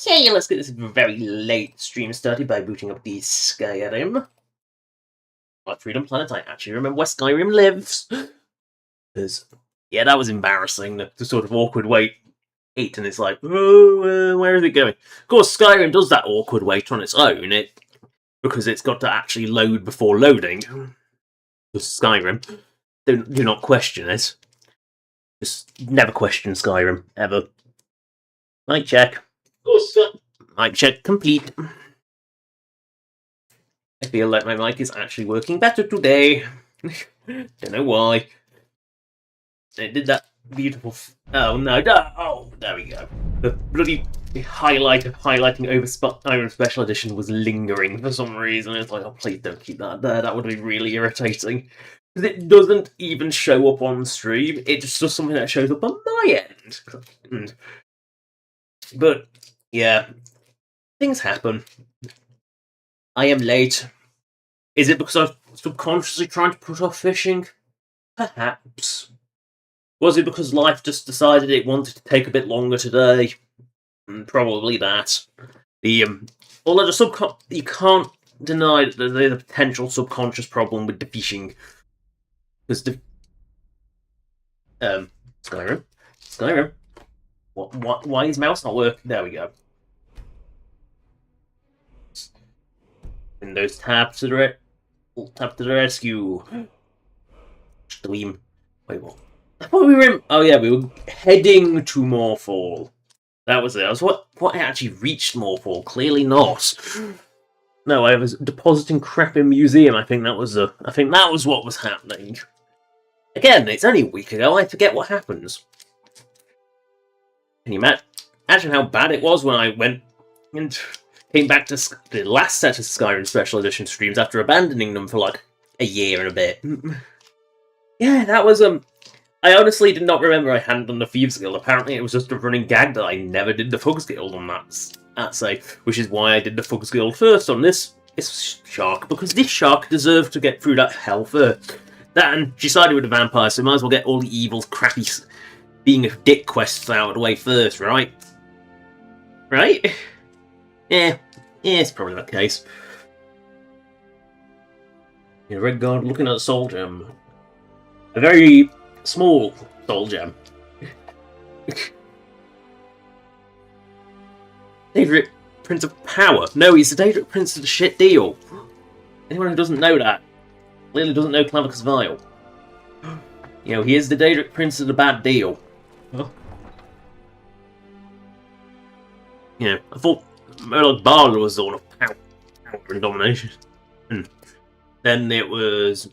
Okay, let's get this very late stream started by booting up the Skyrim. Freedom Planet, I actually remember where Skyrim lives. Because, yeah, that was embarrassing, the sort of awkward wait. And it's like, oh, where is it going? Of course, Skyrim does that awkward wait on its own, because it's got to actually load before loading. Because Skyrim, do not question it. Just never question Skyrim, ever. Mic check. Mic check complete. I feel like my mic is actually working better today. Don't know why. It did that beautiful. Oh no! Oh, there we go. The bloody highlight of highlighting over Skyrim Special Edition was lingering for some reason. It's like, oh, please don't keep that there. That would be really irritating. Because it doesn't even show up on stream. It's just something that shows up on my end. But yeah, things happen. I am late. Is it because I'm subconsciously trying to put off fishing? Perhaps. Was it because life just decided it wanted to take a bit longer today? Probably that. Although you can't deny that there's a potential subconscious problem with the fishing. Because Skyrim. Why is mouse not working? There we go. Windows tab to the rescue. Stream. Wait, what? I thought we were. Oh yeah, we were heading to Morefall. That was it. What I actually reached Morefall? Clearly not. No, I was depositing crap in museum. I think that was what was happening. Again, it's only a week ago. I forget what happens. Can you imagine how bad it was when I went and came back to the last set of Skyrim Special Edition streams after abandoning them for like a year and a bit? Yeah, that was I honestly did not remember I hadn't done the Thieves Guild. Apparently, it was just a running gag that I never did the Fugs Guild on that save, which is why I did the Fugs Guild first on this shark, because this shark deserved to get through that hell first. That, and she sided with the vampire, so might as well get all the evil, crappy, being a dick quests out of the way first, right? Right? Yeah, it's probably that case. Yeah, Red Guard looking at the soul gem. A very small soul gem. Daedric Prince of Power. No, he's the Daedric Prince of the shit deal. Anyone who doesn't know that clearly doesn't know Clavicus Vile. You know, he is the Daedric Prince of the bad deal. Huh? Yeah, I thought Murloc Bard was the one of power and domination. And then it was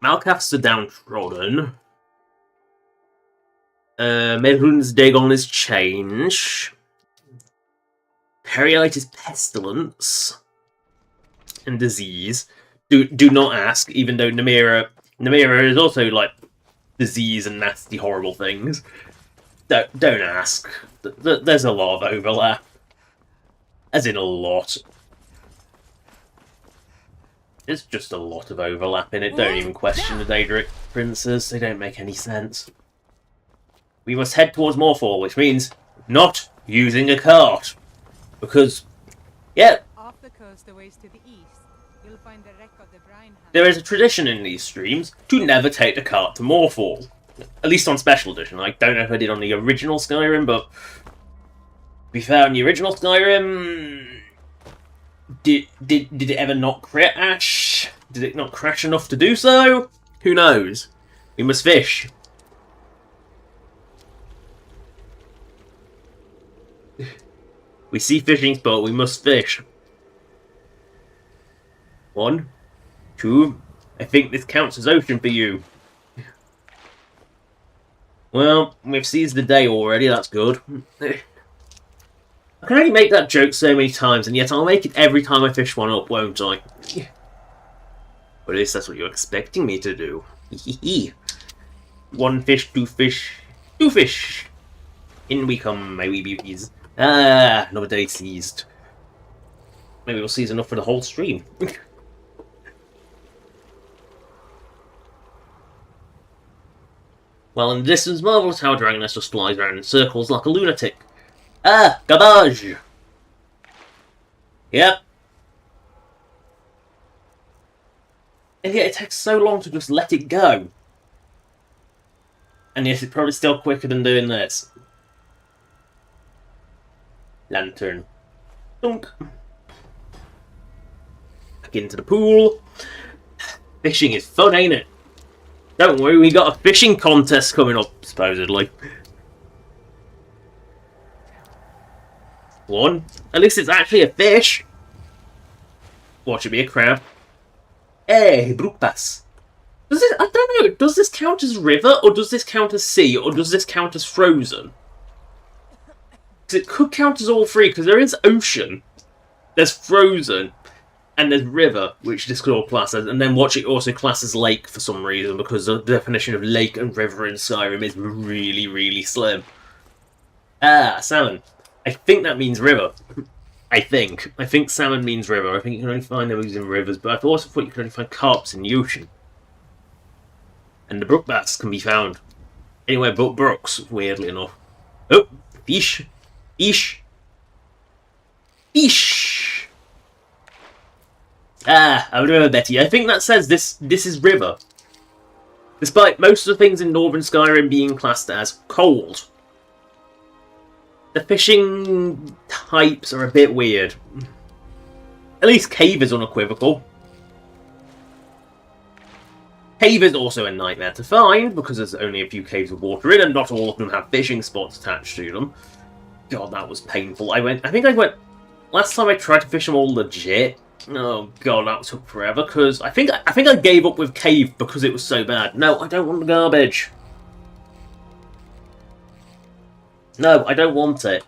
Malkath's the Downtrodden. Medrun's Dagon is Change. Periite is Pestilence. And Disease. Do not ask, even though Namira is also like disease and nasty, horrible things. Don't ask. There's a lot of overlap. As in a lot. There's just a lot of overlap in it. Don't even question the Daedric princes. They don't make any sense. We must head towards Morefall, which means not using a cart. Because, yeah, off the coast a ways to the east, you'll find the wreck of the brine. There is a tradition in these streams to never take the cart to Morefall. At least on Special Edition. I don't know if I did on the original Skyrim, but to be fair, on the original Skyrim, did it ever not crit Ash? Did it not crash enough to do so? Who knows? We must fish. We see fishing spot, we must fish. 1, 2. I think this counts as ocean for you. Well, we've seized the day already, that's good. I can only make that joke so many times, and yet I'll make it every time I fish one up, won't I? But at least that's what you're expecting me to do. 1 fish, 2 fish, 2 fish. In we come, my wee beauties. Ah, another day seized. Maybe we'll seize enough for the whole stream. While in the distance, marvelous how a dragon just flies around in circles like a lunatic. Ah, garbage! Yep. And yet it takes so long to just let it go. And yes, it's probably still quicker than doing this. Lantern. Dunk. Back into the pool. Fishing is fun, ain't it? Don't worry, we got a fishing contest coming up, supposedly. One. At least it's actually a fish. Watch it be a crab. Hey, brookbass. Does this, I don't know, does this count as river, or does this count as sea, or does this count as frozen? Because it could count as all three, because there is ocean, there's frozen, and there's river, which this could all class as, and then watch it also class as lake for some reason, because the definition of lake and river in Skyrim is really, really slim. Ah, salmon. I think that means river. I think salmon means river. I think you can only find those in rivers, but I also thought you could only find carps in the ocean. And the brook bass can be found anywhere but brooks, weirdly enough. Oh, fish. Fish. Fish. Ah, I remember, Betty. I think that says this is river. Despite most of the things in Northern Skyrim being classed as cold. The fishing types are a bit weird. At least cave is unequivocal. Cave is also a nightmare to find, because there's only a few caves with water in, and not all of them have fishing spots attached to them. God, that was painful. Last time I tried to fish them all legit. Oh god, that took forever, because I think I gave up with cave because it was so bad. No, I don't want the garbage. No, I don't want it.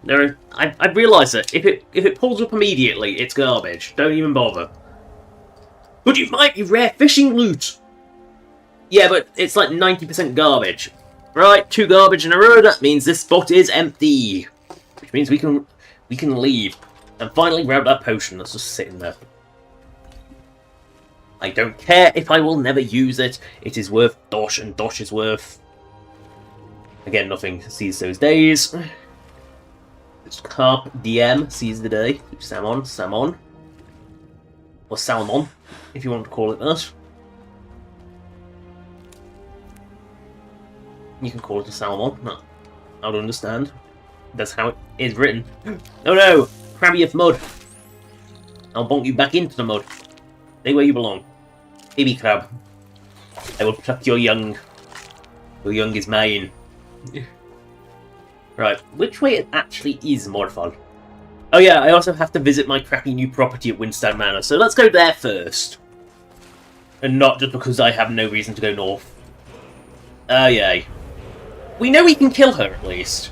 I realise that if it pulls up immediately, it's garbage. Don't even bother. But it might be rare fishing loot. Yeah, but it's like 90% garbage. Right, 2 garbage in a row. That means this spot is empty, which means we can leave and finally grab that potion that's just sitting there. I don't care if I will never use it. It is worth dosh, and dosh is worth. Again, nothing sees those days. It's carp DM sees the day. Salmon. Or salmon, if you want to call it that. You can call it a salmon. No, I would understand. That's how it is written. Oh no! Crabby of mud! I'll bonk you back into the mud. Stay where you belong. Baby crab. I will pluck your young. Your young is mine. Right, which way it actually is Morfall? Oh yeah, I also have to visit my crappy new property at Winstead Manor, so let's go there first. And not just because I have no reason to go north. Oh yay. We know we can kill her at least.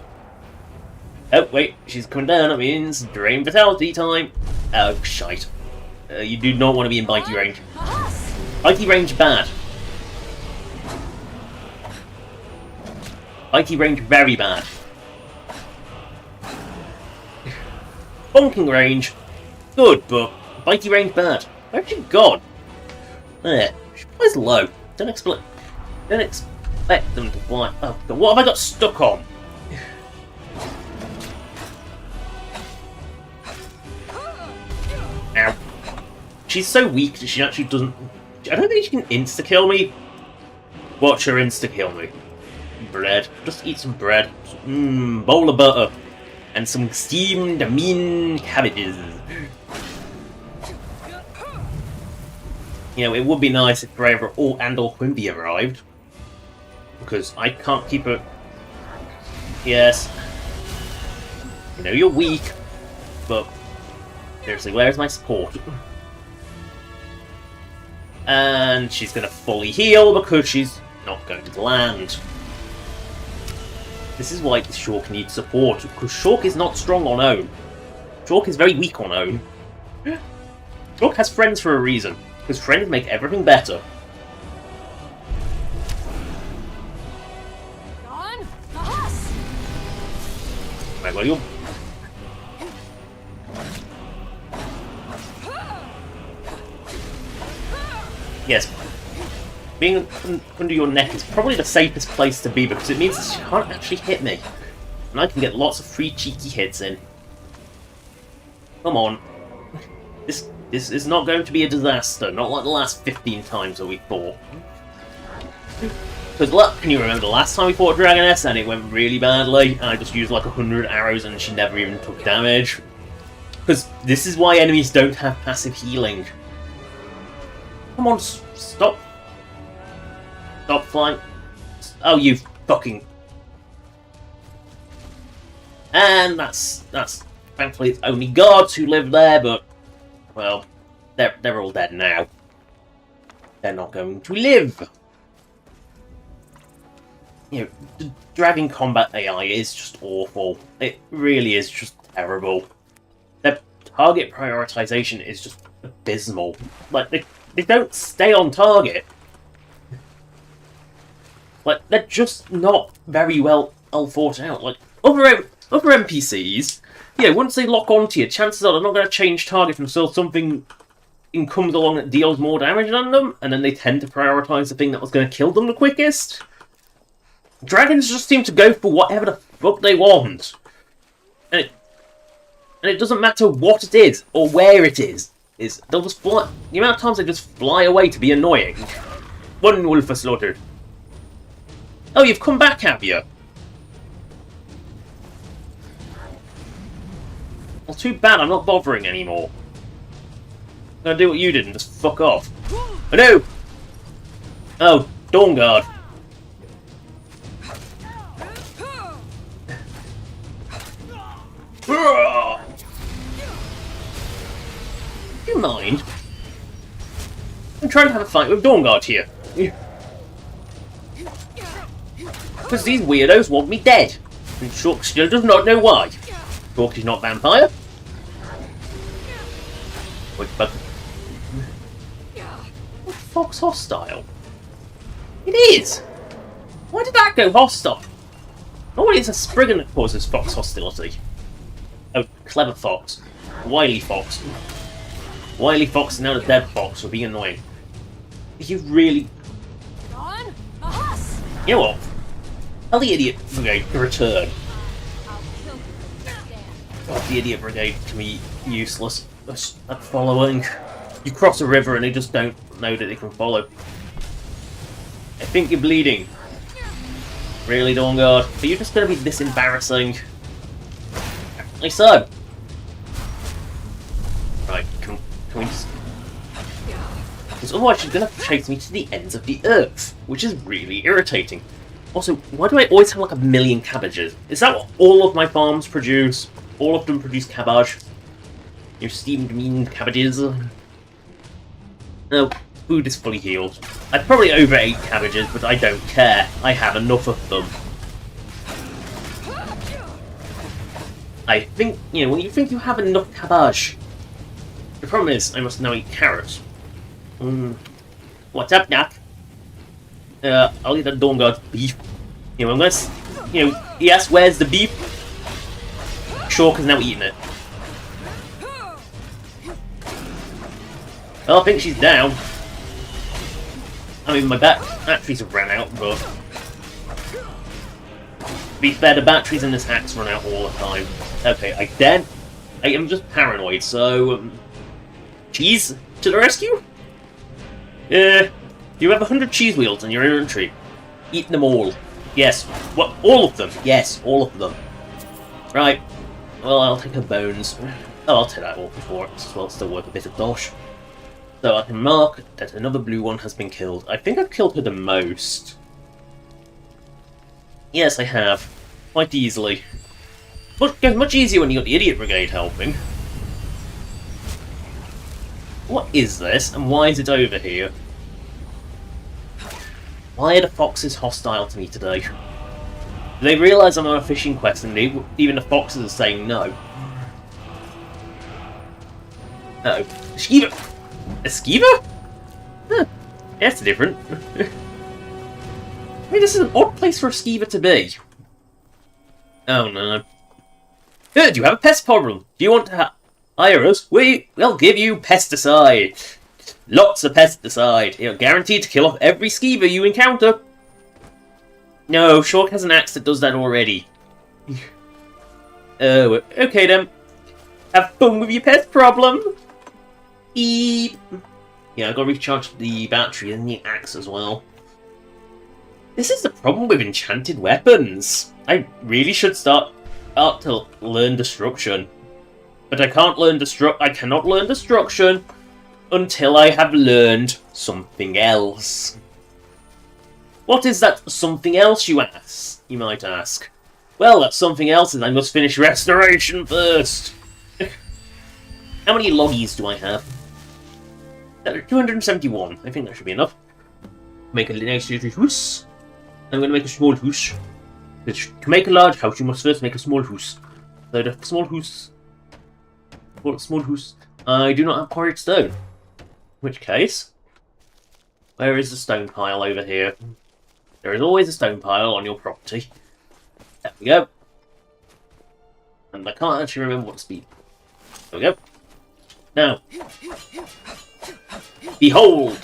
Oh wait, she's coming down, that means drain vitality time. Oh shite. You do not want to be in bitey range. Bitey range bad. Bitey range very bad. Bonking range, good, but bitey range bad. Where's she gone? There, she flies low. Don't expect them to fly. Oh god, what have I got stuck on? Ow. She's so weak that she actually doesn't. I don't think she can insta-kill me. Watch her insta-kill me. Bread. Just eat some bread. Bowl of butter. And some steamed mean cabbages. You know, it would be nice if Forever or Quimby arrived. Because I can't keep her. Yes. You know, you're weak. But seriously, where's my support? And she's gonna fully heal because she's not going to land. This is why Shulk needs support, because Shulk is not strong on own. Shulk is very weak on own. Shulk has friends for a reason, because friends make everything better. Right, well, you're... Yes. being under your neck is probably the safest place to be because it means she can't actually hit me. And I can get lots of free cheeky hits in. Come on. This is not going to be a disaster, not like the last 15 times that we fought. Because can you remember the last time we fought a Dragoness and it went really badly? And I just used like 100 arrows and she never even took damage? Because this is why enemies don't have passive healing. Come on, stop. Stop flying. Oh, you fucking... And that's thankfully it's only guards who live there, but... Well, they're all dead now. They're not going to live. You know, the dragon combat AI is just awful. It really is just terrible. Their target prioritization is just abysmal. Like, they don't stay on target. Like, they're just not very well thought out. Like, other NPCs, yeah, once they lock onto you, chances are they're not going to change target until something comes along that deals more damage than them, and then they tend to prioritize the thing that was going to kill them the quickest. Dragons just seem to go for whatever the fuck they want. And it doesn't matter what it is, or where it is. They'll just fly. The amount of times they just fly away to be annoying. One wolf are slaughtered. Oh, you've come back, have you? Well, too bad I'm not bothering anymore. I'm gonna do what you did and just fuck off. Oh no! Oh, Dawnguard. Do you mind? I'm trying to have a fight with Dawnguard here. Because these weirdos want me dead. And Shulk still does not know why. Shulk is not vampire. But Fox hostile? It is! Why did that go hostile? Normally it's a Spriggan that causes Fox hostility. Oh, clever Fox. Wily Fox. Wily Fox and now the dead Fox will be annoying. You really... You know what? Tell the Idiot Brigade to return. God, the Idiot Brigade can be useless at following. You cross a river and they just don't know that they can follow. I think you're bleeding. Really, Dawnguard? Are you just going to be this embarrassing? Apparently so. Right, can we just... Because otherwise she's going to chase me to the ends of the earth, which is really irritating. Also, why do I always have like a million cabbages? Is that what all of my farms produce? All of them produce cabbage? Your steamed mean cabbages? No, food is fully healed. I probably overate cabbages, but I don't care. I have enough of them. I think, you know, when you think you have enough cabbage, the problem is I must now eat carrots. What's up, Doc? I'll eat a Dawnguard's beef. You know, I'm gonna, you know, yes, where's the beef? Shulk has now eaten it. Well, I think she's down. I mean, my batteries have ran out, but... To be fair, the batteries in this axe run out all the time. Okay, I am just paranoid, so... cheese to the rescue? You have 100 cheese wheels in your inventory. Eat them all. Yes. What? All of them? Yes, all of them. Right. Well, I'll take her bones. Oh, I'll take that all before as well, still worth a bit of dosh. So I can mark that another blue one has been killed. I think I've killed her the most. Yes, I have. Quite easily. But it goes much easier when you got the Idiot Brigade helping. What is this, and why is it over here? Why are the foxes hostile to me today? Do they realise I'm on a fishing quest and even the foxes are saying no? Uh-oh. Esquiva! Esquiva? Huh. Yeah, that's different. I mean, this is an odd place for Esquiva to be. Oh no. Do you have a pest problem? Do you want to hire us? We'll give you pesticide. Lots of pesticide. It'll guarantee to kill off every skeever you encounter. No, Shork has an axe that does that already. Oh, okay then. Have fun with your pest problem. Beep. Yeah, I've got to recharge the battery and the axe as well. This is the problem with enchanted weapons. I really should start to learn destruction. But I cannot learn destruction until I have learned something else. What is that something else, you might ask? Well, that something else is I must finish restoration first. How many loggies do I have? 271. I think that should be enough. Make a nice little house. I'm going to make a small house. To make a large house, you must first make a small house. So the small house... Small house... I do not have quarried stone. In which case... Where is the stone pile over here? There is always a stone pile on your property. There we go. And I can't actually remember what speed. There we go. Now. Behold!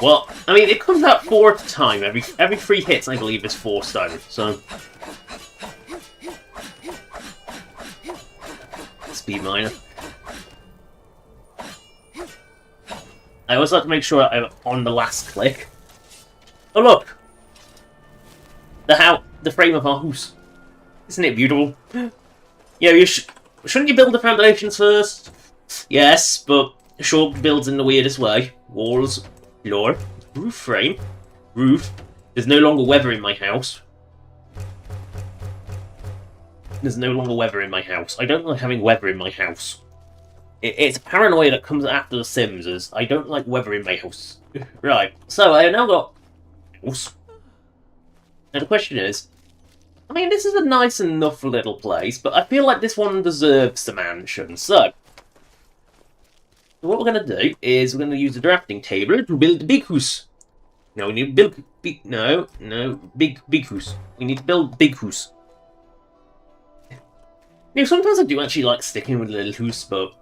Well, I mean, it comes out 4 at a time. Every 3 hits, I believe, is 4 stone. So, speed miner. I always like to make sure I'm on the last click. Oh look, the frame of our house. Isn't it beautiful? Yeah, shouldn't you build the foundations first? Yes, but sure builds in the weirdest way. Walls. Floor, roof frame, roof. There's no longer weather in my house. There's no longer weather in my house. I don't like having weather in my house. It's paranoia that comes after The Sims. I don't like weather in my house. Right, so I have now got house. And the question is, I mean, this is a nice enough little place, but I feel like this one deserves the mansion. So what we're going to do is we're going to use the drafting table to build a big house. No, we need to build big... No, big house. We need to build big house. You know, sometimes I do actually like sticking with a little house, but...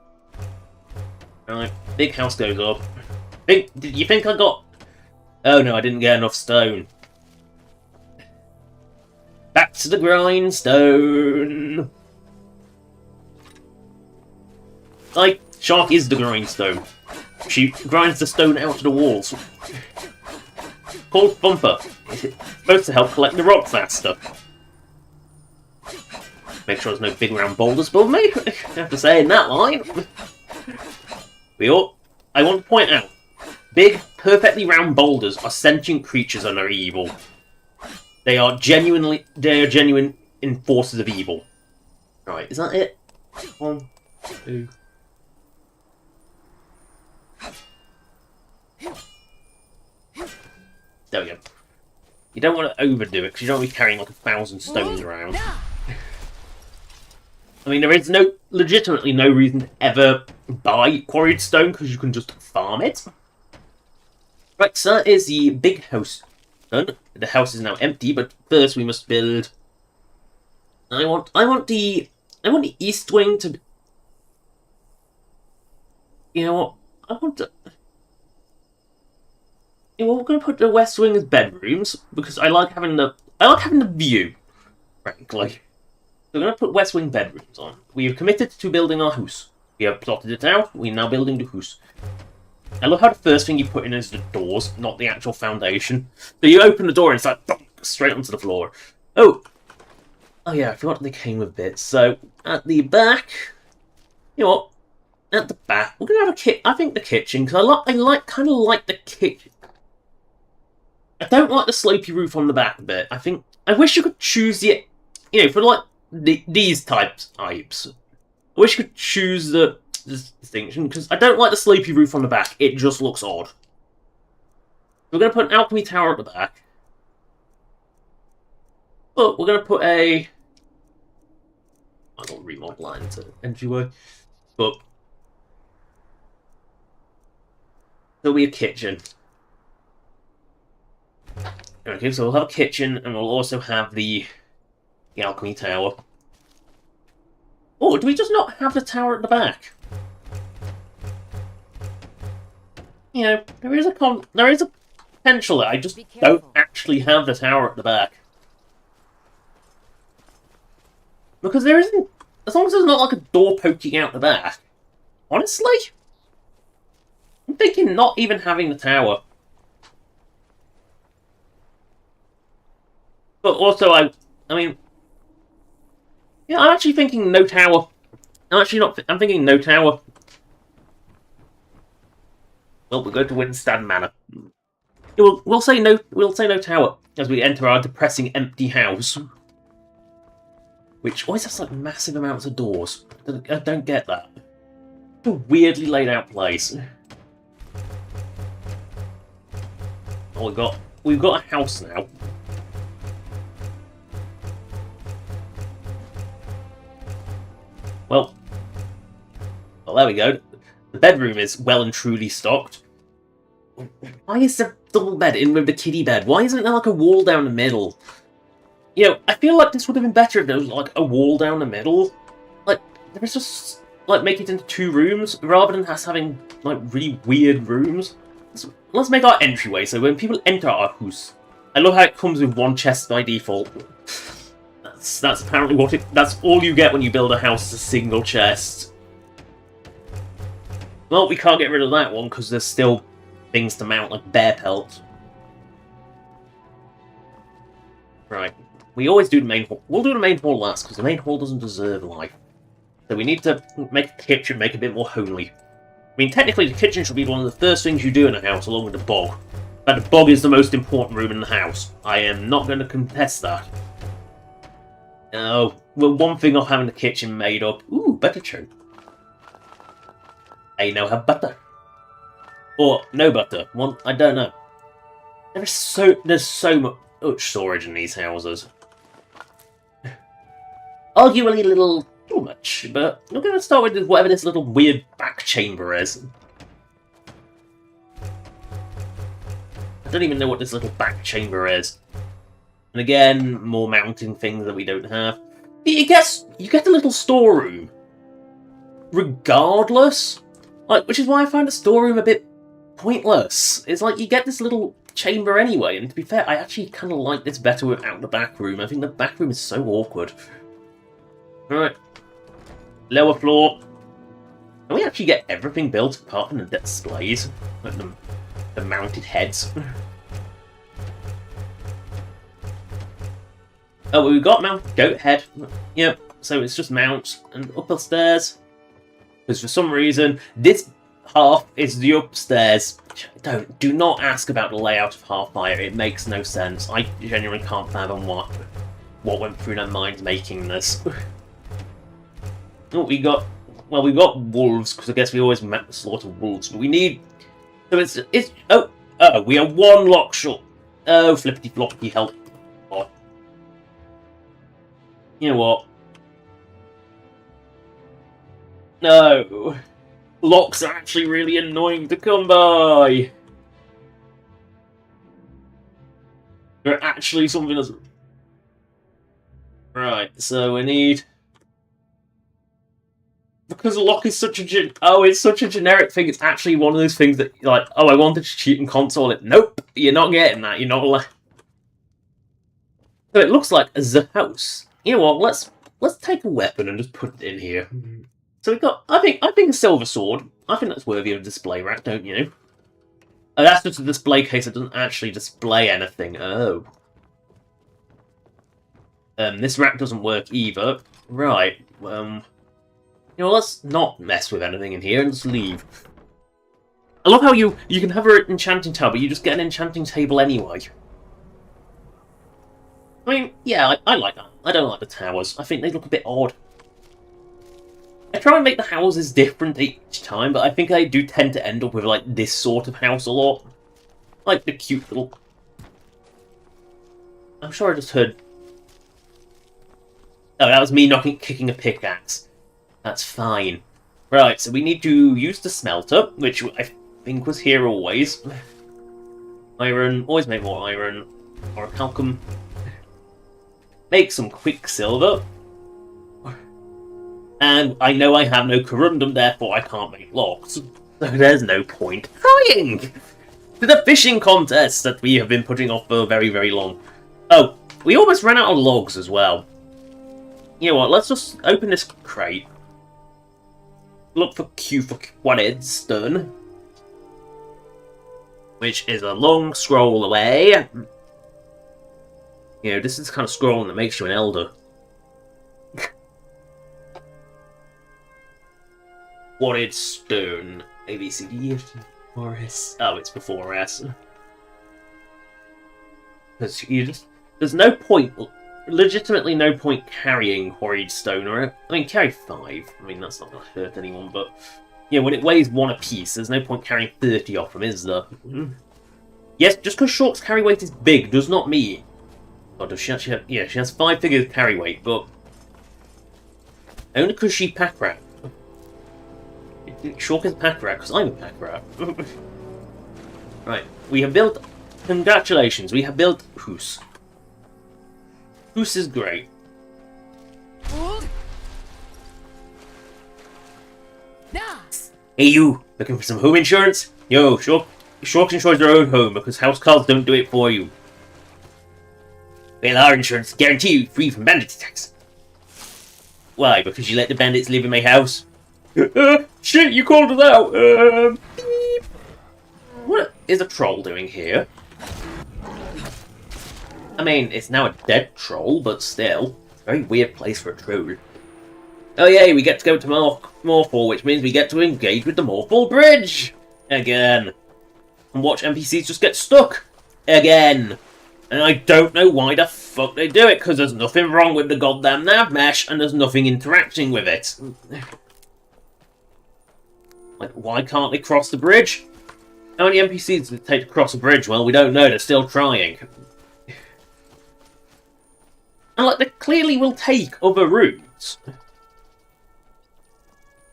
Right, big house goes up. Did you think I got... Oh no, I didn't get enough stone. Back to the grindstone. Like... Shark is the grindstone. She grinds the stone out of the walls. Called Bumper. It's supposed to help collect the rock faster. Make sure there's no big round boulders above me. I have to say in that line. I want to point out, big, perfectly round boulders are sentient creatures and are evil. They are genuine enforcers of evil. Right, is that it? 1, 2... There we go. You don't want to overdo it, because you don't want to be carrying like 1,000 stones around. I mean, there is legitimately no reason to ever buy quarried stone, because you can just farm it. Right, so that is the big house done. The house is now empty, but first we must build... I want the east wing to... You know what? I want to... You know, we're going to put the west wing as bedrooms because I like having the view, frankly. So we're going to put west wing bedrooms on. We have committed to building our house. We have plotted it out. We're now building the house. I love how the first thing you put in is the doors, not the actual foundation. So you open the door and it's like straight onto the floor. Oh yeah, I forgot they came with bits. So at the back, you know what? At the back, we're going to have I think the kitchen because I kind of like the kitchen. I don't like the slopey roof on the back bit. I wish you could choose the, you know, for like these types. I wish you could choose the distinction because I don't like the slopey roof on the back. It just looks odd. We're going to put an alchemy tower at the back, but we're going to put a. I don't remodel that into entryway, but there'll be a kitchen. Okay, so we'll have a kitchen, and we'll also have the alchemy tower. Oh, do we just not have the tower at the back? you know, there is a potential there. I just don't actually have the tower at the back. Because there isn't, as long as there's not like a door poking out the back. Honestly, I'm thinking not even having the tower. But also, I mean, yeah, I'm actually thinking no tower. I'm actually not. I'm thinking no tower. Well, we'll go to Winstead Manor. We'll say no. We'll say no tower as we enter our depressing empty house, which always has like massive amounts of doors. I don't get that. It's a weirdly laid out place. Oh, we've got a house now. Well, there we go. The bedroom is well and truly stocked. Why is there a double bed in with the kiddie bed? Why isn't there like a wall down the middle? You know, I feel like this would have been better if there was like a wall down the middle. Like, there was just like make it into 2 rooms rather than us having like really weird rooms. Let's make our entryway so when people enter our house, I love how it comes with 1 chest by default. That's apparently that's all you get when you build a house, is a single chest. Well, we can't get rid of that one because there's still things to mount, like bear pelt. Right, we always do the main hall. We'll do the main hall last because the main hall doesn't deserve life. So we need to make the kitchen make a bit more homely. I mean, technically the kitchen should be one of the first things you do in a house along with the bog. But the bog is the most important room in the house. I am not going to contest that. Oh, well, one thing off having the kitchen made up. Ooh, butter churn. I now have butter. Or no butter. One, I don't know. There's so much storage in these houses. Arguably a little too much, but I'm going to start with whatever this little weird back chamber is. I don't even know what this little back chamber is. And again, more mounting things that we don't have. You get a little storeroom. Regardless. Like, which is why I find the storeroom a bit pointless. It's like you get this little chamber anyway, and to be fair, I actually kind of like this better without the back room. I think the back room is so awkward. Alright. Lower floor. Can we actually get everything built apart from the displays? Like the mounted heads? Oh, well, we've got mounted goat head. Yep, so it's just mounts and up the stairs. Because for some reason, this half is the upstairs. Do not ask about the layout of Half-Fire. It makes no sense. I genuinely can't fathom what went through their minds making this. Oh, we got wolves, because I guess we always slaughter wolves, but we need... So it's... Oh, we are 1 lock short. Oh, flippity floppy, help. Oh. You know what? No. Locks are actually really annoying to come by. They're actually something that's... Right, so we need... Because lock is such a it's such a generic thing, it's actually one of those things that, like, oh, I wanted to cheat and console it. Nope, you're not getting that, you're not allowed. So it looks like the house. You know what, let's take a weapon and just put it in here. So we've got, I think a silver sword. I think that's worthy of a display rack, don't you? Oh, that's just a display case that doesn't actually display anything. Oh. This rack doesn't work either. Right, you know, let's not mess with anything in here and just leave. I love how you can have an enchanting table, but you just get an enchanting table anyway. I mean, yeah, I like that. I don't like the towers. I think they look a bit odd. I try and make the houses different each time, but I think I do tend to end up with, like, this sort of house a lot. Like the cute little... I'm sure I just heard... Oh, that was me kicking a pickaxe. That's fine. Right, so we need to use the smelter, which I think was here always. Iron, always make more iron. Or talcum. Make some quicksilver. And I know I have no corundum, therefore I can't make locks. So there's no point trying! To the fishing contest that we have been putting off for very, very long. Oh, we almost ran out of logs as well. You know what, let's just open this crate. Look for Q for questline, which is a long scroll away. You know, this is the kind of scrolling that makes you an elder. Questline. A, B, C, D, F, G, R, S. Oh, it's before S. Because you just... There's no point... Legitimately no point carrying Horrid Stone, or... I mean, carry 5. I mean, that's not going to hurt anyone, but... Yeah, when it weighs 1 apiece, there's no point carrying 30 off them, is there? Yes, just because Short's carry weight is big does not mean... Oh, does she actually have... Yeah, she has 5 figures carry weight, but... Only because she pack rat. Short is a pack rat, because I'm a pack rat. Right, we have built... Congratulations, we have built Hoos. Hoos is great. Hey you, looking for some home insurance? Yo, Short insures their own home because house calls don't do it for you. Well, our insurance guarantee you free from bandit attacks. Why? Because you let the bandits live in my house? Shit, you called us out! Beep. What is a troll doing here? I mean, it's now a dead troll, but still. It's a very weird place for a troll. Oh yay, we get to go to Morphal, which means we get to engage with the Morphal Bridge! Again. And watch NPCs just get stuck! Again! And I don't know why the fuck they do it, because there's nothing wrong with the goddamn nav mesh, and there's nothing interacting with it. Like, why can't they cross the bridge? How many NPCs does it take to cross a bridge? Well, we don't know, they're still trying. And, like, they clearly will take other routes.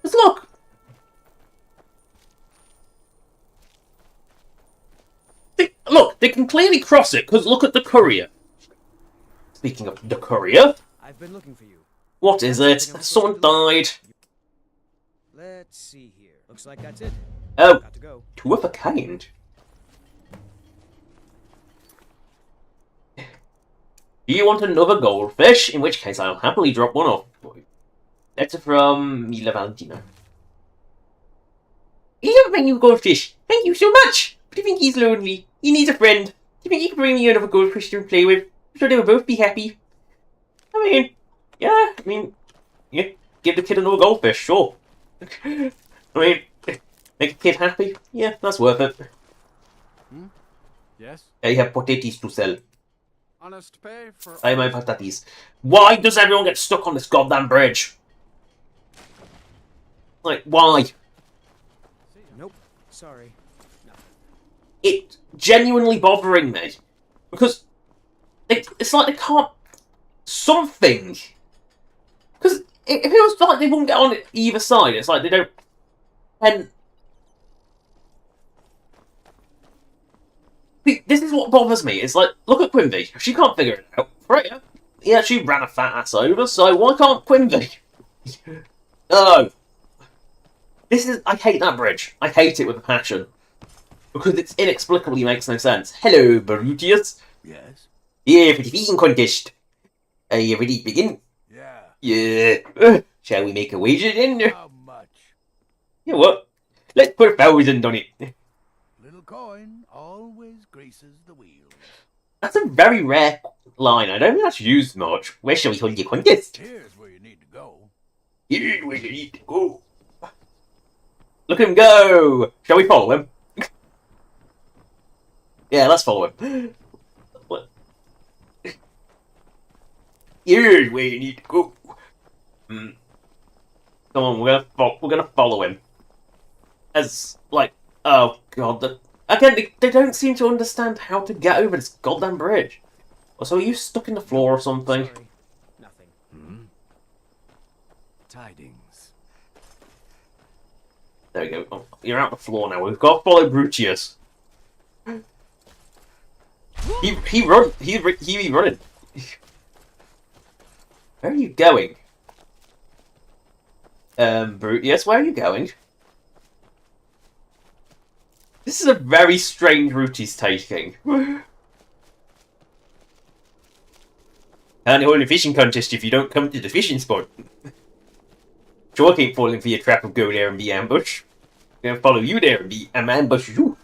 Because look! They can clearly cross it, because look at the courier. Speaking of the courier... I've been looking for you. What is it? Someone died. Let's see here. Looks like that's it. Oh, Got to go. two of a kind. Do you want another goldfish? In which case I'll happily drop one off for you. Letter from Mila Valentina. You have my new goldfish. Thank you so much. But I think he's lonely. He needs a friend. Do you think you can bring me another goldfish to play with? I'm sure they will both be happy. I mean, yeah, give the kid another goldfish, sure. I mean, make a kid happy? Yeah, that's worth it. Yes? I have potatoes to sell. Honest pay for... I have my potatoes. Why does everyone get stuck on this goddamn bridge? Like, why? Nope. Sorry. It's genuinely bothering me. Because it's like they can't... Something. Because it feels like they wouldn't get on either side. It's like they don't... And... This is what bothers me. It's like, look at Quimby. She can't figure it out. Right? Yeah, she ran a fat ass over, so why can't Quimby? No. This is... I hate that bridge. I hate it with a passion. Because it inexplicably makes no sense. Hello, Brutius. Yes? Yeah, for the fishing contest. Are you ready to begin? Yeah. Yeah. Shall we make a wager then? How much? You know what? Let's put 1,000 on it. Little coin always greases the wheel. That's a very rare line. I don't think that's used much. Where shall we hold your contest? Here's where you need to go. Here's where you need to go. Look at him go! Shall we follow him? Yeah, let's follow him. What? Here's where you need to go. Come on, we're gonna follow him. As like, oh god, again they don't seem to understand how to get over this goddamn bridge. So are you stuck in the floor or something? Sorry. Nothing. Tidings. There we go. Oh, you're out the floor now. We've got to follow Brutius. He running. Where are you going? Brutius, where are you going? This is a very strange route he's taking. Can't hold a fishing contest if you don't come to the fishing spot. Sure, I can't fall into your trap and go there and be ambushed. I'm gonna follow you there and ambush you.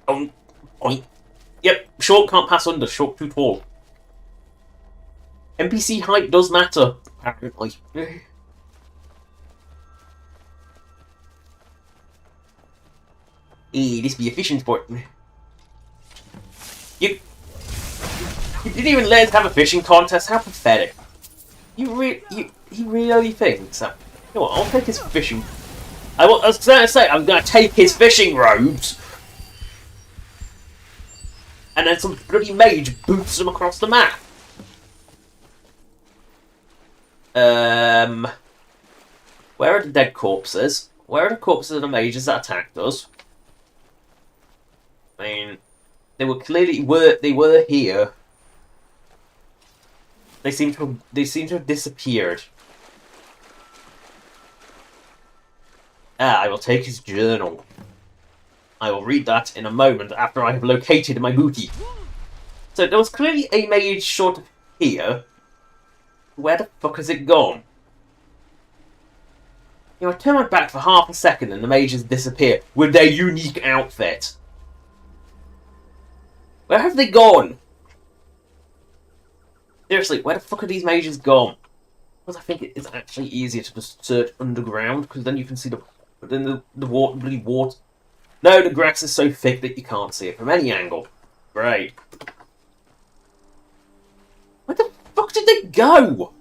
Point. Yep, short can't pass under, short too tall. NPC height does matter, apparently. This be a fishing sport. You didn't even let us have a fishing contest? How pathetic. He really thinks that... You know what, I'll take his fishing... I was going to say, I'm going to take his fishing robes. And then some bloody mage boots them across the map. Where are the dead corpses? Where are the corpses of the mages that attacked us? I mean, they were clearly they were here. They seem to have disappeared. I will take his journal. I will read that in a moment after I have located my booty. So there was clearly a mage short of here. Where the fuck has it gone? You know, I turned my back for half a second and the mages disappeared with their unique outfit. Where have they gone? Seriously, where the fuck are these mages gone? Because I think it's actually easier to just search underground, because then you can see the water, bloody water. No, the grass is so thick that you can't see it from any angle. Great. Where the fuck did they go?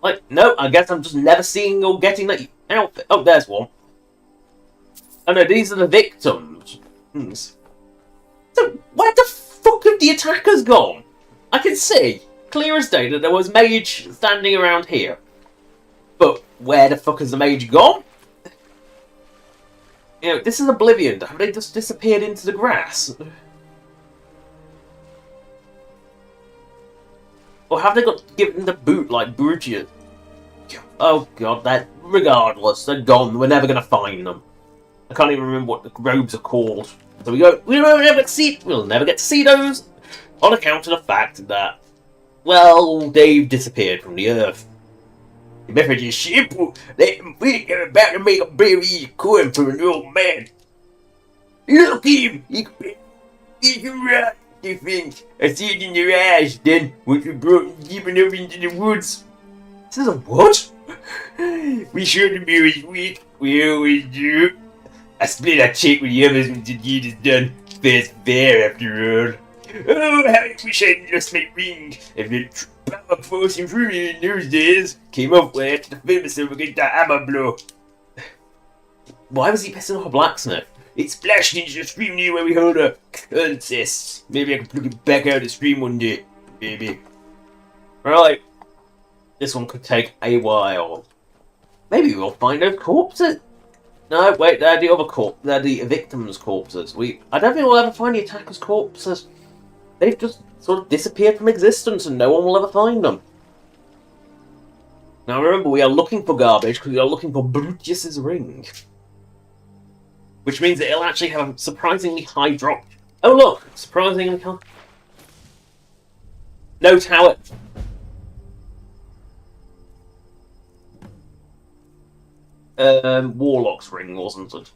Like, no, I guess I'm just never seeing or getting that outfit. Oh, there's one. Oh no, these are the victims. So, where the fuck have the attackers gone? I can see, clear as day, that there was mage standing around here. But where the fuck has the mage gone? You know, this is Oblivion. Have they just disappeared into the grass? Or have they got given the boot like Brutus? Oh god, regardless, they're gone. We're never gonna find them. I can't even remember what the robes are called. So we'll never get to see those on account of the fact that, well, they've disappeared from the earth. The message is simple. We're about to make a very coin for an old man. Look at him. He's right, they think. I see it in their eyes then, once we brought him deep enough into the woods. This is a what? We showed him he was weak. We always do. I split a check with the others when the deed is done. Fair's fair, after all. Oh, how I wish I'd lost my ring. If the power force infuriated in those days came up with the famous over against the hammer blow. Why was he pissing off a blacksmith? It splashed into the stream near where we hold a contest. Maybe I can plug it back out of the stream one day. Maybe. Right. This one could take a while. Maybe we'll find those corpses. No, wait, they're the other they're the victims' corpses. I don't think we'll ever find the attackers' corpses. They've just sort of disappeared from existence and no one will ever find them. Now remember, we are looking for garbage because we are looking for Brutus's ring. Which means that it'll actually have a surprisingly high drop. Oh look! Surprisingly high. Note how it... Warlock's ring, wasn't it?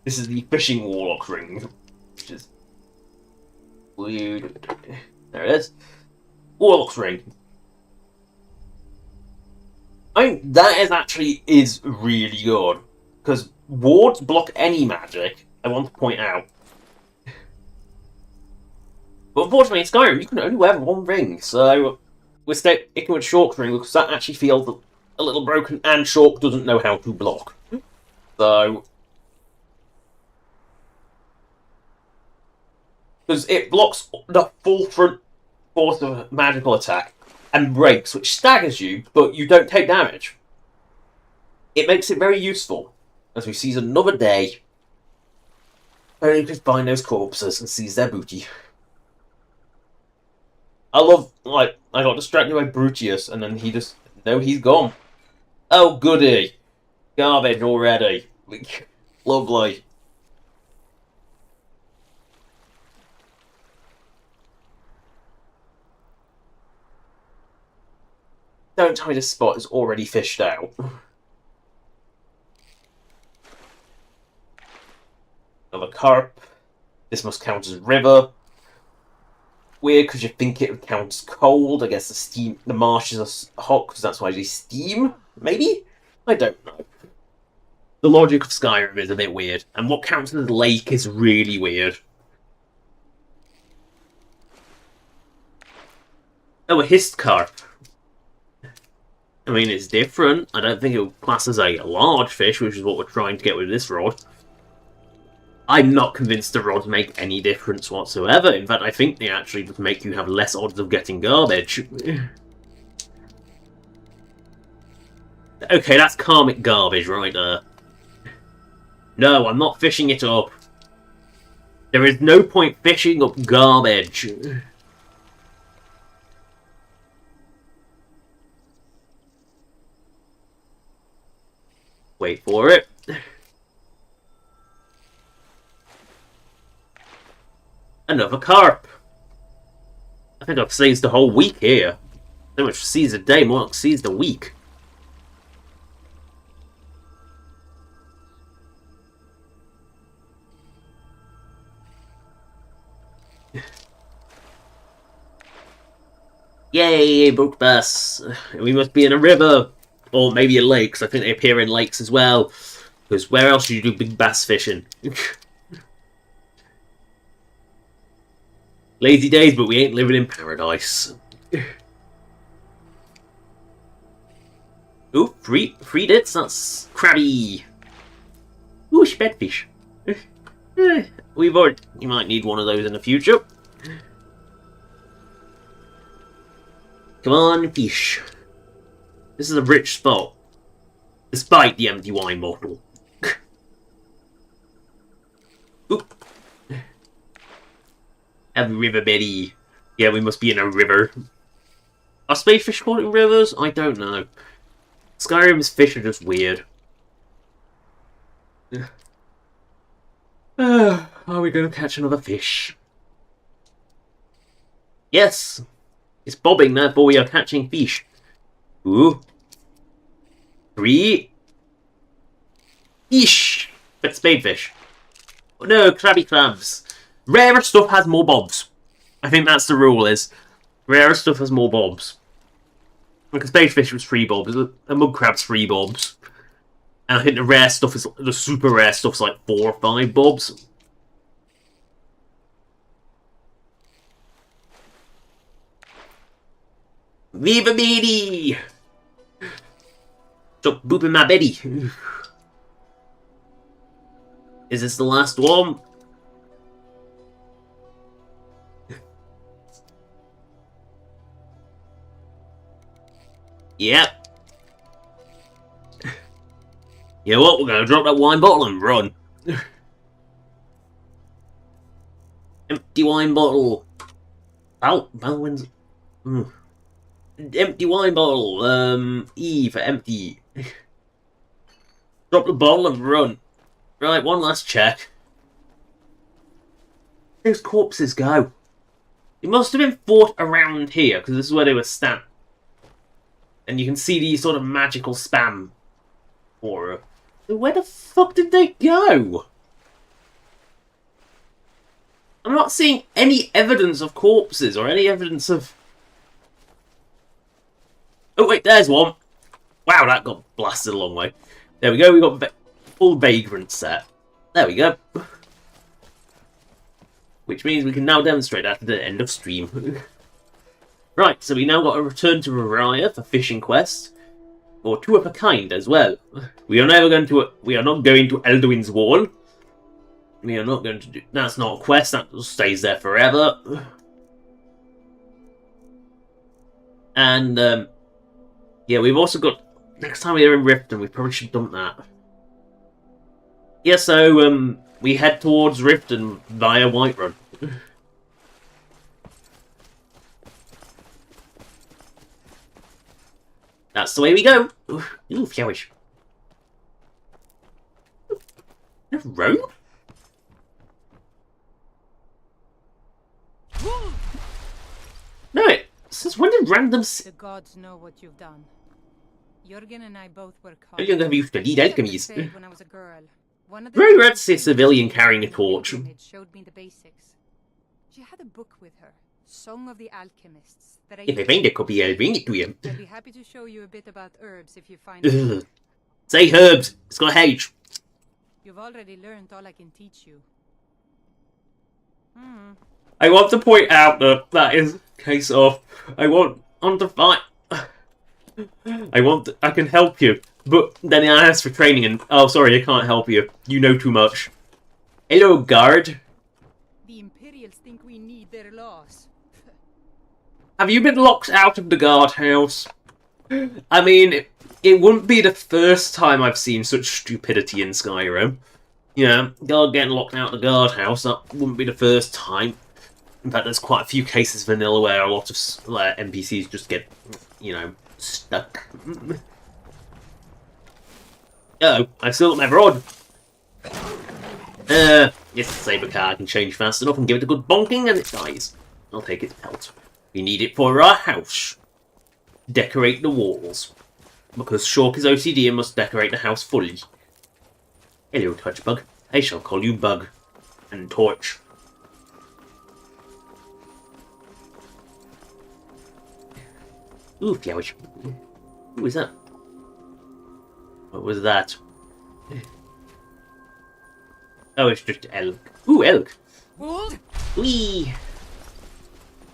This is the fishing Warlock's ring, which is weird. There it is. Warlock's ring. I mean, that is really good, because wards block any magic, I want to point out. But unfortunately in Skyrim you can only wear one ring, so we're sticking with Shulk's ring because that actually feels a little broken, and Shulk doesn't know how to block. So... because it blocks the full front force of a magical attack, and breaks, which staggers you, but you don't take damage. It makes it very useful, as we seize another day. Only to find those corpses and seize their booty. I love, like, I got distracted by Brutus, and then he just... no, he's gone. Oh, goody. Garbage already. Lovely. Don't tell me this spot is already fished out. Another carp. This must count as river. Weird, because you think it would count as cold. I guess the marshes are hot, because that's why they steam. Maybe? I don't know. The logic of Skyrim is a bit weird, and what counts as a lake is really weird. Oh, a hissed carp. I mean, it's different. I don't think it would class as a large fish, which is what we're trying to get with this rod. I'm not convinced the rods make any difference whatsoever. In fact, I think they actually just make you have less odds of getting garbage. Okay, that's karmic garbage right there. No, I'm not fishing it up. There is no point fishing up garbage. Wait for it. Another carp. I think I've seized the whole week here. So much seized a day, more like seized a week. Yay, boat bass. We must be in a river. Or maybe a lake, because I think they appear in lakes as well. Because where else do you do big bass fishing? Lazy days, but we ain't living in paradise. Ooh, freed it. That's crabby. Ooh, spedfish. We've already. You might need one of those in the future. Come on, fish. This is a rich spot, despite the empty wine bottle. Oop. Have a river Betty. Yeah, we must be in a river. Are space fish caught in rivers? I don't know. Skyrim's fish are just weird. Are we going to catch another fish? Yes! It's bobbing, therefore we are catching fish. Ooh. 3. Fish! But spadefish. Oh no, crabby crabs. Rarer stuff has more bobs. I think that's the rule is. Rarer stuff has more bobs. Because spadefish was 3 bobs. A mud crab's 3 bobs. And I think the rare stuff is, the super rare stuff's like 4 or 5 bobs. Viva Beady! Stop booping my Betty. Is this the last one? Yep. You know what? We're going to drop that wine bottle and run. Empty wine bottle. Balwin's. Empty wine bottle. E for empty. Drop the bottle and run. Right, one last check. Where's corpses go? They must have been fought around here, because this is where they were stamped. And you can see the sort of magical spam aura. Where the fuck did they go? I'm not seeing any evidence of corpses or any evidence of... Oh wait, there's one. Wow, that got blasted a long way. There we go, we got full vagrant set. There we go. Which means we can now demonstrate that at the end of stream. Right, so we now got to return to Rariah for fishing quest. Or 2 of a kind as well. We are never going to... We are not going to Elduin's Wall. We are not going to do... That's not a quest, that stays there forever. And, yeah, we've also got... Next time we're in Riften, we probably should dump that. Yeah, so, we head towards Riften via Whiterun. That's the way we go. Ooh, flourish. A rope? No, since when did random... The gods know what you've done. Jürgen and I both work hard. You're going to be studied alchemies. When I was a girl, one of the Very rare to see a civilian carrying a torch. It showed me the basics. She had a book with her, Song of the Alchemists. That If I find a copy, I'll bring it to you. I'd be happy to show you a bit about herbs if you find them. Say herbs. It's got H. You've already learned all I can teach you. I want to point out that is a case of I want on the fight. I can help you, but then I ask for training and oh sorry I can't help you. You know too much. Hello guard. The Imperials think we need their laws. Have you been locked out of the guardhouse? I mean, it wouldn't be the first time I've seen such stupidity in Skyrim. Yeah, guard getting locked out of the guardhouse, that wouldn't be the first time. In fact, there's quite a few cases of vanilla where a lot of NPCs just get, you know, stuck. Oh, I still got my rod. Yes, the saber car can change fast enough and give it a good bonking and it dies. I'll take its pelt. We need it for our house. Decorate the walls. Because Shork is OCD and must decorate the house fully. Hello, Touchbug. I shall call you Bug. And Torch. Ooh, flowers. Who is that? What was that? Oh, it's just elk. Ooh, elk. Whee!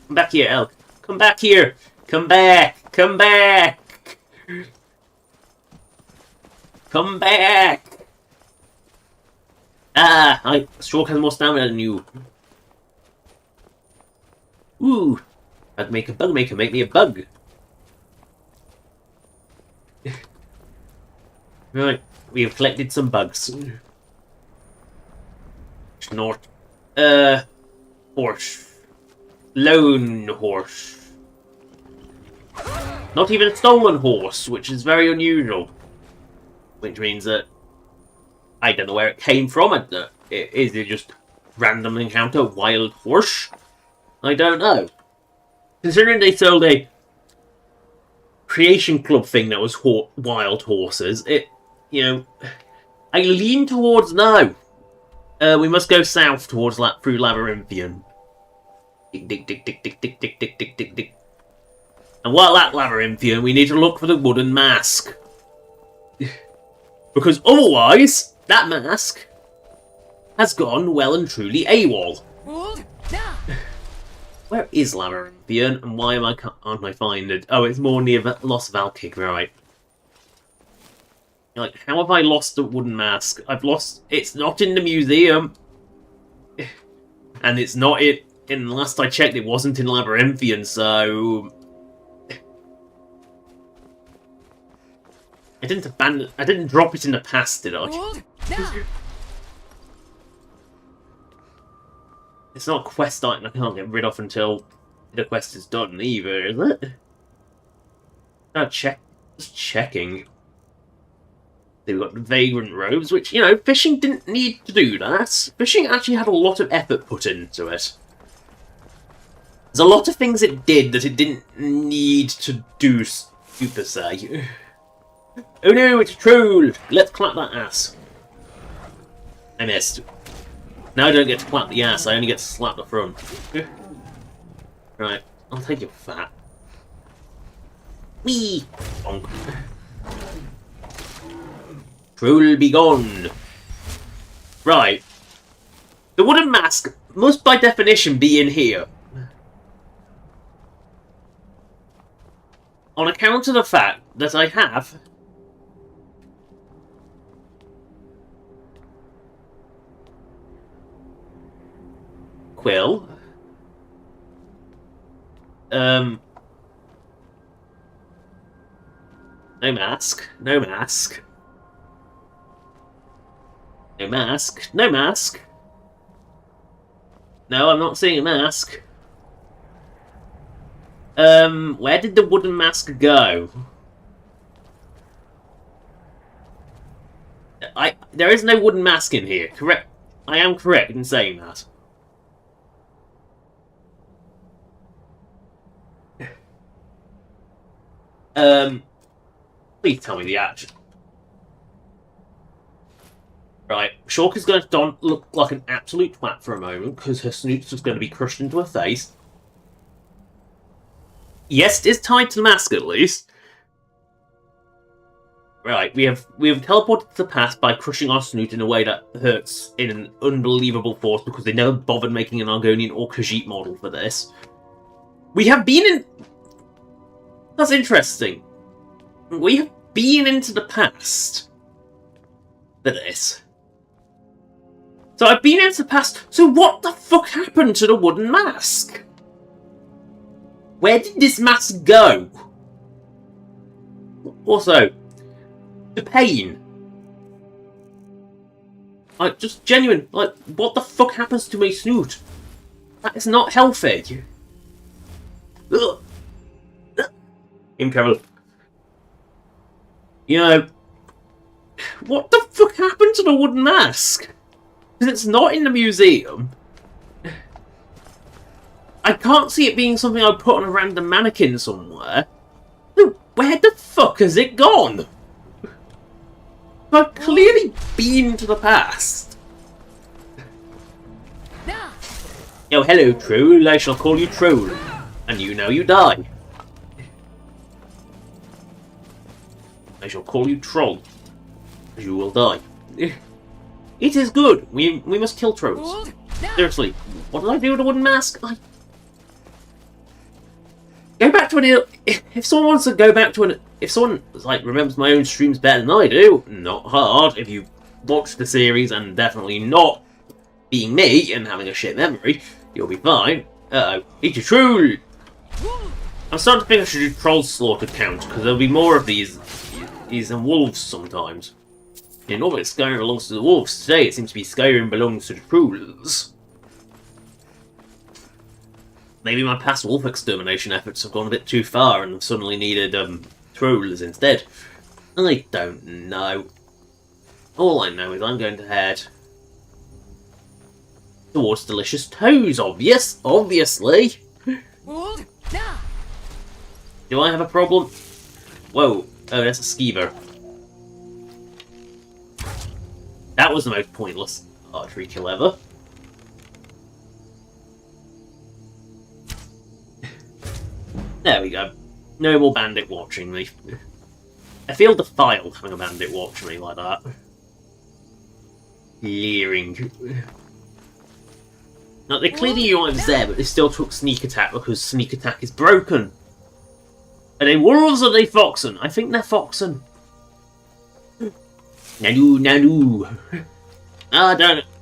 Come back here, elk. Come back here. Come back. Come back. Come back. Ah, Stroke has more stamina than you. Ooh. Bug maker, make me a bug. Right, we have collected some bugs. Snort. Horse. Lone horse. Not even a stolen horse, which is very unusual. Which means that I don't know where it came from. Is it just random encounter, wild horse? I don't know. Considering they sold a creation club thing that was wild horses, you know, I lean towards no. We must go south towards through Labyrinthian. Dig, dig, dig, dig, dig, dig, dig, dig, dig, dig, dig. And while at Labyrinthian, we need to look for the wooden mask. Because otherwise, that mask has gone well and truly AWOL. Where is Labyrinthian, and why can't I find it? Oh, it's more near Lost Valkig, right. Like, how have I lost the wooden mask? It's not in the museum. And it's not and last I checked, it wasn't in Labyrinthian, so... I didn't drop it in the past, did I? It's not a quest item I can't get rid of until the quest is done either, is it? No, just checking. They've got the Vagrant Robes, which, you know, fishing didn't need to do that. Fishing actually had a lot of effort put into it. There's a lot of things it did that it didn't need to do, super say. Oh no, it's a troll! Let's clap that ass. I missed. Now I don't get to clap the ass, I only get to slap the front. Right, I'll take your fat. Whee! Bonk. Troll be gone. Right. The wooden mask must by definition be in here. On account of the fact that I have... Quill. No mask. No mask. No mask. No mask. No, I'm not seeing a mask. Where did the wooden mask go? There is no wooden mask in here, correct? I am correct in saying that. Please tell me the action. Right, Shulker's going to look like an absolute twat for a moment, because her snoot's just going to be crushed into her face. Yes, it is tied to the mask at least. Right, we have teleported to the past by crushing our snoot in a way that hurts in an unbelievable force because they never bothered making an Argonian or Khajiit model for this. We have been in... That's interesting. We have been into the past for this. So I've been into the past, so what the fuck happened to the wooden mask? Where did this mask go? Also, the pain. Like, just genuine, like, what the fuck happens to my snoot? That is not healthy. Ugh. Incredible. You know, what the fuck happened to the wooden mask? Because it's not in the museum. I can't see it being something I put on a random mannequin somewhere. Where the fuck has it gone? I've clearly been to the past. Yo, hello, Troll. I shall call you Troll. And you know you die. I shall call you Troll. You will die. It is good. We must kill trolls. Seriously, what did I do with a wooden mask? Go back to an... If someone wants to go back to an... If someone, like, remembers my own streams better than I do, not hard. If you watch the series and definitely not being me and having a shit memory, you'll be fine. Uh-oh. It's a troll! I'm starting to think I should do troll slaughter count, because there'll be more of these than wolves sometimes. Yeah, normally Skyrim belongs to the wolves. Today it seems to be Skyrim belongs to the trolls. Maybe my past wolf extermination efforts have gone a bit too far and have suddenly needed trolls instead. I don't know. All I know is I'm going to head towards Delicious Toes, obviously. Do I have a problem? Whoa. Oh, that's a skeever. That was the most pointless archery kill ever. There we go. No more bandit watching me. I feel defiled having a bandit watch me like that. Leering. Now, they clearly knew I was there, but they still took sneak attack because sneak attack is broken. Are they wolves or are they foxen? I think they're foxen. Nanu.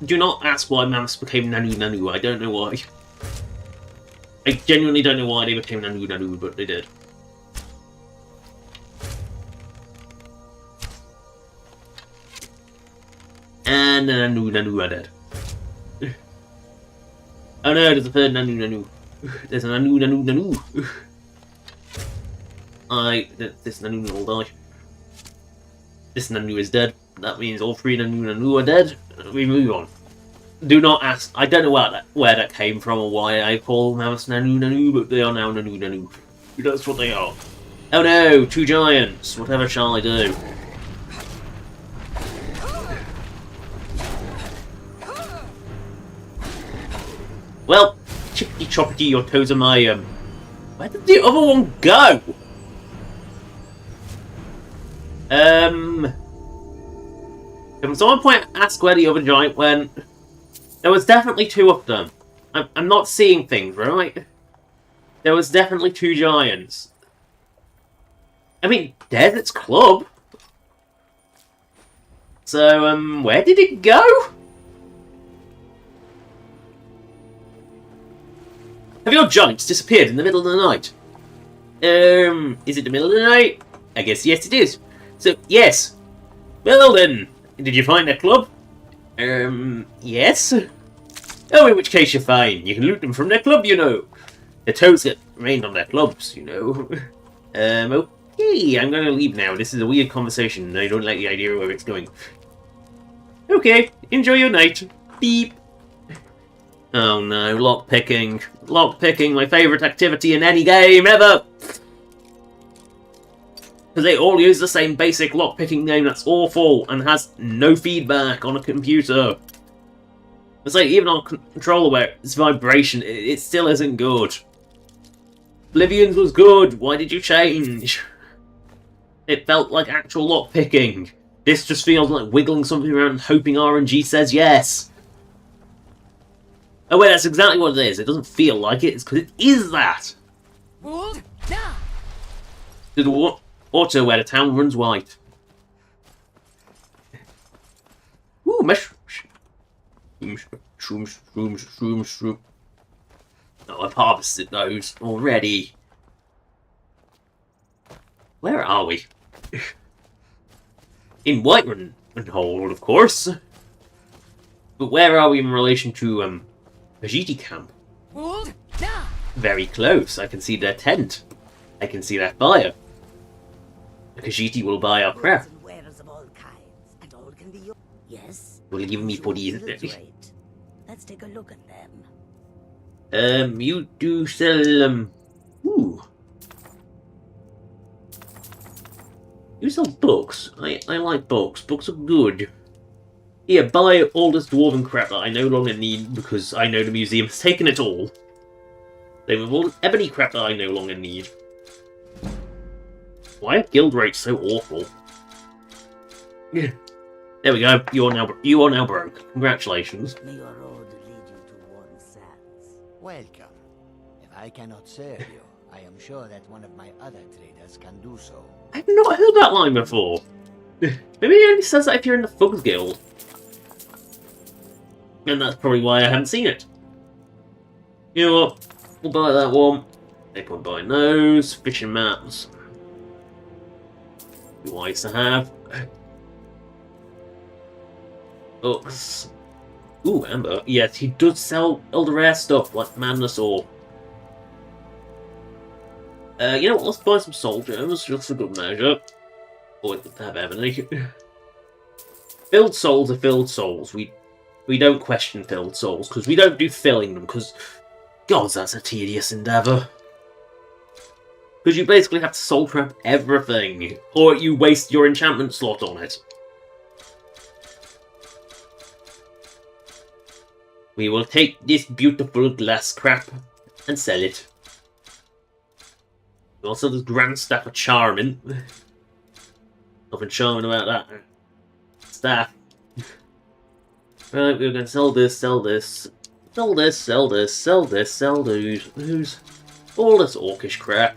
Do not ask why Mams became Nanu. I don't know why. I genuinely don't know why they became Nanu, but they did. And Nanu are dead. Oh no, there's a third Nanu. There's a Nanu. This Nanu will die. This Nanu is dead. That means all three Nanu are dead. We move on. Do not ask. I don't know where that came from or why I call them Nanu, but they are now Nanu. That's what they are. Oh no, two giants. Whatever shall I do? Well, chippity choppity, your toes are my where did the other one go? Can someone ask where the other giant went? There was definitely two of them. I'm not seeing things, right? There was definitely two giants. I mean, Desert's Club. So, where did it go? Have your giants disappeared in the middle of the night? Is it the middle of the night? I guess yes it is. So, yes. Well then, did you find their club? Yes. Oh, in which case you're fine. You can loot them from their club, you know. The toads get rained on their clubs, you know. Okay, I'm going to leave now. This is a weird conversation, and I don't like the idea of where it's going. Okay, enjoy your night. Beep. Oh no, lockpicking. Lockpicking, my favourite activity in any game ever! Because they all use the same basic lockpicking game that's awful and has no feedback on a computer. It's like, even on controller where it's vibration, it still isn't good. Oblivion's was good, why did you change? It felt like actual lockpicking. This just feels like wiggling something around and hoping RNG says yes. Oh wait, that's exactly what it is. It doesn't feel like it, it's because it is that! Did auto where the town runs white. Ooh, mushrooms. Oh, I've harvested those already. Where are we? In Whiterun, of course. But where are we in relation to, Vegeti camp? Very close. I can see their tent. I can see their fire. Khajiit will buy our crap. Yes. Will give me for these. Let's take a look at them. You do sell, ooh. You sell books. I like books. Books are good. Here, buy all this dwarven crap that I no longer need because I know the museum has taken it all. Same with all this ebony crap that I no longer need. Why are guild rates so awful? Yeah. There we go. You are now broke. Congratulations. May your road lead you to warm sands. Welcome. If I cannot serve you, I am sure that one of my other traders can do so. I've not heard that line before. Maybe it only says that if you're in the Thugs Guild. And that's probably why I haven't seen it. You know what? We'll buy that one. No point buying those. Fishing maps. Be wise to have. Books. Ooh, Amber. Yes, he does sell Elder Rare stuff like Madness or. You know what? Let's buy some soul gems just for good measure. Or have ebony. Filled souls are filled souls. We don't question filled souls because we don't do filling them because, God, that's a tedious endeavour. Because you basically have to soul trap everything, or you waste your enchantment slot on it. We will take this beautiful glass crap and sell it. Also, this grand staff of charming. Nothing charming about that staff. Right, we're going to sell this, sell this, sell this, sell this, sell this, sell those. All this orcish crap.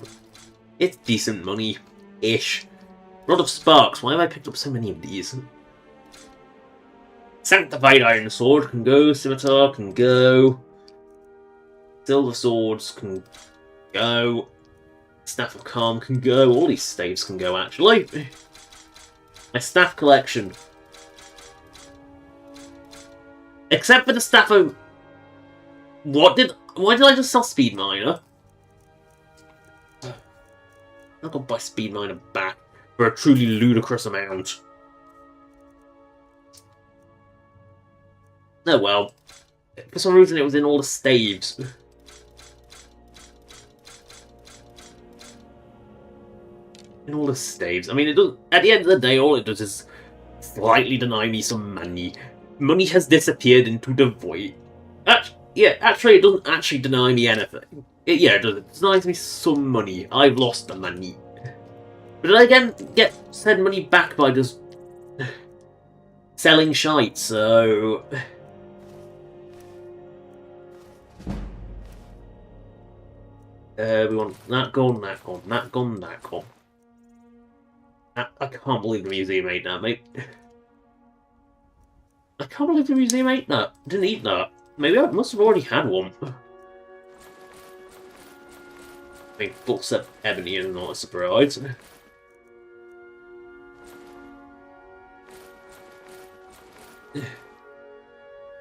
It's decent money-ish. Rod of Sparks. Why have I picked up so many of these? Sanctified Iron Sword can go. Scimitar can go. Silver Swords can go. Staff of Calm can go. All these staves can go, actually. My staff collection. Except for the staff of... Why did I just sell Speed Miner? I'm not gonna buy Speed Miner back for a truly ludicrous amount. Oh well. For some reason it was in all the staves. In all the staves. I mean, it does. At the end of the day, all it does is slightly deny me some money. Money has disappeared into the void. Actually, it doesn't actually deny me anything. It does. It denies me some money. I've lost the money. But then again, get said money back by just selling shite, so... we want that gun, that gun, that gun, that gun. I can't believe the museum ate that, mate. I can't believe the museum ate that. Didn't eat that. Maybe I must have already had one. I mean, books of ebony is not a surprise.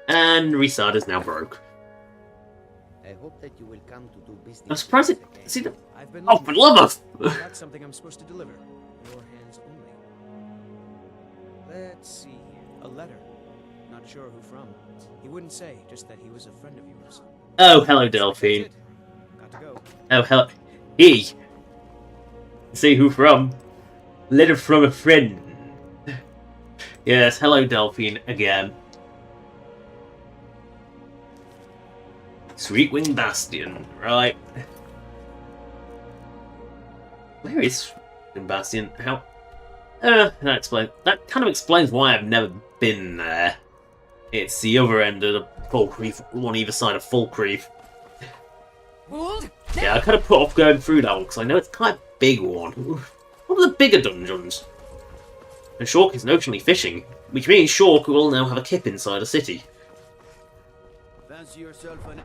And Resard is now broke. I hope that you will come to do business. I'm surprised it. See the. I've been Oh, for love of! That's something I'm supposed to deliver. Your hands only. Let's see here. A letter. Not sure who from. He wouldn't say, just that he was a friend of yours. Oh, hello, That's Delphine. it. Got to go. Oh, hello. He. See who from? Letter from a friend. Yes, hello, Delphine, again. Sweetwing Bastion, right. Where is Sweetwing Bastion? How? That kind of explains why I've never been there. It's the other end of the Falkreath, on either side of Falkreath. Yeah, I kind of put off going through that one because I know it's kind of a big one. What are the bigger dungeons? And Shork is notionally fishing, which means Shork will now have a kip inside a city. Fancy yourself an...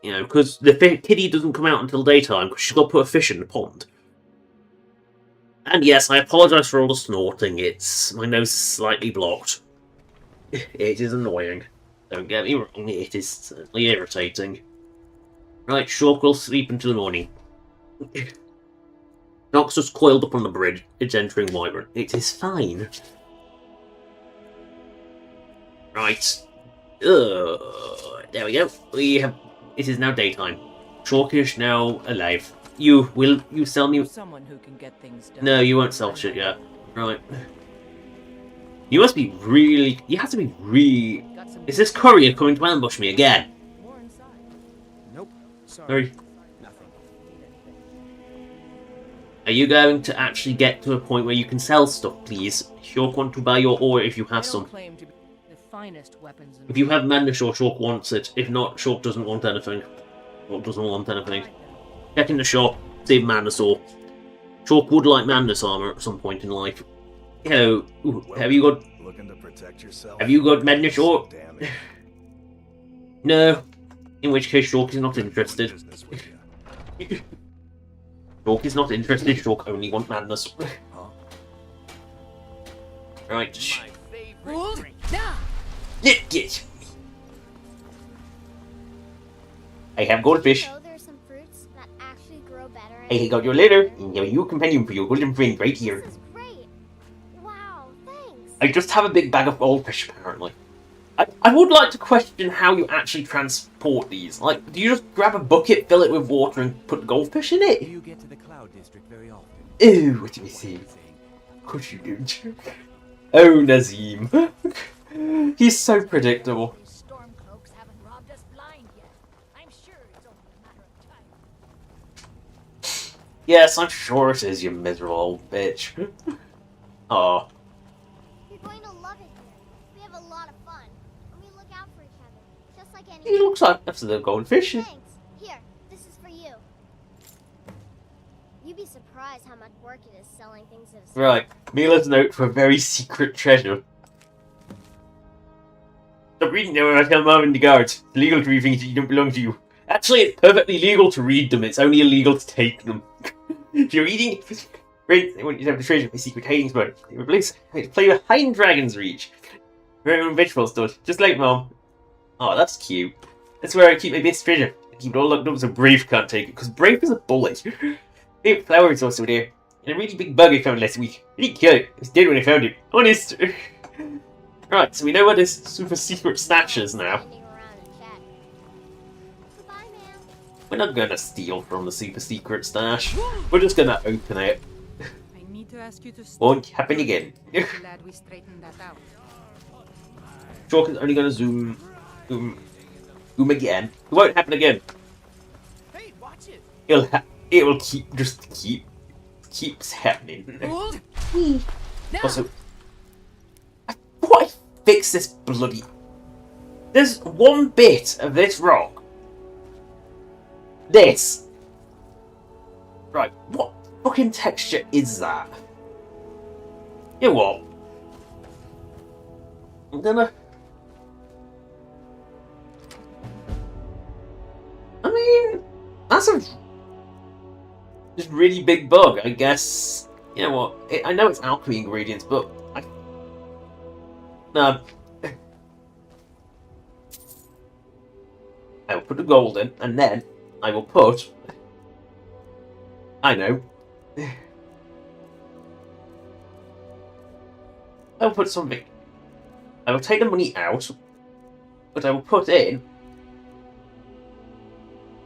You know, because the kitty doesn't come out until daytime because she's got to put a fish in the pond. And yes, I apologise for all the snorting. My nose is slightly blocked. It is annoying. Don't get me wrong, it is certainly irritating. Right, Shork will sleep until the morning. Nox just coiled up on the bridge. It's entering Wyvern. It is fine. Right. There we go. It is now daytime. Shork is now alive. You sell me? Someone who can get things done. No, you won't sell shit yet. Right. You must be really... You have to be really... Is this courier coming to ambush me again? More inside. Nope. Sorry. Sorry. Nothing. Are you going to actually get to a point where you can sell stuff, please? Shork want to buy your ore if you have They some. don't claim to be the finest weapons in If you have Madness or Shork wants it. If not, Shork doesn't want anything. Shork doesn't want anything. Check in the shop, save Madness ore. Shork would like Madness armor at some point in life. Hello, have you got... Looking to protect yourself? Have you got Madness ore? Damn it. No. In which case, Shork is not interested. Business with you. Shork is not interested, Shork only wants Madness. Huh? Right. Nah. Yes. I have goldfish. So there's some fruits that actually grow better. I got your letter, and your companion for your golden friend right here. This is great. Wow, thanks. I just have a big bag of goldfish, apparently. I would like to question how you actually transport these. Like, do you just grab a bucket, fill it with water, and put goldfish in it? You get to the Cloud District very often. Ew, what do we see? Of course you don't. Oh, Nazim. He's so predictable. These stormcloaks haven't robbed us blind yet. I'm sure it's only a matter of time. Yes, I'm sure it is, you miserable old bitch. Aw. You're going to love it here. We have a lot of fun. And we look out for each other. Just like He any... looks like that's the goldfish. Thanks. Here, this is for you. You'd be surprised how much work it is selling things at a store. Right, Mila's note for a very secret treasure. Stop reading them when I tell Marvin the guards. It's illegal to read things that don't belong to you. Actually, it's perfectly legal to read them. It's only illegal to take them. If you're reading, great. They want you to have the treasure of my secret hiding spot. They replace play behind Dragon's Reach. Where everyone vegetables stood, just like Mom. Oh, that's cute. That's where I keep my best treasure. I keep it all locked up so Brave can't take it, because Brave is a bullet. Favorite flower is also there. And a really big bug I found last week. Really cute. It was dead when I found it. Honest. Right, so we know what this super secret stash is now. Standing around and chatting. Goodbye, ma'am. We're not gonna steal from the super secret stash. We're just gonna open it. I need to ask you to stop. Won't happen again. Glad we straightened that out. Chalk is only gonna zoom again. It won't happen again. Hey, watch it! It will keeps happening. Also, why fix this bloody... There's one bit of this rock. This. Right, what fucking texture is that? You know what? I'm gonna... I mean, that's a just really big bug, I guess. You know what? I know it's alchemy ingredients, but no. I will put the gold in, and then I will put... I know. I'll put something. I will take the money out, but I will put in...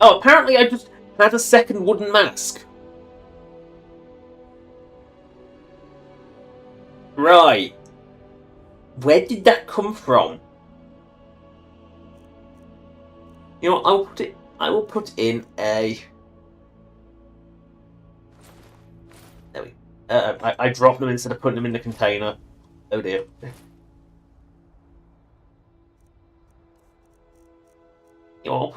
Oh, apparently I just had a second wooden mask. Right. Where did that come from? You know what, I will put in a... There we go. I dropped them instead of putting them in the container. Oh dear. You know, I'll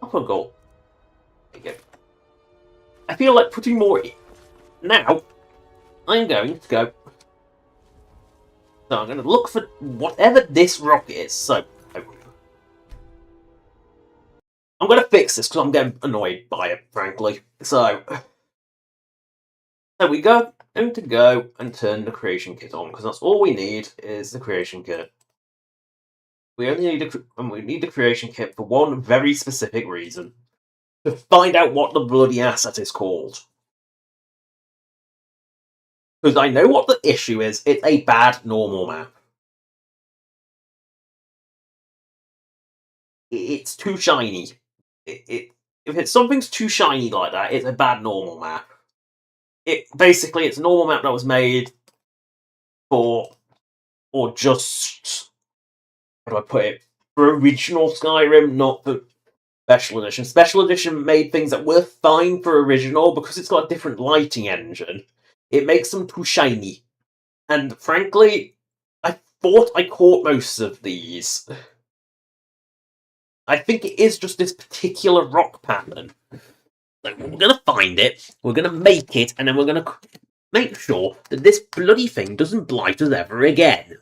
put gold. There you go. I feel like putting more in. Now, I'm going to go. So I'm going to look for whatever this rock is. So, I'm going to fix this because I'm getting annoyed by it, frankly. So we going to go and turn the creation kit on because that's all we need is the creation kit. We only need the creation kit for one very specific reason: to find out what the bloody asset is called. Because I know what the issue is. It's a bad normal map. It's too shiny. If something's too shiny like that, it's a bad normal map. Basically, it's a normal map that was made for, or just, how do I put it, for original Skyrim, not for Special Edition. Special Edition made things that were fine for original, because it's got a different lighting engine. It makes them too shiny. And frankly, I thought I caught most of these. I think it is just this particular rock pattern. So we're going to find it, we're going to make it, and then we're going to make sure that this bloody thing doesn't blight us ever again.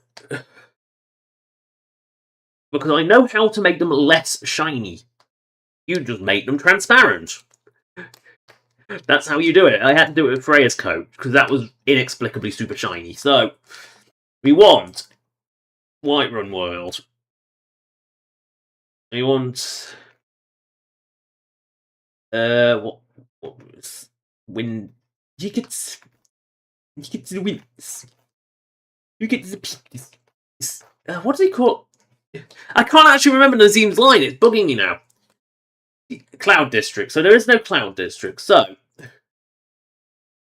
Because I know how to make them less shiny. You just make them transparent. That's how you do it. I had to do it with Freya's coat, because that was inexplicably super shiny. So, we want Whiterun World. We want... what was... When... You get the wins. You get the peaks. What do they call... I can't actually remember Nazim's line, it's bugging me now. Cloud District. So there is no Cloud District, so...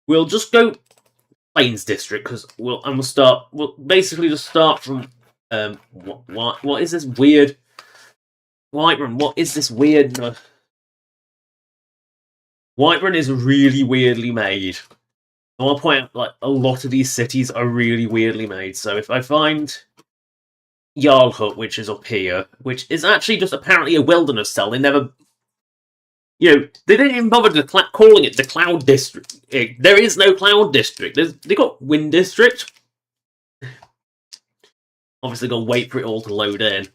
We'll just go Plains District, because we'll basically just start from... What is this weird... Whiterun, what is this weird... Whiterun is really weirdly made. I want to point out, like, a lot of these cities are really weirdly made. So if I find Jarlhut, which is up here, which is actually just apparently a wilderness cell, they never... You know, they didn't even bother calling it the Cloud District. There is no Cloud District. They got Wind District. Obviously, got to wait for it all to load in.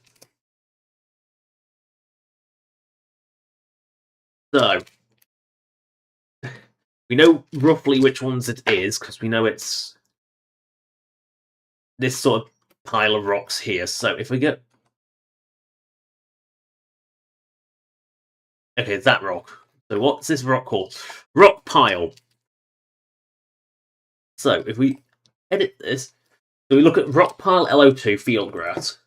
So, we know roughly which ones it is, because we know it's this sort of pile of rocks here. So if we get... Okay, it's that rock. So what's this rock called? Rock pile. So if we edit this, so we look at rock pile LO2 field grass.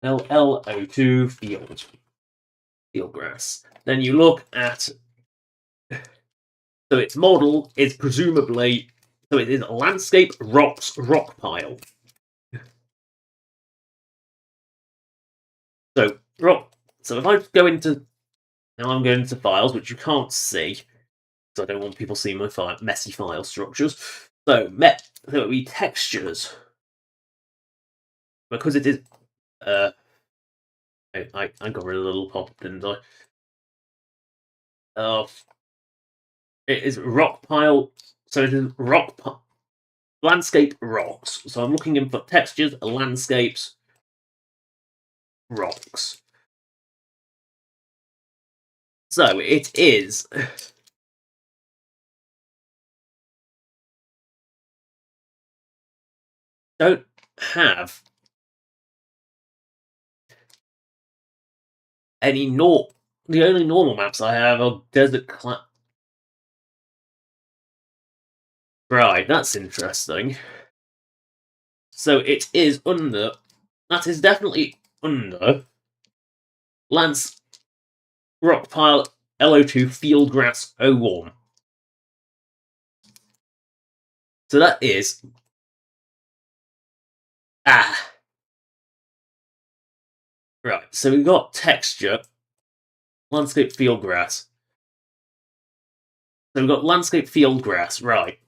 LO2 field grass. Then you look at... So its model is presumably... So it is landscape rocks rock pile. So if I go into... Now I'm going into files, which you can't see, because I don't want people seeing my messy file structures. So it would be textures. Because it is... I got rid of the little pop, didn't I? It is rock pile, so it is landscape rocks. So I'm looking in for textures, landscapes, rocks. So it is... Don't have any the only normal maps I have are Desert Right, that's interesting. So it is under. That is definitely under Lance Rockpile LO2 Fieldgrass 01. So that is. Right, so we've got texture, landscape fieldgrass. So we've got landscape fieldgrass, right.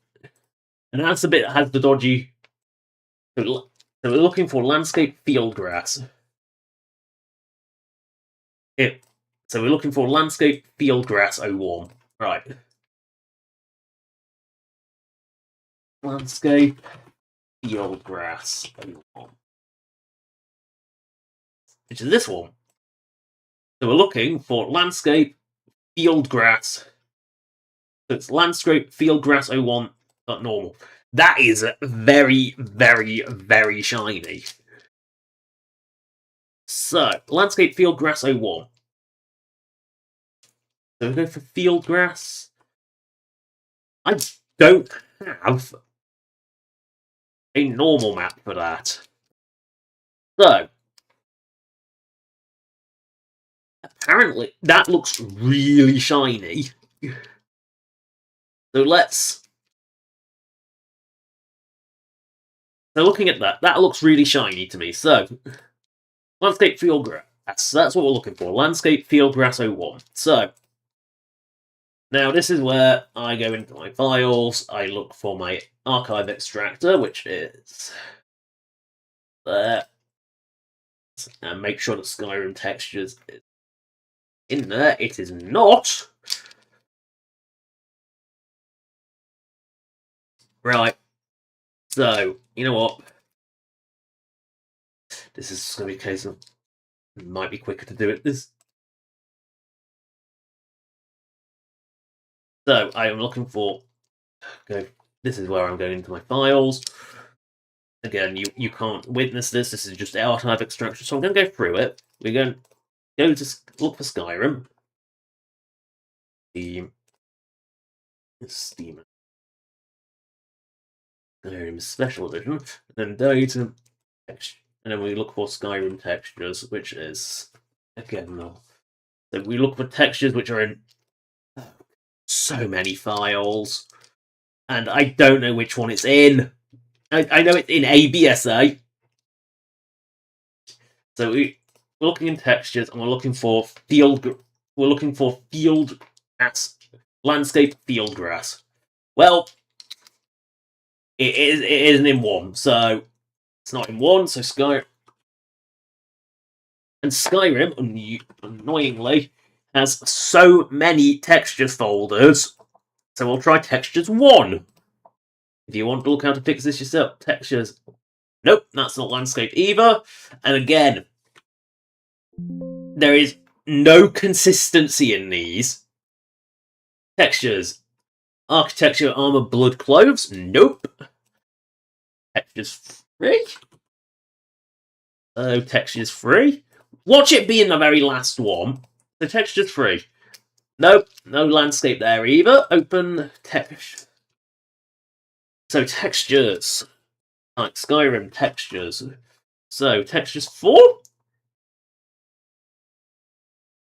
And that's the bit that has the dodgy. So we're looking for landscape fieldgrass. So we're looking for landscape fieldgrass 01. Right. Landscape fieldgrass 01. Which is this one. So we're looking for landscape fieldgrass. So it's landscape fieldgrass 01 normal. That is very, very, very shiny. So, landscape fieldgrass 01. So we go for fieldgrass. I don't have a normal map for that. So, apparently that looks really shiny. So let's. So looking at that, that looks really shiny to me. So, landscape fieldgrass. That's what we're looking for. Landscape fieldgrass 01. So, now this is where I go into my files. I look for my archive extractor, which is there, and make sure that Skyrim textures is in there. It is not. Right. So, you know what? This is going to be a case of. It might be quicker to do it. So, I am looking for. This is where I'm going into my files. Again, you can't witness this. This is just archive extraction. So I'm going to go through it. We're going to go to look for Skyrim. Steam. Skyrim Special Edition. And then data. And then we look for Skyrim textures, which is again no. So we look for textures which are in so many files, and I don't know which one it's in. I know it's in ABSA. So we're looking in textures, and we're looking for field grass, landscape field grass. Well, it isn't in one, so it's not in one. So Skyrim annoyingly has so many textures folders. So we'll try textures 1. If you want to look how to fix this yourself, textures. Nope, that's not landscape either. And again, there is no consistency in these. Textures. Architecture, armor, blood, clothes. Nope. Textures 3. Oh, textures 3. Watch it be in the very last one. So textures 3. Nope, no landscape there either. Open text. So textures. Like Skyrim textures. So textures 4.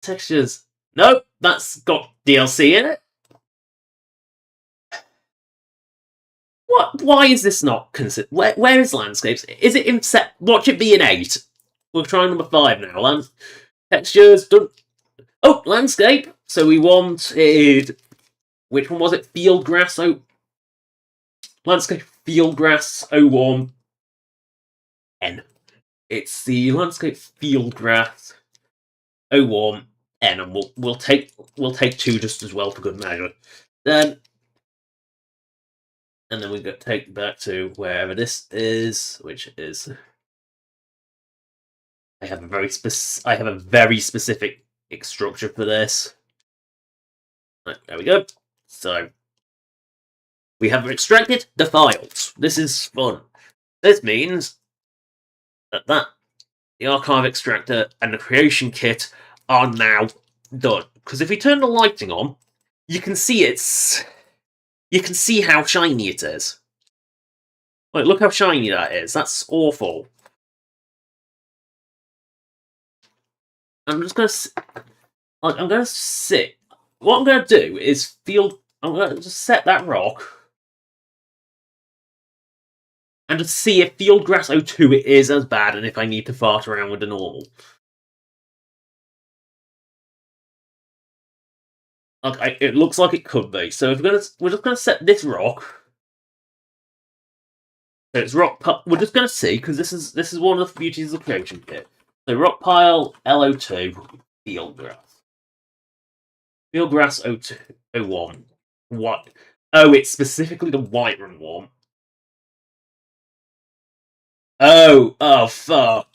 Textures. Nope, that's got DLC in it. What? Why is this not considered? Where is landscapes? Is it in set? Watch it be in 8. We're trying number 5 now. Textures done. Oh, landscape. So we wanted. Which one was it? Fieldgrass. Landscape Fieldgrass 01 N. It's the landscape Fieldgrass 01 N, and we'll take 2 just as well for good measure. And then we take back to wherever this is, which is. I have a very specific structure for this. Right, there we go. So we have extracted the files. This is fun. This means that the archive extractor and the creation kit are now done. Because if we turn the lighting on, you can see how shiny it is. Like, look how shiny that is. That's awful. I'm just gonna... Like, I'm gonna sit... What I'm gonna do is I'm gonna just set that rock... and just see if Fieldgrass 02 it is as bad, and if I need to fart around with the normal. Okay, it looks like it could be. So we're just gonna set this rock. So it's we're just gonna see, because this is one of the beauties of the creation kit. So rock pile LO2 Fieldgrass. Fieldgrass 02 01. What? Oh, it's specifically the Whiterun one. Oh fuck.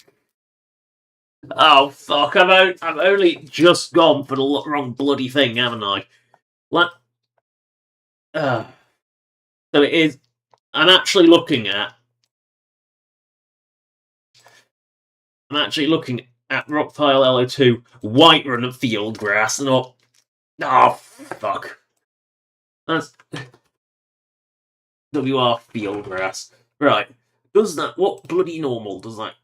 Oh fuck, I've only just gone for the wrong bloody thing, haven't I? What? So it is... I'm actually looking at Rockpile LO2 Whiterun and Fieldgrass, and not... Oh, fuck. That's... WR Fieldgrass. Right. Does that... What bloody normal does that...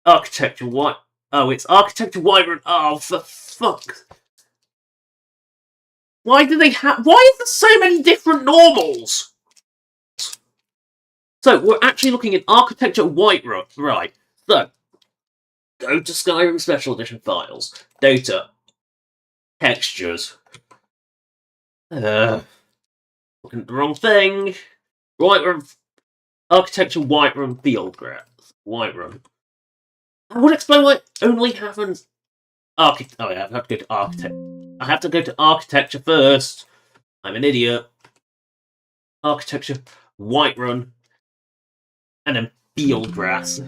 Architecture White... Oh, it's Architecture Whiterun... Oh, for fuck. Why do they have... Why is there so many different normals? So, we're actually looking at Architecture Whiterun. Right. So, go to Skyrim Special Edition files. Data. Textures. Looking at the wrong thing. Whiterun... Architecture Whiterun Fieldgrass. Whiterun. I would explain why it only happens... Oh yeah, I have to go to Architect. I have to go to Architecture first. I'm an idiot. Architecture, Whiterun, and then Fieldgrass.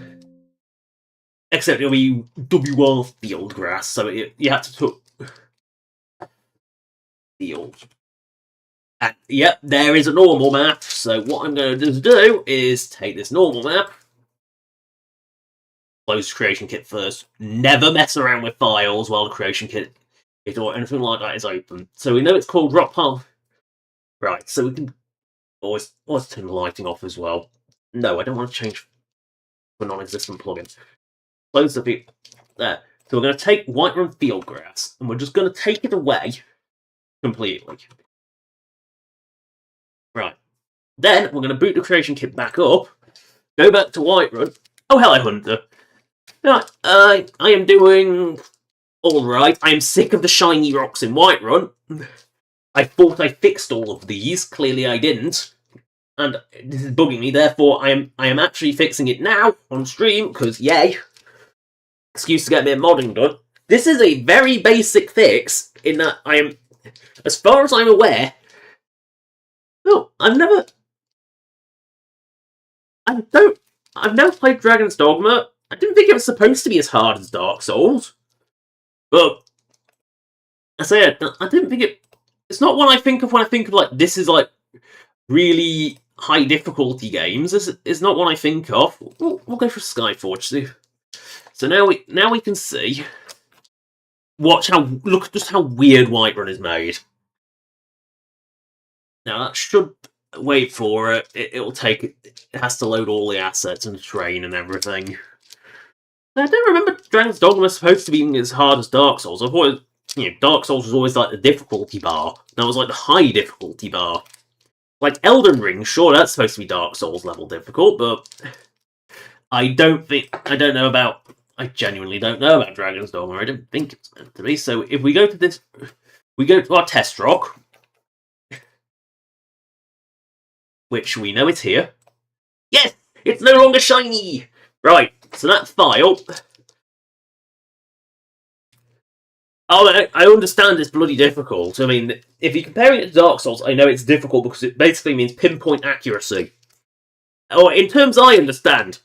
Except it'll be WR Fieldgrass, so you have to put Field. And yep, there is a normal map. So what I'm going to do is take this normal map. Close Creation Kit first. Never mess around with files while the Creation Kit or anything like that is open. So we know it's called Rockpile. Right, so we can always turn the lighting off as well. No, I don't want to change for non-existent plugins. Close the view. There. So we're going to take Whiterun Fieldgrass, and we're just going to take it away completely. Right. Then we're going to boot the Creation Kit back up, go back to Whiterun. Oh, hello, Hunter. Right, I am doing alright. I am sick of the shiny rocks in Whiterun. I thought I fixed all of these. Clearly I didn't. And this is bugging me, therefore I am actually fixing it now on stream, because yay. Excuse to get a bit of modding done. This is a very basic fix, in that I am, as far as I'm aware... No, I've never played Dragon's Dogma. I didn't think it was supposed to be as hard as Dark Souls. But, I say I didn't think it... It's not what I think of when I think of, like, this is, like, really high difficulty games. This is not what I think of. We'll go for Skyforge. So now we can see... Look just how weird Whiterun is made. Now that should... Wait for it. It'll take... It has to load all the assets and the terrain and everything. I don't remember Dragon's Dogma was supposed to be as hard as Dark Souls. I thought, Dark Souls was always like the difficulty bar. That was like the high difficulty bar. Like Elden Ring, sure, that's supposed to be Dark Souls level difficult, but I genuinely don't know about Dragon's Dogma. I don't think it's meant to be. So if we go to this, we go to our test rock, which we know it's here. Yes, it's no longer shiny. Right. So that file... Oh, I understand it's bloody difficult. I mean, if you're comparing it to Dark Souls, I know it's difficult because it basically means pinpoint accuracy. Oh, in terms I understand.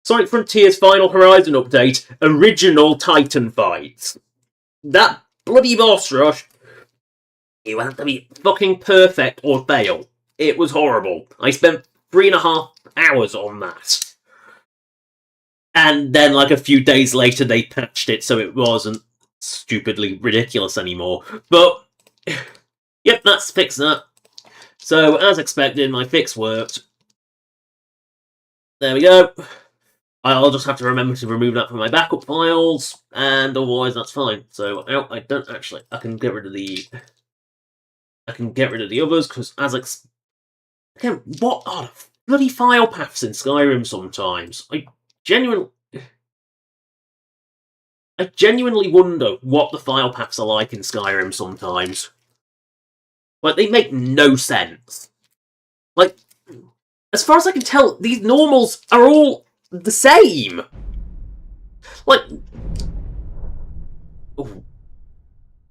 Sonic Frontier's Final Horizon update, original Titan fights. That bloody boss rush, you have to be fucking perfect or fail. It was horrible. I spent 3.5 hours on that. And then, like, a few days later, they patched it so it wasn't stupidly ridiculous anymore. But, yep, that's fixed that. So, as expected, my fix worked. There we go. I'll just have to remember to remove that from my backup files, and otherwise that's fine. So, I don't actually... I can get rid of the... others, because as again, what are the bloody file paths in Skyrim sometimes? I genuinely wonder what the file paths are like in Skyrim sometimes. Like, they make no sense. Like, as far as I can tell, these normals are all the same. Like... Ooh.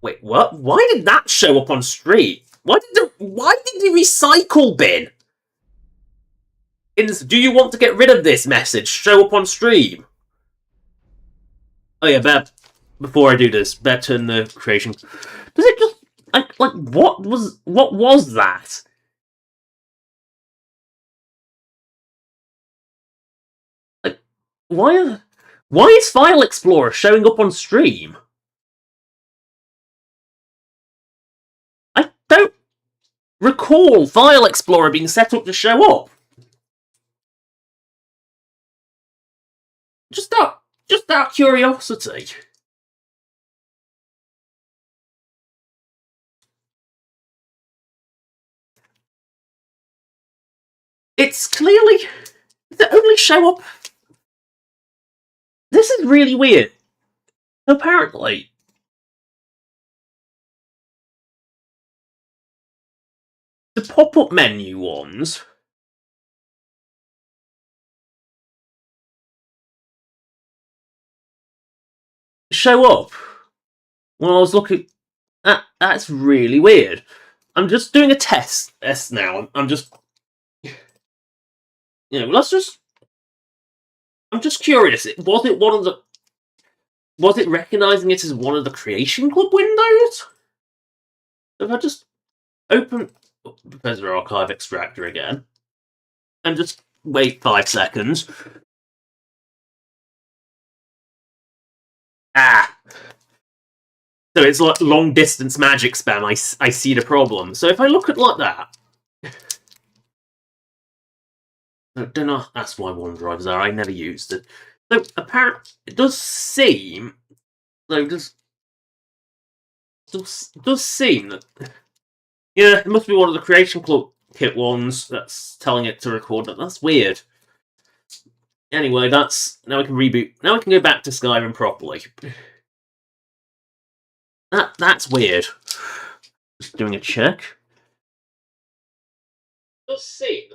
Wait, what? Why did that show up on stream? Why did the recycle bin do you want to get rid of this message show up on stream? Oh yeah, before I do this, better turn the creation. Does it just like what was that? Like why is File Explorer showing up on stream? I don't recall File Explorer being set up to show up. Just out of curiosity. It's clearly... Does it only show up... This is really weird. Apparently... The pop-up menu ones... show up when I was looking. That's really weird. I'm just doing a test now. I'm just, I'm just curious. Was it recognizing it as one of the Creation Club windows? If I just open Bethesda Archive Extractor again and just wait 5 seconds. So it's like long distance magic spam. I see the problem. So if I look at like that, I don't know. That's why OneDrive's there. I never used it. So apparently, it does seem. So does seem that. Yeah, it must be one of the Creation Club kit ones that's telling it to record that. That's weird. Anyway, that's... Now we can reboot. Now we can go back to Skyrim properly. That's weird. Just doing a check. Let's see.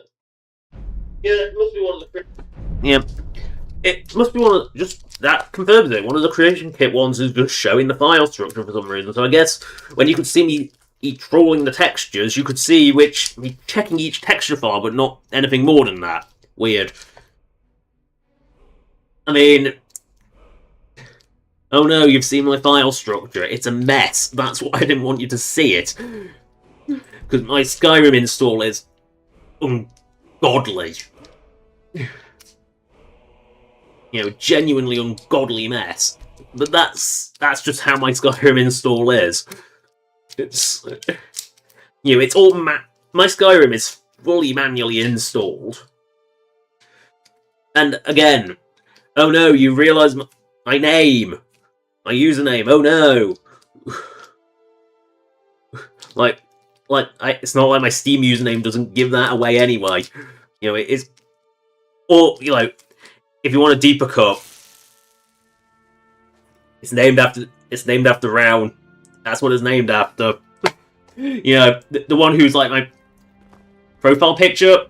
Yeah, it must be one of the... Yeah. It must be one of the... Just... That confirms it. One of the Creation Kit ones is just showing the file structure for some reason. So I guess when you could see me drawing the textures, you could see me checking each texture file, but not anything more than that. Weird. I mean... Oh no, you've seen my file structure. It's a mess. That's why I didn't want you to see it. Because my Skyrim install is... ungodly. Genuinely ungodly mess. But that's just how my Skyrim install is. It's... it's all my Skyrim is fully manually installed. And again... Oh no, you realise my name! My username, oh no! It's not like my Steam username doesn't give that away anyway. It is... Or, if you want a deeper cut, it's named after Round. That's what it's named after. The one who's like my profile picture.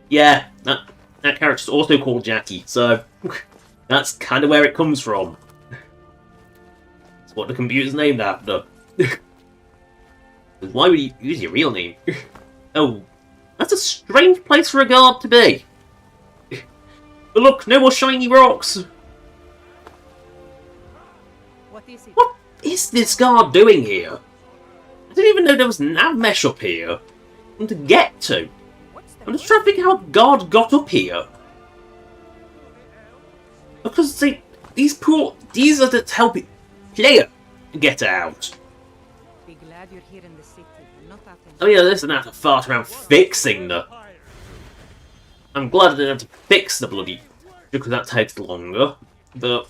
Yeah, that character's also called Jackie, so that's kind of where it comes from. It's what the computer's named after. Why would you use your real name? Oh, that's a strange place for a guard to be. But look, no more shiny rocks. What is it? What is this guard doing here? I didn't even know there was nav mesh up here. And to get to. I'm just trying to think how a guard got up here. Because these are to help player get out. Be glad you're here in the city, not out in I mean, I didn't have to fart around fixing the... I'm glad I didn't have to fix the bloody... because that takes longer. But...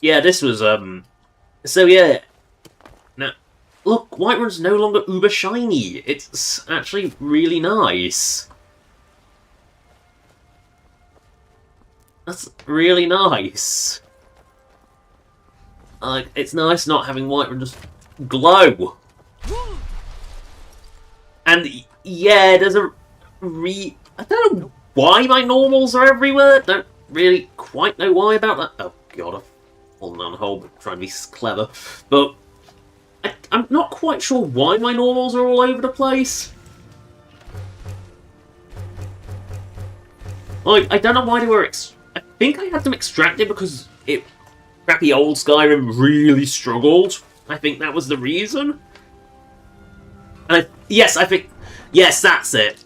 yeah, this was, so yeah. Now, look, Whiterun's no longer uber shiny. It's actually really nice. That's really nice. Like, it's nice not having Whiterun just glow. And, yeah, there's a I don't know why my normals are everywhere. Don't really quite know why about that. Oh, God, I've fallen down a hole, but trying to be clever. But I'm not quite sure why my normals are all over the place. Like, I don't know why they were... I think I had them extracted because crappy old Skyrim really struggled. I think that was the reason. And yes, that's it.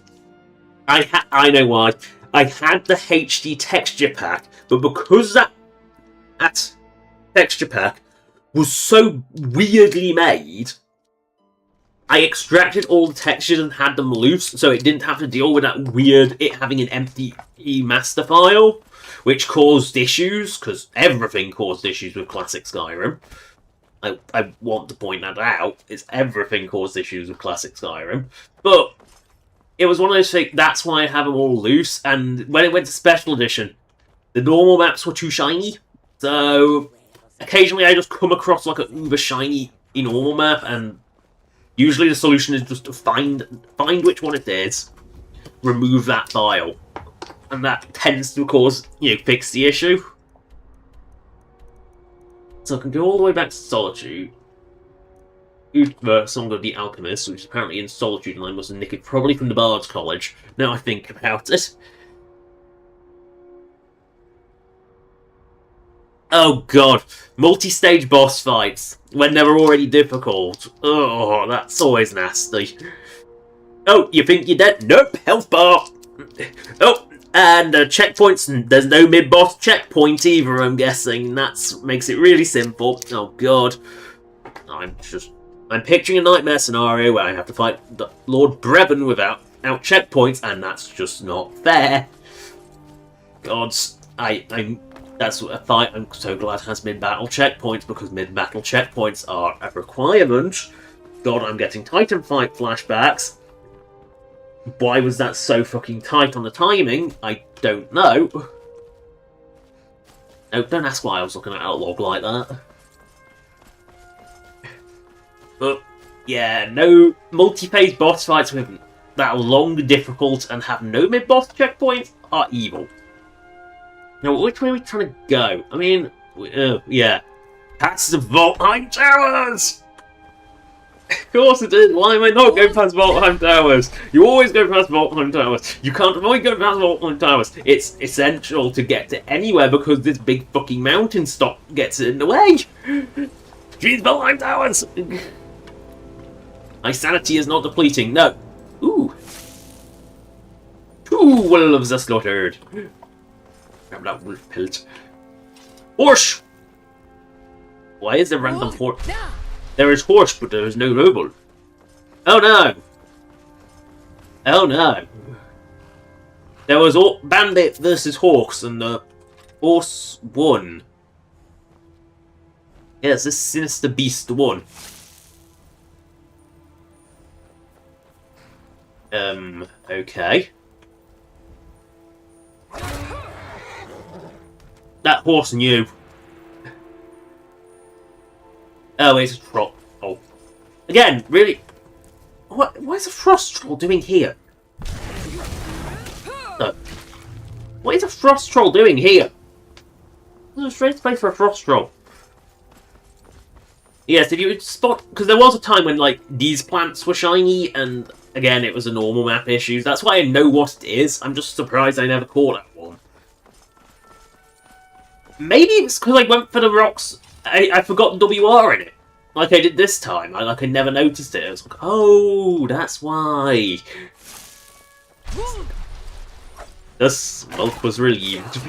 I know why. I had the HD texture pack, but because that texture pack was so weirdly made, I extracted all the textures and had them loose, so it didn't have to deal with that weird it having an empty master file, which caused issues, because everything caused issues with classic Skyrim. I want to point that out. It's everything caused issues with classic Skyrim. But it was one of those things, that's why I have them all loose, and when it went to Special Edition, the normal maps were too shiny, so occasionally I just come across like a uber shiny normal map, and usually the solution is just to find which one it is, remove that file, and that tends to cause, fix the issue. So I can go all the way back to Solitude. The Song of the Alchemist, which is apparently in Solitude, and I must nick it probably from the Bard's College, now I think about it. Oh god, multi-stage boss fights, when they're already difficult. Oh, that's always nasty. Oh, you think you're dead? Nope, health bar! Oh, and checkpoints, there's no mid-boss checkpoint either, I'm guessing. That makes it really simple. Oh god. I'm picturing a nightmare scenario where I have to fight Lord Brevin without checkpoints, and that's just not fair. Gods, that's a fight I'm so glad has mid-battle checkpoints, because mid-battle checkpoints are a requirement. God, I'm getting Titan fight flashbacks. Why was that so fucking tight on the timing? I don't know. No, don't ask why I was looking at Outlog like that. But, yeah, no multi-phase boss fights with that are long, difficult, and have no mid-boss checkpoints are evil. Now, which way are we trying to go? I mean, yeah. That's the Valtheim Towers! Of course it is! Why am I not going past Valtheim Towers? You always go past Valtheim Towers. You can't avoid going past Valtheim Towers. It's essential to get to anywhere because this big fucking mountain stop gets in the way. Jeez, Valtheim Towers! My sanity is not depleting, no. Ooh. 2 wolves are slaughtered. Grab that wolf pelt. Horse! Why is there random horse? There is horse, but there is no noble. Oh no! Oh no! There was bandit versus horse, and the horse won. Yes, this sinister beast won. Okay. That horse knew. Oh, it's a troll. Oh. Again, really? What is a frost troll doing here? What is a frost troll doing here? There's a strange place for a frost troll. Yes, if you would spot... because there was a time when, like, these plants were shiny, and, again, it was a normal map issue. That's why I know what it is. I'm just surprised I never caught that one. Maybe it's because I went for the rocks... I forgot WR in it. Like I did this time. I never noticed it. I was like, oh, that's why. The smoke was relieved.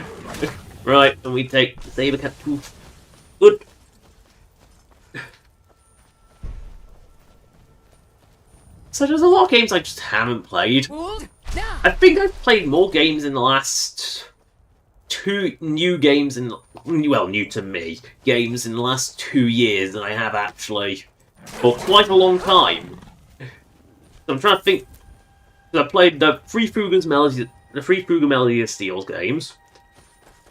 Right, and we take the Saber Cat 2. Good. So there's a lot of games I just haven't played. I think I've played more games in the last 2 new games in, well, new to me, games in the last 2 years than I have actually for quite a long time. So I'm trying to think. I played the Free Fuga's Melody of Steel's games.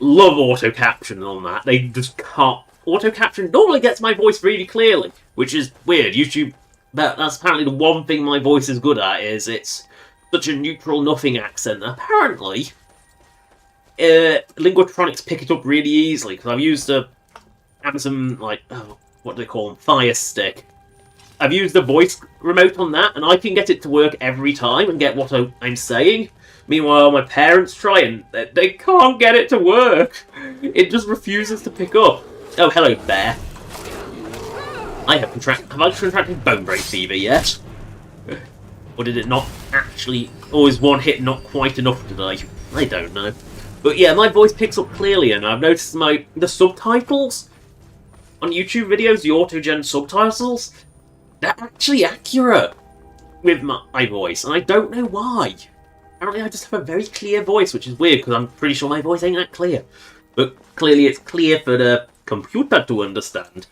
Love auto caption on that. They just can't. Auto caption normally gets my voice really clearly, which is weird. YouTube. That's apparently the one thing my voice is good at, is it's such a neutral nothing accent. Apparently, Linguatronics pick it up really easily, because I've used the Amazon, like, what do they call them? Fire Stick. I've used the voice remote on that, and I can get it to work every time and get what I'm saying. Meanwhile, my parents try and they can't get it to work. It just refuses to pick up. Oh, hello, bear. Have I contracted bone break fever yet? Or did it not actually... Or is one hit not quite enough today? I don't know. But yeah, my voice picks up clearly, and I've noticed the subtitles on YouTube videos, the auto-gen subtitles, they're actually accurate with my voice, and I don't know why. Apparently I just have a very clear voice, which is weird, because I'm pretty sure my voice ain't that clear. But clearly it's clear for the computer to understand.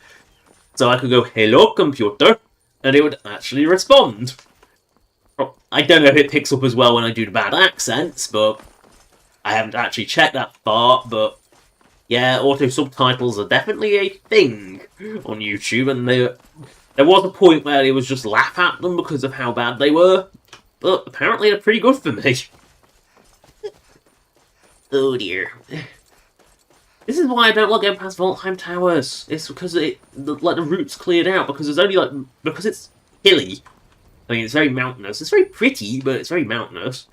So I could go, "Hello, computer," and it would actually respond. I don't know if it picks up as well when I do the bad accents, but I haven't actually checked that far, but yeah, auto subtitles are definitely a thing on YouTube, and there was a point where it was just laugh at them because of how bad they were, but apparently they're pretty good for me. Oh dear. This is why I don't like going past Valtheim Towers. It's because the route's cleared out, because there's only because it's hilly. I mean, it's very mountainous. It's very pretty, but it's very mountainous.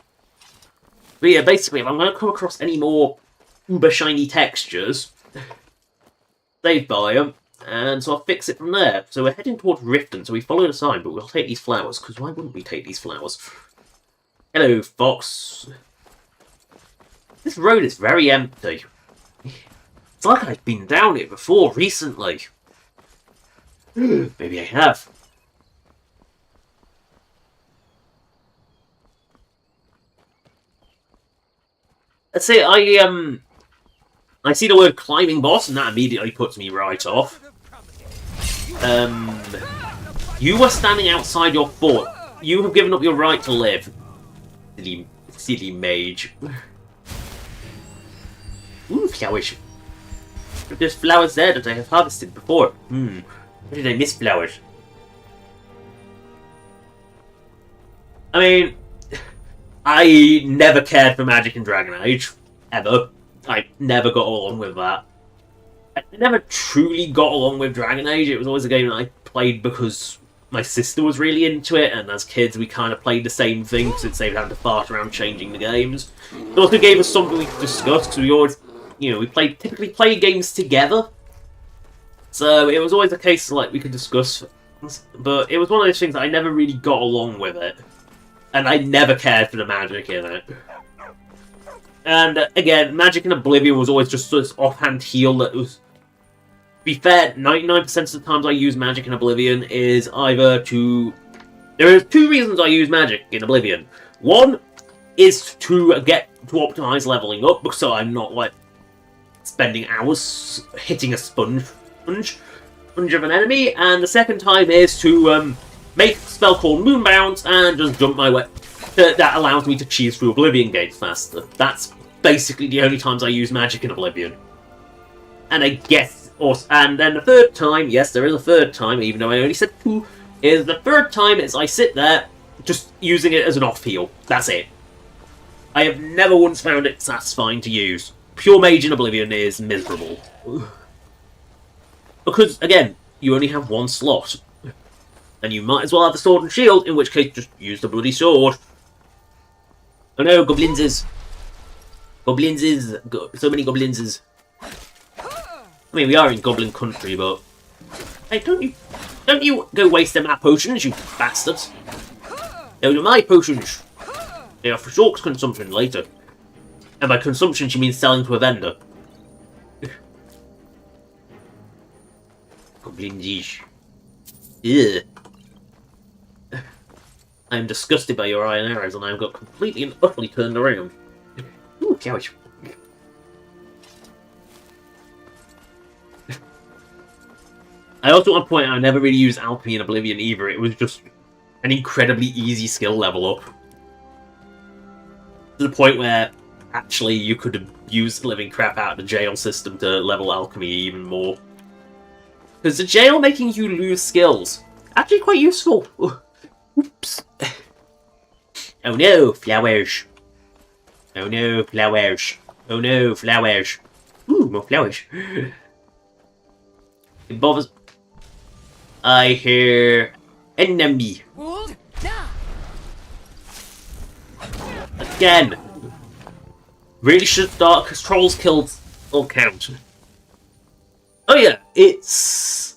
But yeah, basically, if I'm going to come across any more uber shiny textures, save by them, and so I'll fix it from there. So we're heading towards Riften, so we follow the sign, but we'll take these flowers, because why wouldn't we take these flowers? Hello, fox. This road is very empty. It's like I've been down it before recently. Maybe I have. Let's say I see the word climbing boss, and that immediately puts me right off. You were standing outside your fort. You have given up your right to live. Silly mage. Ooh, flowers. There's flowers there that I have harvested before. Where did I miss flowers? I mean, I never cared for Magic and Dragon Age. Ever. I never got along with that. I never truly got along with Dragon Age. It was always a game that I played because my sister was really into it, and as kids we kind of played the same thing because it saved having to fart around changing the games. It also gave us something we could discuss, because we always, we typically play games together. So it was always a case of, we could discuss. But it was one of those things that I never really got along with it. And I never cared for the magic in it. And again, Magic and Oblivion was always just this offhand heal that was... To be fair, 99% of the times I use Magic in Oblivion is either to... There are 2 reasons I use Magic in Oblivion. One is to optimize leveling up, so I'm not, spending hours hitting a sponge of an enemy. And the second time is to, make a spell called Moonbounce and just jump my way. That allows me to cheese through Oblivion gates faster. That's basically the only times I use Magic in Oblivion. And I guess, and then the third time, yes, there is a third time, even though I only said 2, is the third time is I sit there just using it as an off heal. That's it. I have never once found it satisfying to use. Pure Mage in Oblivion is miserable. Because, again, you only have 1 slot. And you might as well have the sword and shield, in which case just use the bloody sword. Oh no, goblinses. Goblinses. So many goblinses. I mean, we are in Goblin Country, but... Hey, don't you go wasting my potions, you bastards. Those are my potions. They are for short consumption later. And by consumption, she means selling to a vendor. Goblinses. Ugh. I am disgusted by your iron arrows, and I have got completely and utterly turned around. Ooh, gosh. I also want to point out I never really used alchemy in Oblivion either. It was just an incredibly easy skill level up. To the point where, actually, you could have used the living crap out of the jail system to level alchemy even more. Because the jail making you lose skills, actually quite useful. Oops. Oh no, flowers. Oh no, flowers. Oh no, flowers. Ooh, more flowers. It bothers... I hear... enemy. Again. Really should start, because trolls killed all count. Oh yeah, it's...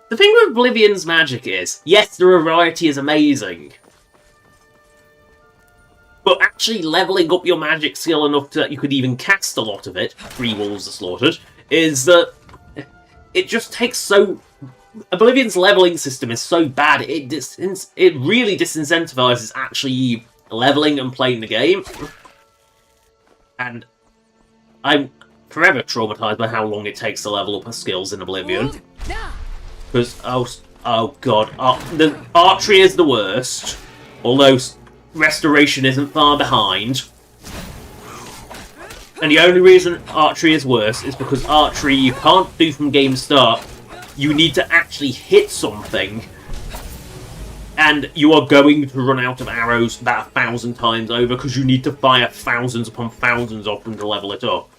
The thing with Oblivion's magic is, yes, the variety is amazing. But actually leveling up your magic skill enough that you could even cast a lot of it, 3 wolves are slaughtered, is that it just takes so... Oblivion's leveling system is so bad, it really disincentivizes actually leveling and playing the game. And I'm forever traumatized by how long it takes to level up our skills in Oblivion. Because, oh god, the archery is the worst, although restoration isn't far behind. And the only reason archery is worse is because archery you can't do from game start. You need to actually hit something, and you are going to run out of arrows about 1,000 times over because you need to fire thousands upon thousands of them to level it up.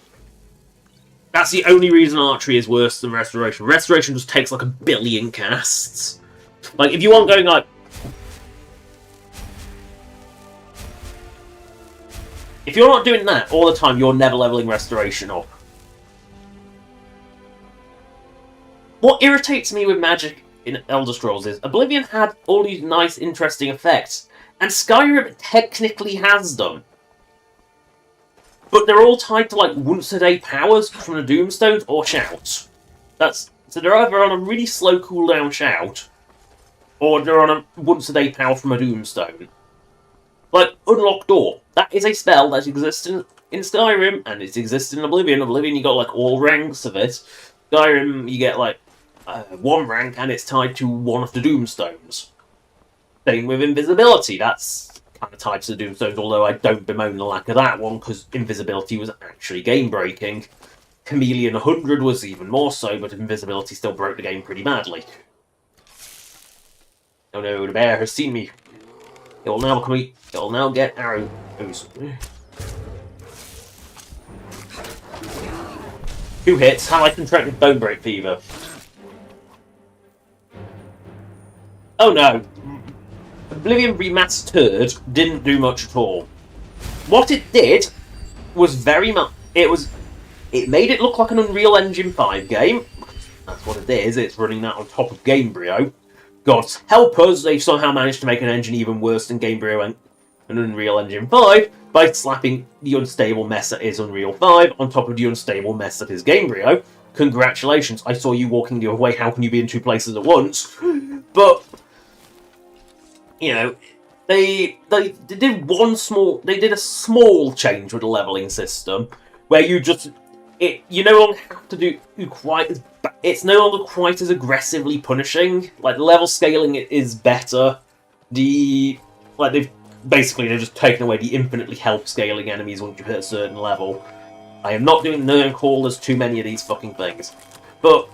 That's the only reason archery is worse than restoration. Restoration just takes like 1 billion casts. Like, if you aren't going like... If you're not doing that all the time, you're never leveling restoration up. What irritates me with magic in Elder Scrolls is Oblivion had all these nice, interesting effects, and Skyrim technically has them. But they're all tied to, like, once-a-day powers from the Doomstones or Shout. So they're either on a really slow cooldown Shout, or they're on a once-a-day power from a Doomstone. Like, Unlock Door. That is a spell that exists in Skyrim, and it exists in Oblivion. Oblivion, you got, like, all ranks of it. Skyrim, you get, like, 1 rank, and it's tied to one of the Doomstones. Same with Invisibility. That's kind of tied to the Doomstones, although I don't bemoan the lack of that one, because Invisibility was actually game-breaking. Chameleon 100 was even more so, but Invisibility still broke the game pretty badly. Oh no, the bear has seen me. It will now come. It will now get arrows. 2 hits. Have I contracted bone break fever? Oh no. Oblivion Remastered didn't do much at all. What it did was very much... It made it look like an Unreal Engine 5 game. That's what it is. It's running that on top of Gamebryo. God help us, they've somehow managed to make an engine even worse than Gamebryo and an Unreal Engine 5 by slapping the unstable mess that is Unreal 5 on top of the unstable mess that is Gamebryo. Congratulations, I saw you walking the other way. How can you be in 2 places at once? But... you know, they did a small change with the leveling system, where you no longer have to do it's no longer quite as aggressively punishing. Like, the level scaling is better. They've just taken away the infinitely health scaling enemies once you hit a certain level. I am not doing Nern Call, there's too many of these fucking things. But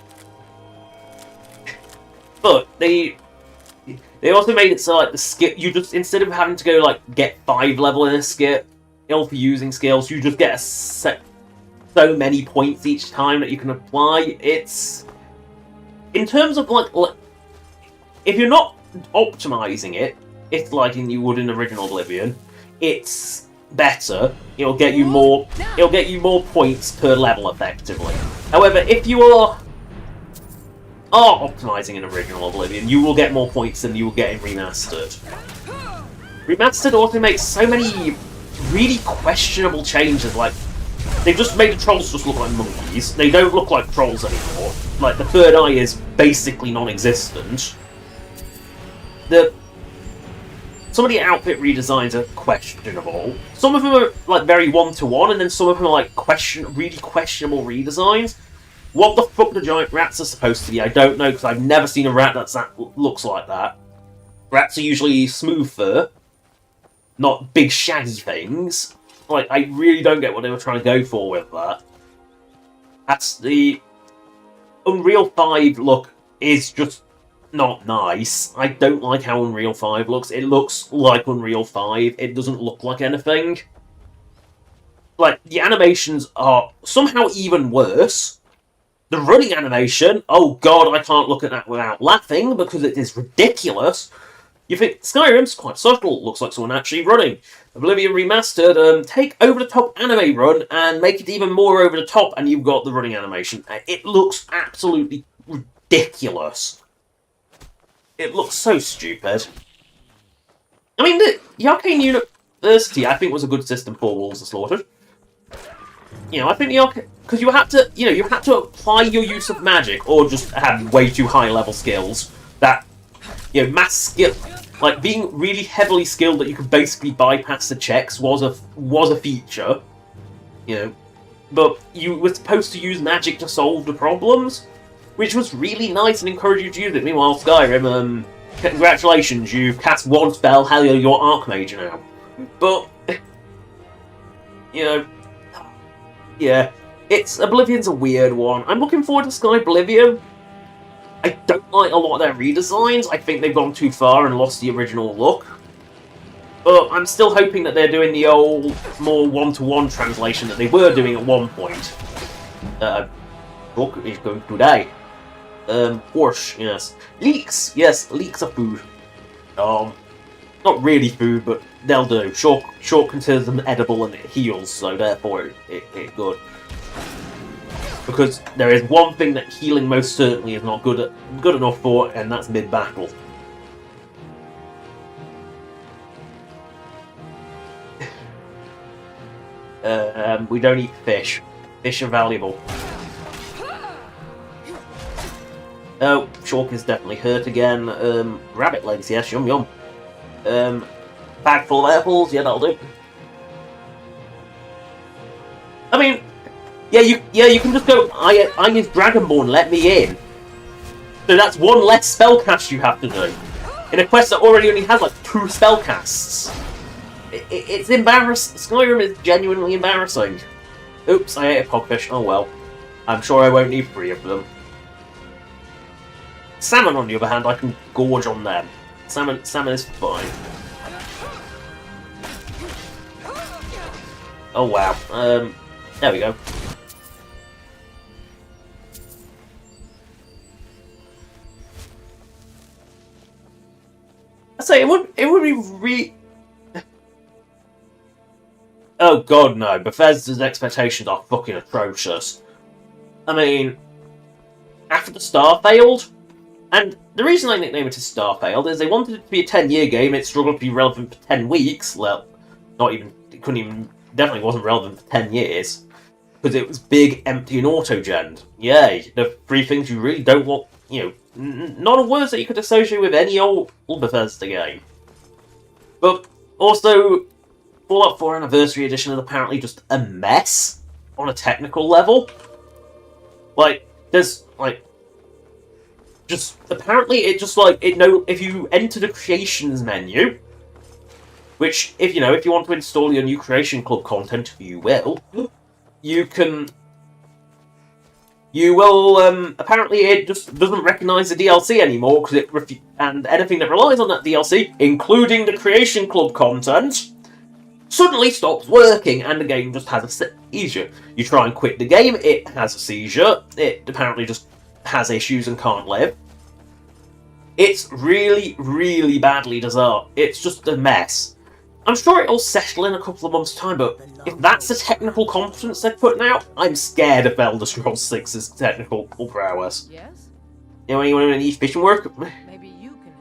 they also made it so, like, the skill, you just, instead of having to go, like, get 5 level in a skill for using skills, you just get so many points each time that you can apply. It's, in terms of, like if you're not optimizing it, it's like you would in original Oblivion, it's better. It'll get you more points per level, effectively. However, if you are optimizing in original Oblivion, you will get more points than you will get in Remastered. Remastered also makes so many really questionable changes, like, they've just made the trolls just look like monkeys. They don't look like trolls anymore. Like, the third eye is basically non-existent. some of the outfit redesigns are questionable. Some of them are like very one-to-one, and then some of them are like really questionable redesigns. What the fuck the giant rats are supposed to be, I don't know, because I've never seen a rat that looks like that. Rats are usually smooth fur, not big shaggy things. Like, I really don't get what they were trying to go for with that. That's the Unreal 5 look is just not nice. I don't like how Unreal 5 looks. It looks like Unreal 5. It doesn't look like anything. Like, the animations are somehow even worse. The running animation, oh god, I can't look at that without laughing because it is ridiculous. You think Skyrim's quite subtle, looks like someone actually running. Oblivion Remastered, take over-the-top anime run and make it even more over-the-top and you've got the running animation. It looks absolutely ridiculous. It looks so stupid. I mean, the Arcane University, I think, was a good system for Wolves are Slaughtered. You know, I think the Arcane... Because you had to, you know, you had to apply your use of magic, or just have way too high-level skills. That, you know, mass skill... Like, being really heavily skilled that you could basically bypass the checks was a feature. You know. But you were supposed to use magic to solve the problems, which was really nice and encouraged you to use it. Meanwhile, Skyrim, congratulations, you've cast one spell, hell, you're Archmage now. But, you know, yeah, Oblivion's a weird one. I'm looking forward to Sky Oblivion. I don't like a lot of their redesigns. I think they've gone too far and lost the original look. But I'm still hoping that they're doing the old, more one-to-one translation that they were doing at one point. Book is going today. Horse, yes. Leeks, yes, leeks are food. Not really food, but they'll do. Short considers them edible and it heals, so therefore it's good. Because there is one thing that healing most certainly is not good enough for, and that's mid-battle. We don't eat fish. Fish are valuable. Oh, Shulk is definitely hurt again. Rabbit legs, yes, yum yum. Bag full of apples, yeah, that'll do. I mean, yeah, you can just go, I is Dragonborn, let me in. So that's one less spellcast you have to do. In a quest that already only has like 2 spellcasts. It's embarrassing. Skyrim is genuinely embarrassing. Oops, I ate a pogfish, oh well. I'm sure I won't need 3 of them. Salmon, on the other hand, I can gorge on them. Salmon is fine. Oh wow. There we go. I say it would be Oh god, no. Bethesda's expectations are fucking atrocious. I mean, after the Star failed, and the reason I nicknamed it as Star failed is they wanted it to be a 10-year game, it struggled to be relevant for 10 weeks, well, definitely wasn't relevant for 10 years, because it was big, empty, and auto-genned. Yay, the 3 things you really don't want, you know, not a words that you could associate with any old Bethesda game. But also, Fallout 4 Anniversary Edition is apparently just a mess on a technical level. Like, there's, like, just, apparently it just, like, if you enter the Creations menu, which, if you want to install your new Creation Club content, you will, apparently it just doesn't recognise the DLC anymore, and anything that relies on that DLC, including the Creation Club content, suddenly stops working, and the game just has a seizure. You try and quit the game, it has a seizure, it apparently just has issues and can't live. It's really, really badly designed. It's just a mess. I'm sure it'll settle in a couple of months' time, but if that's the technical competence they're putting out, I'm scared of Elder Scrolls 6's technical prowess. Yes? You know, anyone in East Fishing work? Maybe you can.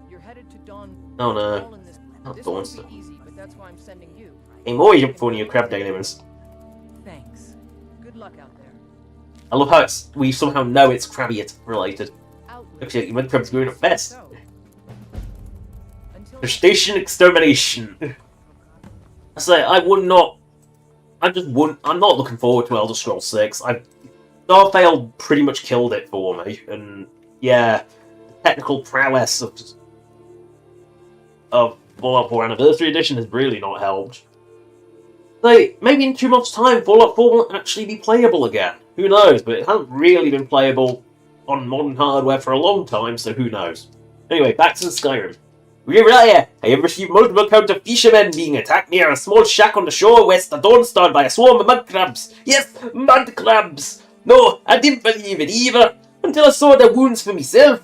You're headed to Dawn. Oh no. Not This Dawn won't stuff. be easy, but that's why I'm sending you. I'm always up for new crab dilemmas. Thanks. Good luck out there. I love how we somehow know it's Crabby related. Out with Actually, when crabs growing up best. So, Until Crustacean extermination. I say I would not. I just wouldn't. I'm not looking forward to Elder Scrolls 6. Starfield pretty much killed it for me, and yeah, the technical prowess of Fallout 4 Anniversary Edition has really not helped. Like, maybe in 2 months' time, Fallout 4 will actually be playable again. Who knows? But it hasn't really been playable on modern hardware for a long time, so who knows? Anyway, back to Skyrim. I have received multiple accounts of fishermen being attacked near a small shack on the shore west of Dawnstar by a swarm of mud crabs. Yes, mud crabs! No, I didn't believe it either, until I saw their wounds for myself.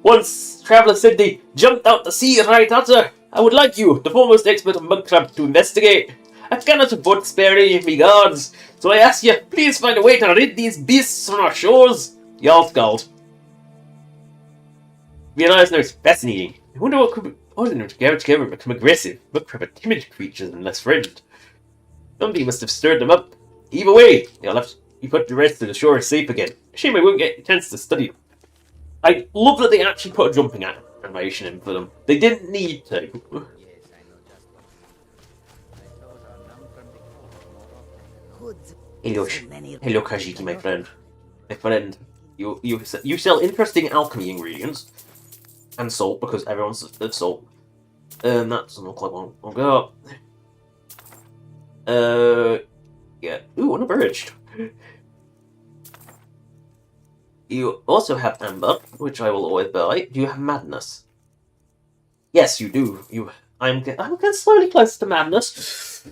Once, traveller said they jumped out the sea right at her. I would like you, the foremost expert of mud crabs, to investigate. I cannot afford to spare any of me guards, so I ask you, please find a way to rid these beasts from our shores. Yalthgald. Realize now it's fascinating. I wonder what could be ordinary to gather together and become aggressive. Mud crab are timid creatures and less frightened. Somebody must have stirred them up. Either way, you put the rest of the shore safe again. Shame I won't get a chance to study them. I love that they actually put a jumping animation in for them. They didn't need to. Hello, hello, Kajiki, my friend. My friend, you sell interesting alchemy ingredients and salt because everyone's salt. That doesn't look like one. I'll go up. Yeah. Ooh, unabridged. You also have amber, which I will always buy. Do you have madness? Yes, you do. I'm getting slowly close to madness.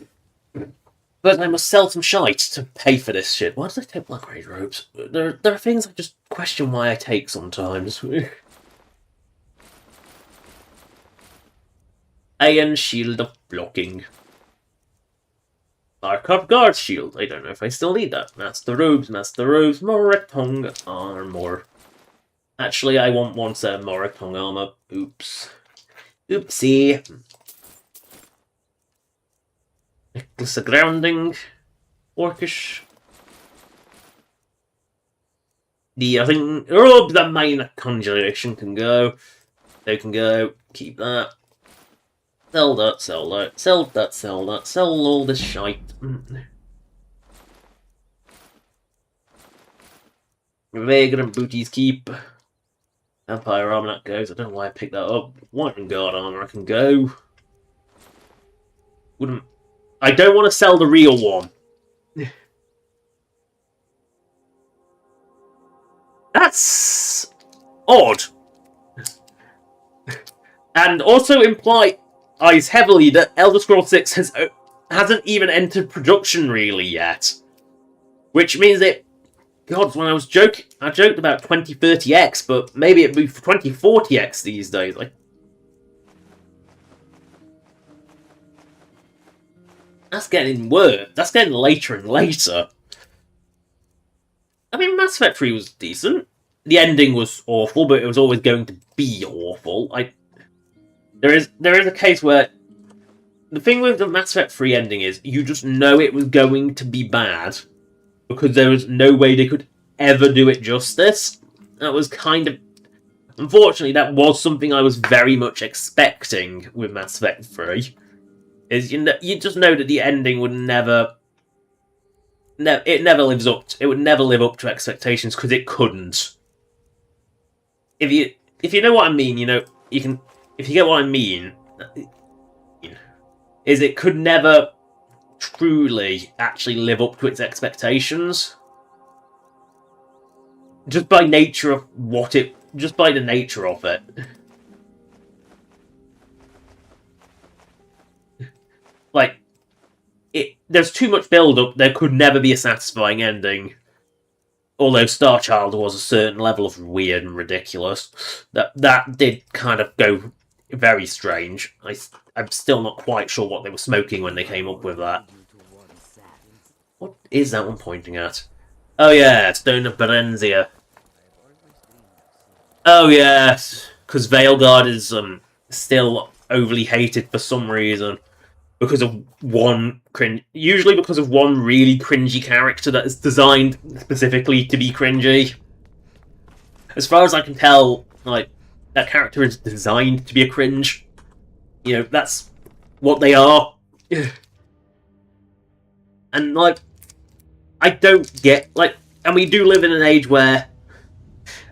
But I must sell some shite to pay for this shit. Why did I take black raid robes? There are things I just question why I take sometimes. Iron shield of blocking. Arcov guard shield. I don't know if I still need that. Master robes, Moratong armor. Actually, I want one set of Moratong armor. Oops. Oopsie. Necklace of grounding. Orcish. The robes of minor conjuration can go. They can go. Keep that. Sell that, sell that, sell that, sell that, sell all this shite. Vagrant booties keep. Vampire armor, that goes. I don't know why I picked that up. White guard armor, I can go. I don't want to sell the real one. That's odd. And also implies heavily that Elder Scrolls 6 hasn't even entered production really yet. Which means that, God, when I joked about 2030X, but maybe it moved for 2040X these days. That's getting worse. That's getting later and later. I mean, Mass Effect 3 was decent. The ending was awful, but it was always going to be awful. There is a case where the thing with the Mass Effect 3 ending is you just know it was going to be bad because there was no way they could ever do it justice. That was kind of... Unfortunately, that was something I was very much expecting with Mass Effect 3. Is you just know that the ending would never... it never lives up. It would never live up to expectations because it couldn't. If you know what I mean, you can... If you get what I mean, is it could never truly actually live up to its expectations. Just by nature of just by the nature of it. There's too much build-up, there could never be a satisfying ending. Although Star Child was a certain level of weird and ridiculous. That did kind of go very strange. I'm still not quite sure what they were smoking when they came up with that. What is that one pointing at? Oh yeah, Stone of Berenzia. Oh yes, because Veilguard is still overly hated for some reason. Because of usually because of one really cringy character that is designed specifically to be cringy. As far as I can tell, that character is designed to be a cringe. You know, that's what they are. And, like, I don't get, like, and we do live in an age where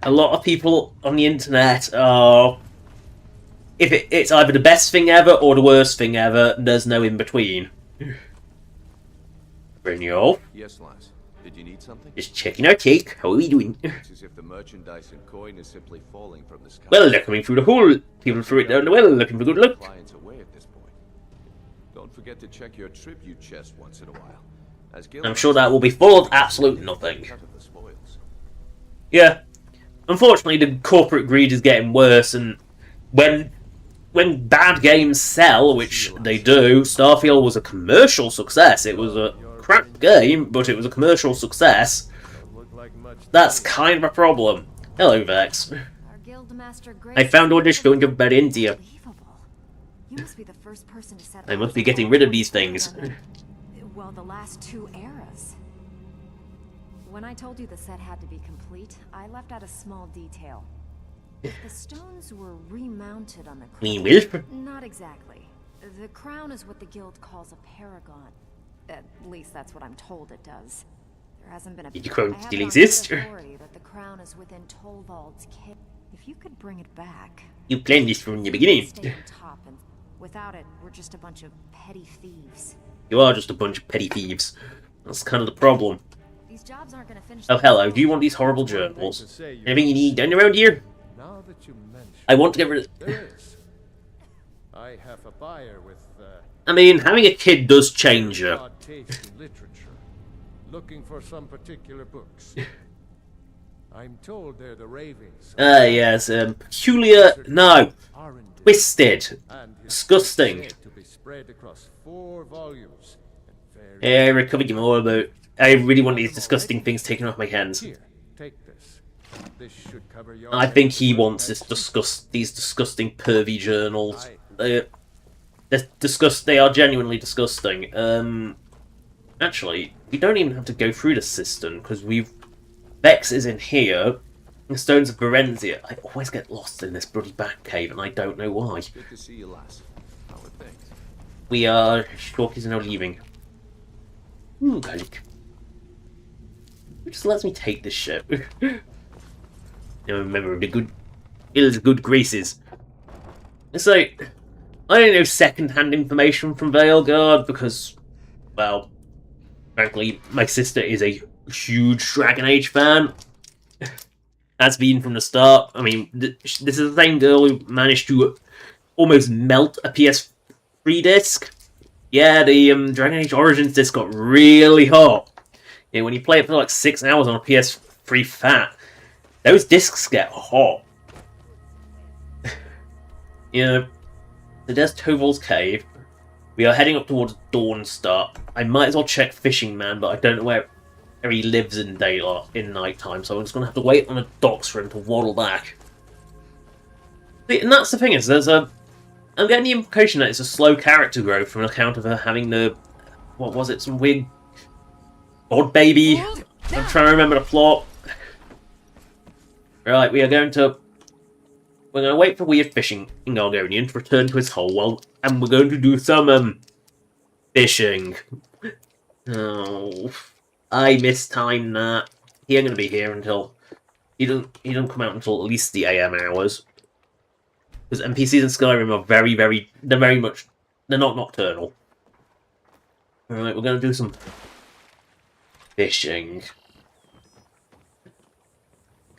a lot of people on the internet are, if it's either the best thing ever or the worst thing ever, there's no in between. Brynjolf, Yes, lass. Did you need something? just checking our cake. How are we doing? It's as if the merchandise and coin is simply falling from the sky. Well, they're coming through the hole. People threw it down the well, looking for good luck. Clients away at this point. Don't forget to check your tribute chest once in a while. As I'm sure that will be full of absolute nothing. cut of the spoils. Yeah. Unfortunately, the corporate greed is getting worse, and when bad games sell, which they do, Starfield was a commercial success. It was a crap game, but it was a commercial success. That's kind of a problem. Hello, Vex. Our guildmaster I found Ordish going to bed India. Unbelievable. You must be the first person to set I must be getting rid of these things. Well, the last 2 eras. When I told you the set had to be complete, I left out a small detail. The stones were remounted on the crown. Me will. Not exactly. The crown is what the guild calls a paragon. At least that's what I'm told it does. There hasn't been a. Did the crown I have still it on exist? good authority that the crown is within Tolvald's cave. If you could bring it back. You planned this from the beginning. Stay on top, and without it, we're just a bunch of petty thieves. You are just a bunch of petty thieves. That's kind of the problem. These jobs aren't gonna finish. Oh, hello. Do you want these horrible journals? Anything you need down around here? Now that you mention, I want to get rid of... there is. I have a buyer with I mean, having a kid does change you. odd taste in literature, looking for some particular books. I'm told they're the ravings. Yes, peculiar... No. R&D, Twisted. and his Disgusting. said to be spread across 4 volumes. And Yeah, I recovered you more about... I really want these disgusting things taken off my hands. Here, take this. This should cover your I think he wants this these disgusting pervy journals. They're they are genuinely disgusting. Actually, we don't even have to go through the cistern, because Vex is in here. The Stones of Berenzia. I always get lost in this bloody back cave, and I don't know why. Good to see you, lass. How are things? We are... Shorkies are now leaving. Cake. Who just lets me take this shit? Now remember the good graces. It's like... I don't know second-hand information from Veilguard because, well, frankly, my sister is a huge Dragon Age fan. Has been from the start. I mean, this is the same girl who managed to almost melt a PS3 disc. Yeah, the Dragon Age Origins disc got really hot. Yeah, when you play it for like 6 hours on a PS3 fat, those discs get hot. You know, so there's Toval's cave. We are heading up towards Dawnstar. I might as well check Fishing Man, but I don't know where he lives in nighttime, so I'm just going to have to wait on the docks for him to waddle back. See, and that's the thing is, I'm getting the implication that it's a slow character growth from account of her having the... What was it? Some weird... God baby? I'm trying to remember the plot. Right, we're going to wait for Weird Fishing in Argonian to return to his hole, and we're going to do some, fishing. Oh... I mistimed that. He ain't gonna be here until... He don't come out until at least the AM hours. Because NPCs in Skyrim are they're not nocturnal. Alright, we're gonna do some fishing.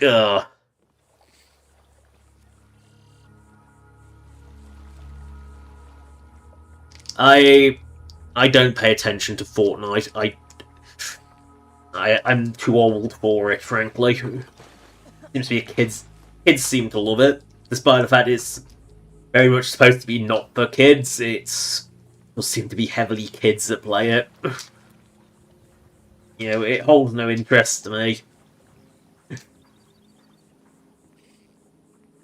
Ugh. I don't pay attention to Fortnite. I'm too old for it, frankly. Seems to be kids seem to love it, despite the fact it's very much supposed to be not for kids. It does seem to be heavily kids that play it. You know, it holds no interest to me.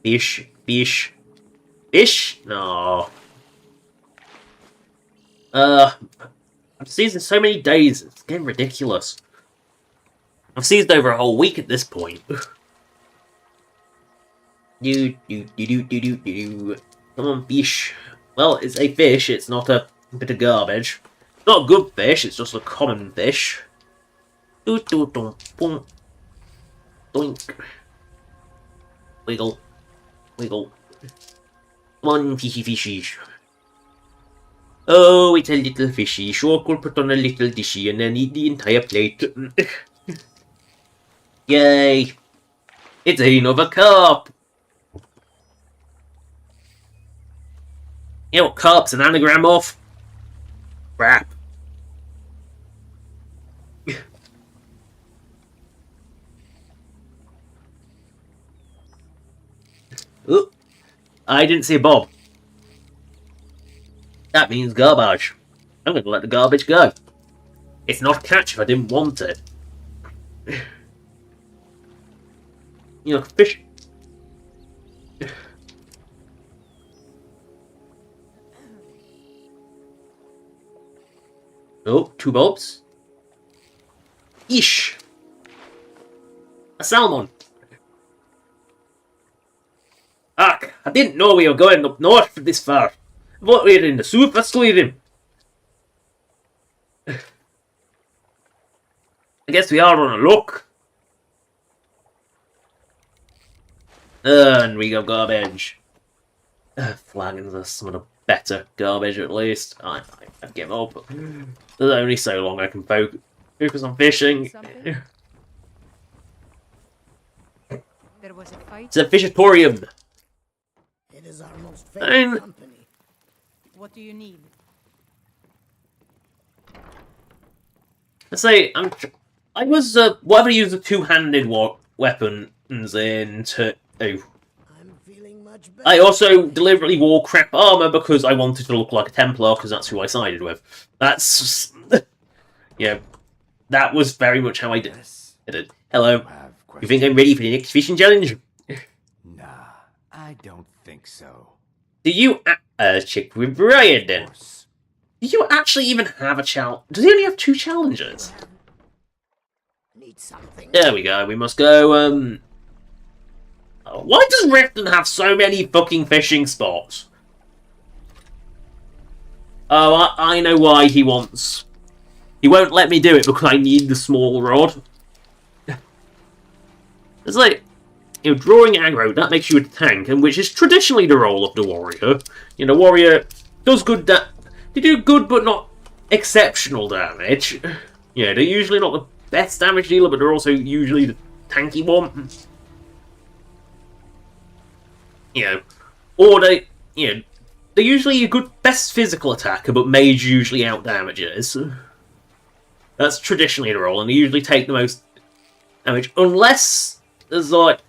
Fish. No. I've seized in so many days, it's getting ridiculous. I've seized over a whole week at this point. Come on, fish. Well, it's a fish, it's not a bit of garbage. Not a good fish, it's just a common fish. Doink. Wiggle. Wiggle. Come on, fishy. Oh, it's a little fishy. Sure could put on a little dishy and then eat the entire plate. Yay! It's another carp! You know what carp's an anagram of? Crap. Ooh, I didn't see a bob. That means garbage. I'm going to let the garbage go. It's not a catch if I didn't want it. You know, fish. Oh, 2 bobs. Ish. A salmon. Ark, I didn't know we were going up north for this far. I thought we were in the south of Skyrim. I guess we are on a look. And we got garbage. Flagons are some of the better garbage, at least. I give up. There's only so long I can focus on fishing. There was a fight. It's a fishatorium. It is our most favorite company. What do you need? Let's say I was whatever use the 2-handed weapons in to. Oh. I'm feeling much better. I also deliberately wore crap armor because I wanted to look like a Templar because that's who I sided with. That's yeah, that was very much how I did it. Hello. You think I'm ready for the next fishing challenge? Nah, I don't think so. Do you check with Brian then? Do you actually even have a challenge? Does he only have 2 challenges? Need something. There we go. We must go. Why does Riften have so many fucking fishing spots? Oh, I know why he wants. He won't let me do it because I need the small rod. It's like, you know, drawing aggro, that makes you a tank, and which is traditionally the role of the warrior. You know, warrior does good they do good but not exceptional damage. Yeah, they're usually not the best damage dealer, but they're also usually the tanky one. You know, or they're usually a good best physical attacker, but mage usually out damages. That's traditionally the role, and they usually take the most damage, unless there's like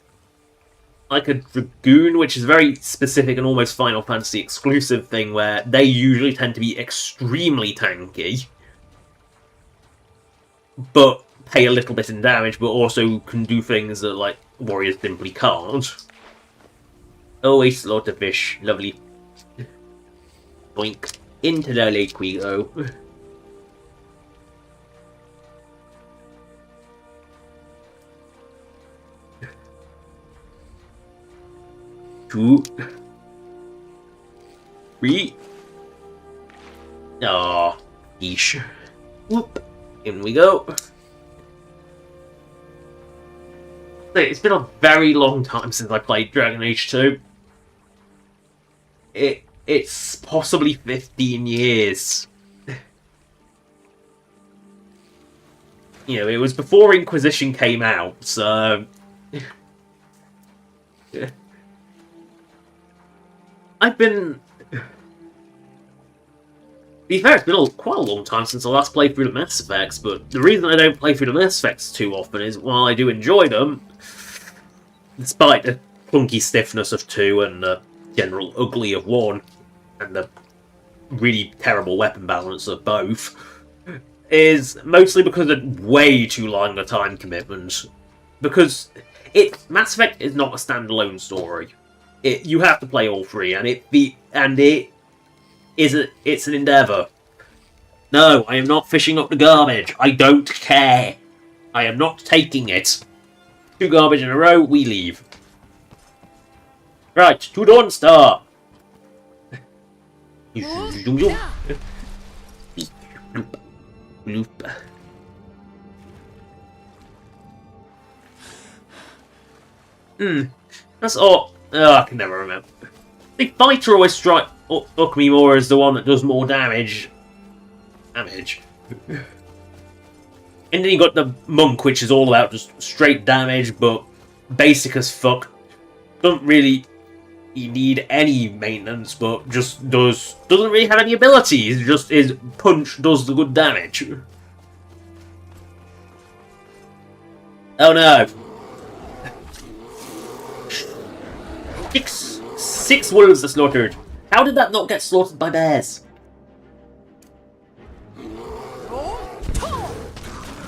a Dragoon, which is a very specific and almost Final Fantasy exclusive thing, where they usually tend to be extremely tanky, but pay a little bit in damage, but also can do things that like warriors simply can't. Oh, a slaughterfish, lovely. Boink. Into the lake we go. Two. 3. Aw, yeesh. Whoop. In we go. It's been a very long time since I played Dragon Age 2. It's possibly 15 years. You know, it was before Inquisition came out, so... I've been... To be fair, it's been quite a long time since I last played through the Mass Effects, but the reason I don't play through the Mass Effects too often is, while I do enjoy them, despite the clunky stiffness of 2 and the general ugly of 1, and the really terrible weapon balance of both, is mostly because of way too long a time commitment. Because Mass Effect is not a standalone story. You have to play all 3, and it's an endeavour. No, I am not fishing up the garbage. I don't care. I am not taking it. 2 garbage in a row, we leave. Right, to Dawn Star. Zoom, zoom. Bloop. Bloop. That's all. Oh, I can never remember. The fighter always struck me more as the one that does more damage. And then you got the monk, which is all about just straight damage, but basic as fuck. Doesn't really need any maintenance, but just doesn't really have any abilities. Just his punch does the good damage. Oh no! Six wolves are slaughtered. How did that not get slaughtered by bears?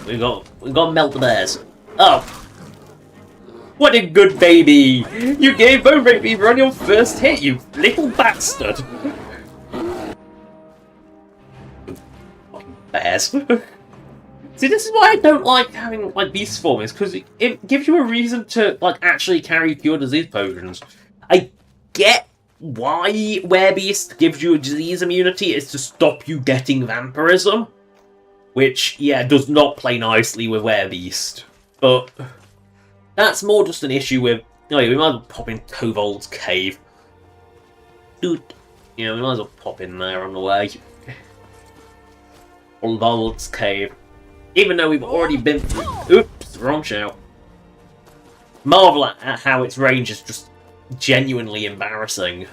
We got to melt the bears. Oh, what a good baby! You gave Bone Reaper on your first hit, you little bastard. Bears. See, this is why I don't like having like beast form, is because it gives you a reason to like actually carry cure disease potions. I get why Werebeast gives you a disease immunity, is to stop you getting vampirism. Which, yeah, does not play nicely with Werebeast. But that's more just an issue with... Oh yeah, we might as well pop in Kovold's cave. Dude. Yeah, we might as well pop in there on the way. Kovold's cave. Even though we've already been through... Oops, wrong shout. Marvel at how its range is just genuinely embarrassing.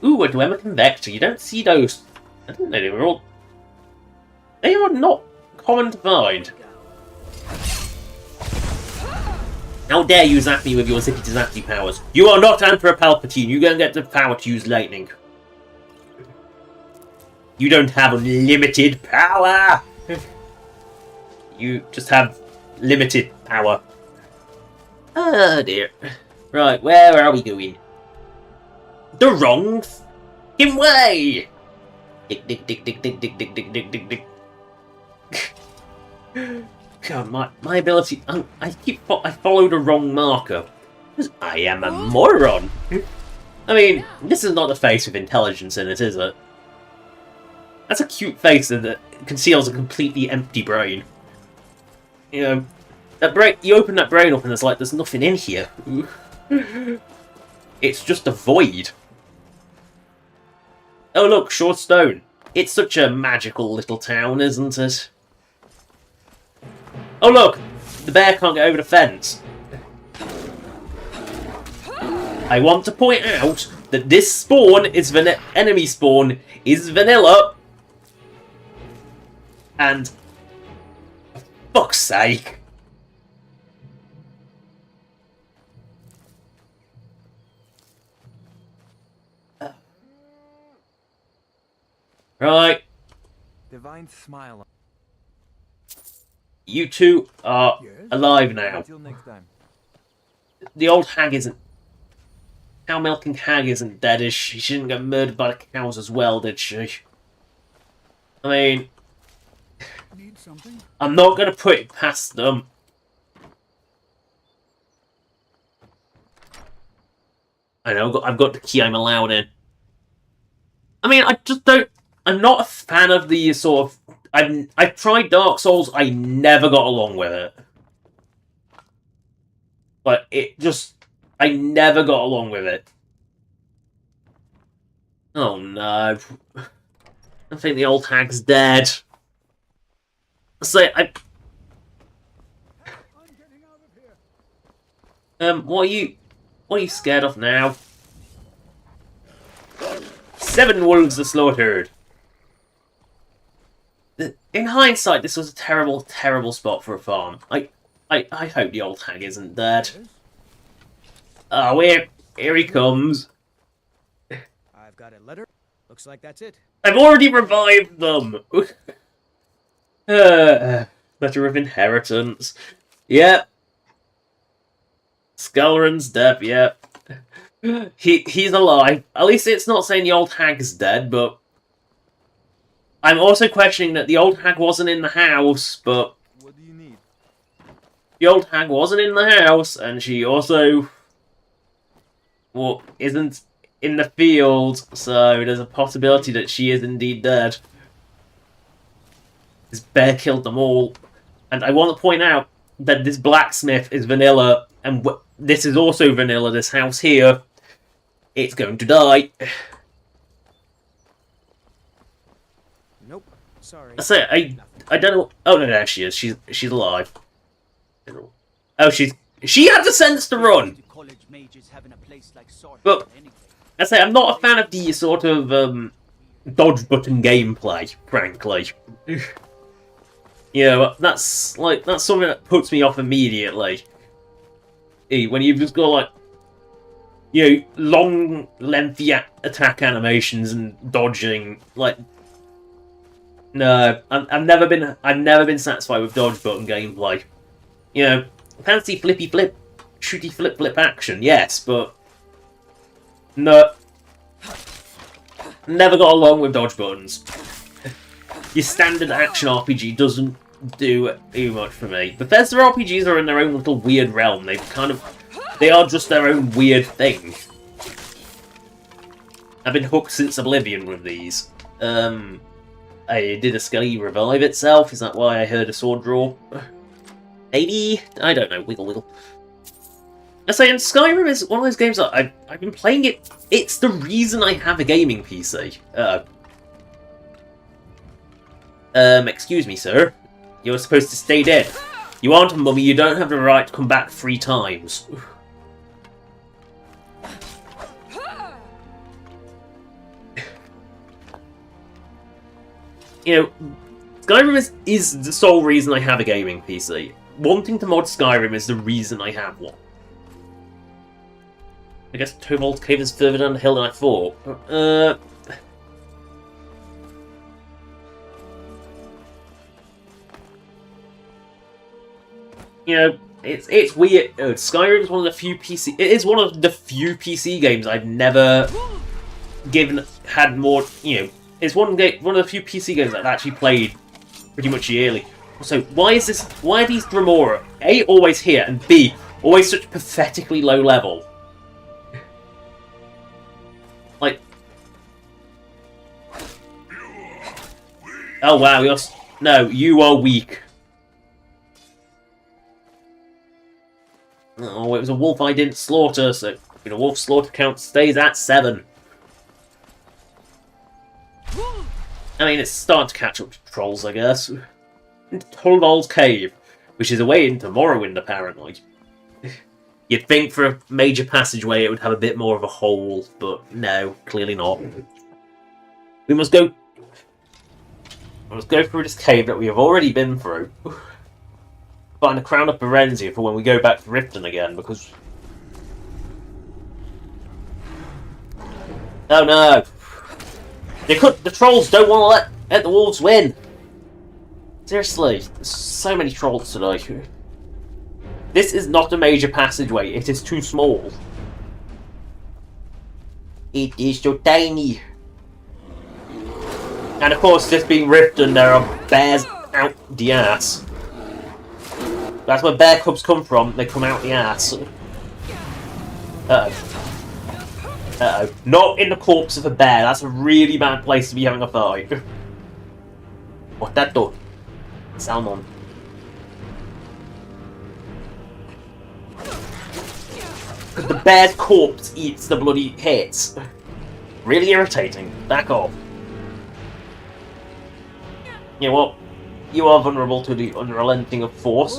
Ooh, a Dwemer Convector. You don't see those... I didn't know they were all... They are not common to find. How dare you zap me with your zippy-to-zappy powers? You are not Emperor Palpatine. You don't get the power to use lightning. You don't have unlimited power! You just have limited power. Oh dear. Right, where are we going? The wrong f***ing way! Dick. God, my ability... I followed a wrong marker. Because I am a moron. I mean, this is not a face with intelligence in it, is it? That's a cute face that conceals a completely empty brain. You know, that brain... You open that brain up and it's like, there's nothing in here. It's just a void. Oh look, Short Stone. It's such a magical little town, isn't it? Oh look! The bear can't get over the fence. I want to point out that this spawn is enemy spawn is vanilla. And... for fuck's sake. Right. Divine smile. You two are alive now. Until next time. The old hag isn't... Cow milking hag isn't dead, is she? She didn't get murdered by the cows as well, did she? I mean... Need something? I'm not going to put it past them. I know, I've got the key I'm allowed in. I mean, I just don't... I'm not a fan of the sort of... I've tried Dark Souls, I never got along with it. But it just... I never got along with it. Oh no. I think the old hag's dead. So, what are you scared of now? 7 wolves are slaughtered. In hindsight, this was a terrible, terrible spot for a farm. I hope the old hag isn't dead. Oh, here he comes. I've got a letter. Looks like that's it. I've already revived them. Letter of inheritance. Yep. Skelren's dead. Yep. He's alive. At least it's not saying the old hag's dead, but I'm also questioning that the old hag wasn't in the house, but What do you need? the old hag wasn't in the house, and she also isn't in the field, so there's a possibility that she is indeed dead. This bear killed them all. And I want to point out that this blacksmith is vanilla, and this is also vanilla, this house here. It's going to die. Nope. Sorry. I say, I don't know. Oh, no, there she is. She's alive. Oh, she had the sense to run! But, I say, I'm not a fan of the sort of, dodge button gameplay, frankly. You know, that's something that puts me off immediately. When you've just got, like, you know, long, lengthy attack animations and dodging, like... No, I've never been satisfied with dodge button gameplay. You know, fancy flippy flip, shooty flip flip action, yes, but no, never got along with dodge buttons. Your standard action RPG doesn't do too much for me. Bethesda RPGs are in their own little weird realm. They are just their own weird thing. I've been hooked since Oblivion with these. Did a Skelly revive itself? Is that why I heard a sword draw? Maybe? I don't know. Wiggle, wiggle. I say, and Skyrim is one of those games that I've been playing it. It's the reason I have a gaming PC. Excuse me, sir. You're supposed to stay dead. You aren't a mummy. You don't have the right to come back 3 times. You know, Skyrim is the sole reason I have a gaming PC. Wanting to mod Skyrim is the reason I have one. I guess Tovold's Cave is further down the hill than I thought. You know, it's weird. Skyrim is one of the few PC. It is one of the few PC games I've never had more. You know, it's one of the few PC games I've actually played pretty much yearly. So why are these Dremora A, always here, and B, always such pathetically low level? Like, oh wow, no, you are weak. Oh, it was a wolf I didn't slaughter, so the wolf slaughter count stays at 7. I mean, it's starting to catch up to trolls, I guess. Into Trawling's Cave, which is away into Morrowind, apparently. You'd think for a major passageway it would have a bit more of a hole, but no, clearly not. We must go through this cave that we have already been through. Find the Crown of Berenzia for when we go back to Riften again, because... Oh no! The trolls don't want to let the wolves win! Seriously, there's so many trolls today. This is not a major passageway, it is too small. It is so tiny. And of course, this being Riften, there are bears out the ass. That's where bear cubs come from, they come out the ass. Uh-oh. Uh-oh. Not in the corpse of a bear, that's a really bad place to be having a fight. What that do? Salmon. Because the bear's corpse eats the bloody hits. Really irritating. Back off. You know what? You are vulnerable to the unrelenting of force.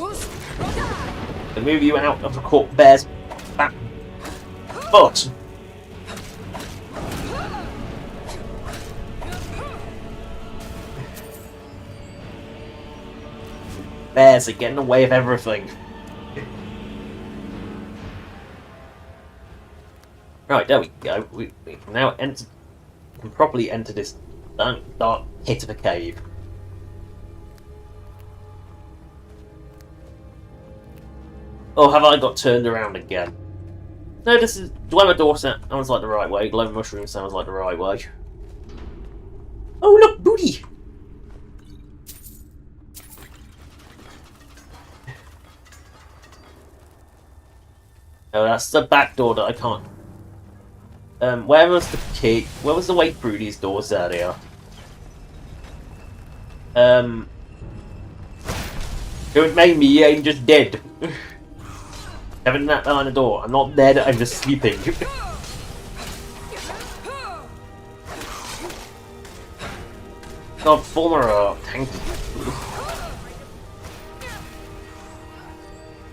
They move you out of the bear's back foot. Bears are getting in the way of everything. Right, there we go. We can now can properly enter this dark pit of a cave. Oh, have I got turned around again? No, this is... Dwemer door sounds like the right way. Glow mushroom sounds like the right way. Oh, look! Booty! Oh, that's the back door that I can't. Where was the key? Where was the way through these doors earlier? Don't make me, I'm just dead. Having that behind the door. I'm not dead, I'm just sleeping. God, former tank.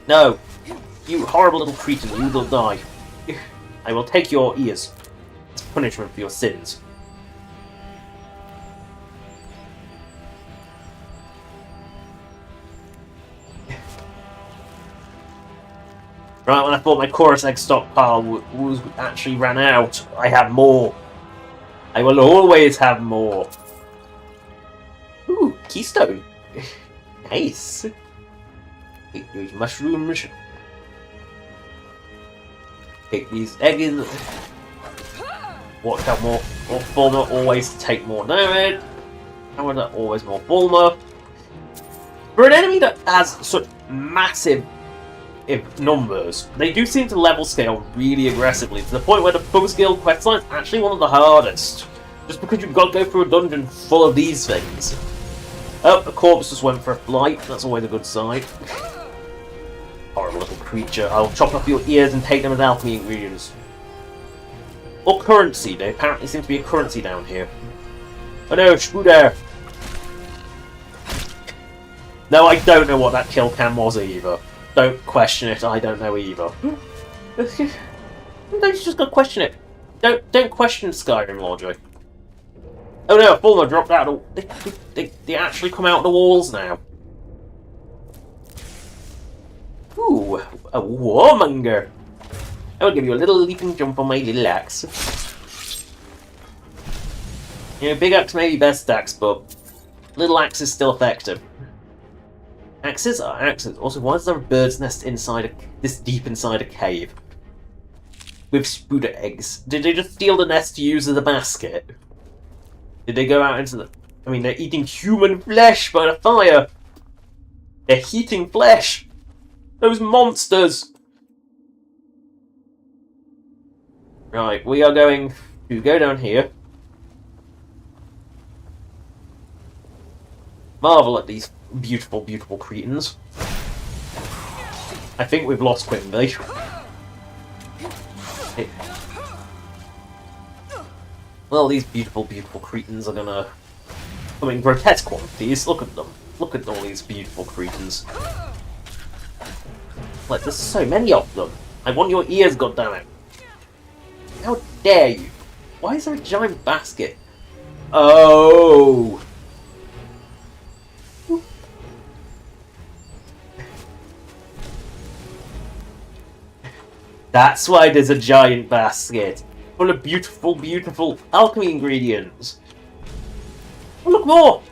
No! You horrible little creature, you will die. I will take your ears. It's punishment for your sins. Right, when I thought my chorus egg stockpile was actually ran out, I have more. I will always have more. Ooh, keystone. Nice. Take those mushrooms. Take these eggs. Watch out, more Fulmer, always take more damage. How is that always more Fulmer? For an enemy that has such massive numbers, they do seem to level scale really aggressively, to the point where the bug skill questline is actually one of the hardest. Just because you've got to go through a dungeon full of these things. Oh, the corpse just went for a flight. That's always a good sign. Horrible little creature. I'll chop off your ears and take them as alchemy ingredients. Or currency. There apparently seems to be a currency down here. Oh no, Shooter! No, I don't know what that kill cam was either. Don't question it, I don't know either. Sometimes you just gotta question it. Don't question Skyrim logic. Oh no, Fulmer dropped out of they actually come out of the walls now. Ooh, a warmonger. I will give you a little leaping jump on my little axe. You know, big axe may be best axe, but little axe is still effective. Axes are axes. Also, why is there a bird's nest inside this deep inside a cave? With spooder eggs. Did they just steal the nest to use as a basket? Did they go out into the... I mean, they're eating human flesh by the fire! They're heating flesh! Those monsters! Right, we are going to go down here. Marvel at these beautiful, beautiful cretins. I think we've lost Quimby. Well, these beautiful, beautiful cretins are gonna come in grotesque quantities. Look at them. Look at all these beautiful cretins. Like, there's so many of them. I want your ears, goddammit. How dare you? Why is there a giant basket? Oh! That's why there's a giant basket. Full of beautiful, beautiful alchemy ingredients. Oh, look more!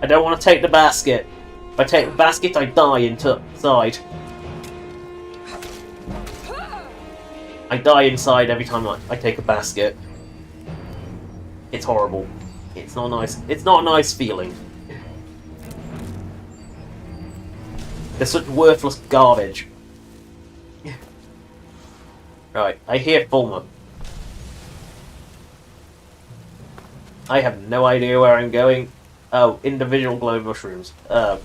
I don't want to take the basket. If I take the basket, I die inside. I die inside every time I take a basket. It's horrible. It's not nice. It's not a nice feeling. They're such worthless garbage. Right, I hear Fulmer. I have no idea where I'm going. Oh, individual glowing mushrooms. There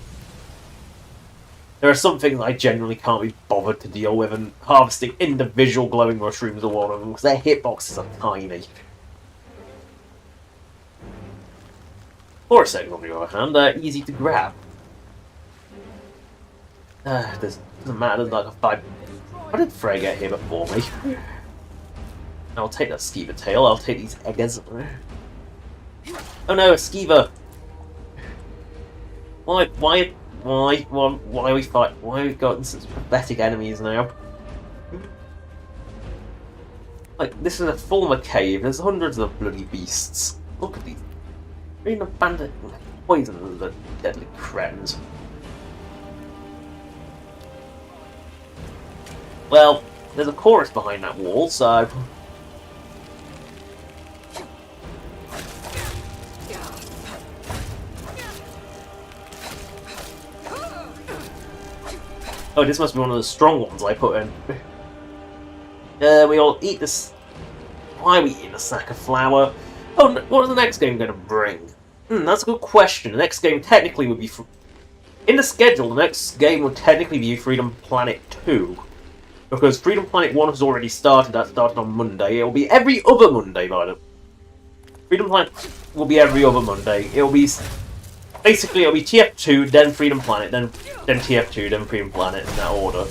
are some things I generally can't be bothered to deal with, and harvesting individual glowing mushrooms are one of them, because their hitboxes are tiny. Forest eggs, on the other hand, they're easy to grab. Doesn't matter, there's like a 5... Why did Frey get here before me? I'll take that skeever tail, I'll take these eggers. Oh no, a skeever! Why are we fighting? Why have we gotten such pathetic enemies now? Like, this is a Fulmer cave, there's hundreds of bloody beasts. Look at these. They're in a bandit poison the deadly cretins. Well, there's a chorus behind that wall, so... Oh, this must be one of the strong ones I put in. We all eat this. Why are we eating a sack of flour? Oh, what is the next game going to bring? That's a good question. The next game technically would be... In the schedule, the next game would technically be Freedom Planet 2. Because Freedom Planet 1 has already started. That started on Monday. It will be every other Monday, by the way. Freedom Planet will be every other Monday. It will be... Basically, it'll be TF2, then Freedom Planet, then TF2, then Freedom Planet, in that order.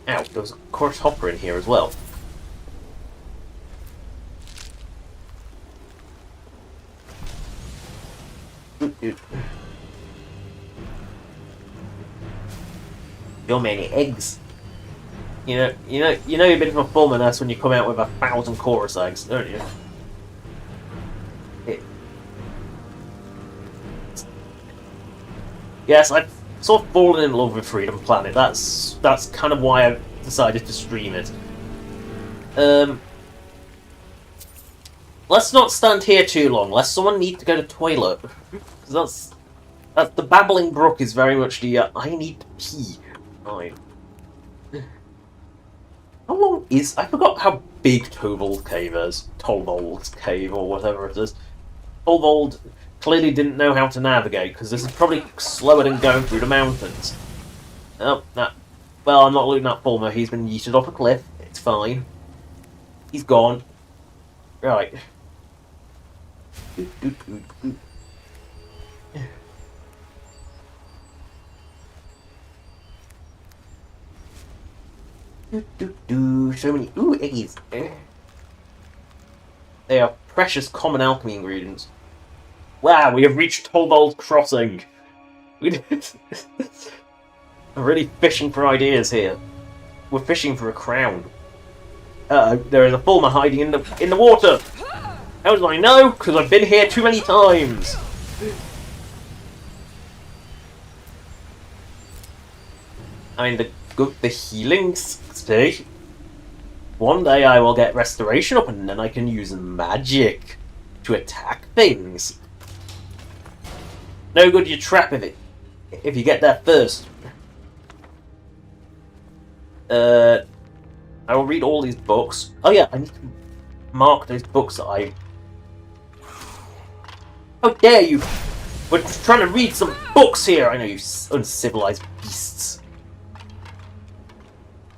Ow, there was a Chorus Hopper in here as well. So many eggs. You know you've been performing us when you come out with 1,000 chorus eggs, don't you? Yes, I've sort of fallen in love with Freedom Planet. That's kind of why I decided to stream it. Let's not stand here too long, lest someone need to go to the toilet. Because that's the babbling brook is very much the I need to pee. Right. How long is... I forgot how big Tovold Cave is. Tovold's Cave, or whatever it is. Tovold clearly didn't know how to navigate, because this is probably slower than going through the mountains. Oh, nah. Well, I'm not looking at Fulmer. He's been yeeted off a cliff. It's fine. He's gone. Right. So many eggs. They are precious common alchemy ingredients. Wow, we have reached Tovold Crossing. I'm really fishing for ideas here. We're fishing for a crown. There is a Fulmer hiding in the water. How did I know? Because I've been here too many times. I mean, the healing state. One day I will get restoration up, and then I can use magic to attack things. No good you trap if you get there first. I will read all these books. Oh yeah, I need to mark those books that I... How dare you! We're trying to read some books here! I know, you uncivilized beasts.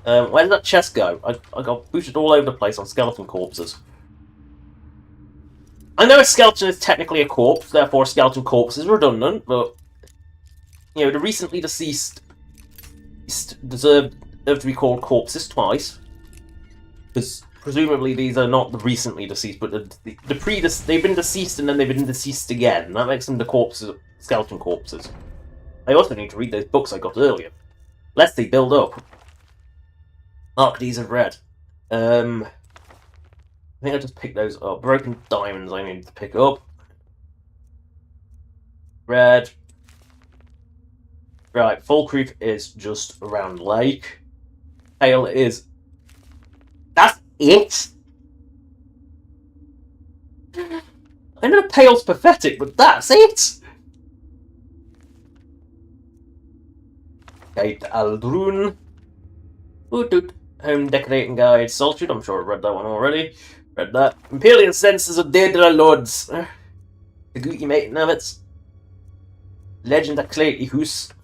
Where did that chest go? I got booted all over the place on skeleton corpses. I know a skeleton is technically a corpse, therefore a skeleton corpse is redundant, but... You know, the recently deceased deserve to be called corpses twice. Because presumably these are not the recently deceased, but they've been deceased and then they've been deceased again. That makes them the corpses, skeleton corpses. I also need to read those books I got earlier. Lest they build up. Mark these of red. I think I just picked those up. Broken diamonds I need to pick up. Red. Right, Full Creek is just around lake. Pale is... That's it? I know Pale's pathetic, but that's it? Gate Aldrun. Home Decorating Guide. Solitude, I'm sure I've read that one already. Read that. Imperial Senses of Daedra Lords. The Gooty Mate Navits. Legend of Clayty Hoos.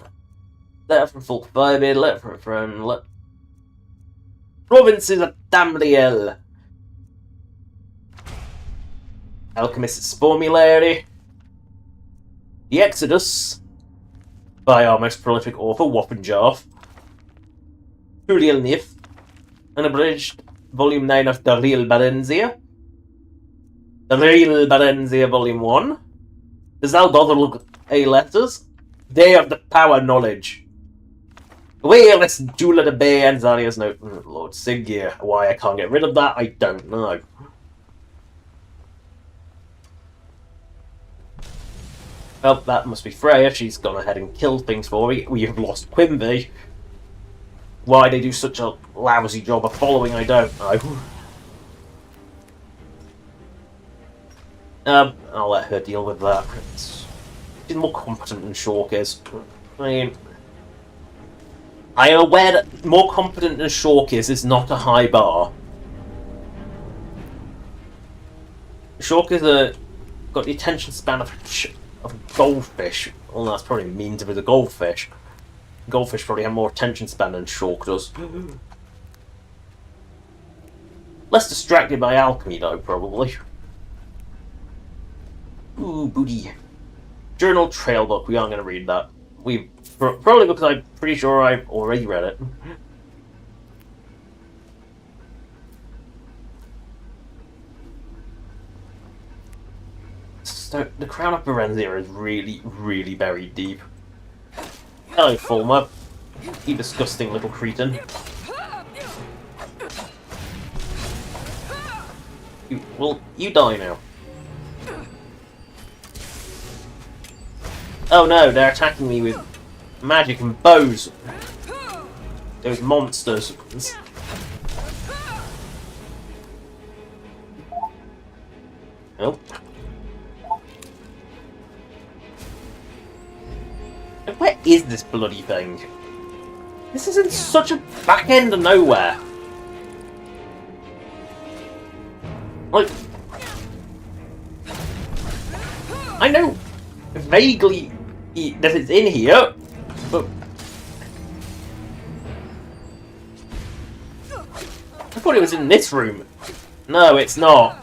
Letter from Folk Firebeard. Letter from a friend. Provinces of Tamriel. Alchemist's Formulary. The Exodus. By our most prolific author, Wappenjarf. Turiel Nif. Unabridged, Volume 9 of The Real Barenzia. The Real Barenzia, Volume 1. The Zaldother A Letters. Day of the Power Knowledge. Wayless Jula the Bay and Zarya's Note. Lord Siggear. Why I can't get rid of that, I don't know. Well, that must be Freya. She's gone ahead and killed things for me. We have lost Quimby. Why they do such a lousy job of following, I don't know. I'll let her deal with that. She's more competent than Shawk is. I mean, I am aware that more competent than Shawk is not a high bar. Shawk is got the attention span of a goldfish. Well, that's probably mean to be the goldfish. Goldfish probably have more attention span than Shawk does. Less distracted by alchemy, though, probably. Ooh, booty. Journal Trail Book. We aren't going to read that. Probably because I'm pretty sure I've already read it. So, the Crown of Berenzia is really, really buried deep. Hello, Fulmer. You disgusting little cretin. You die now. Oh no, they're attacking me with magic and bows. Those monsters. Oh. Where is this bloody thing? This is in such a back end of nowhere. Like, I know vaguely that it's in here, but I thought it was in this room. No, it's not.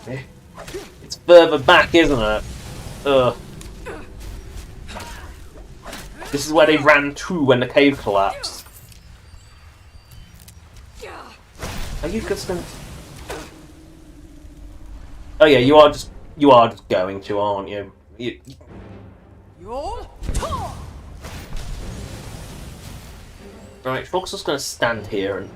It's further back, isn't it? Ugh. This is where they ran to when the cave collapsed. Are you just going? Oh yeah, you are just going to, aren't you? Right, Fox is going to stand here and.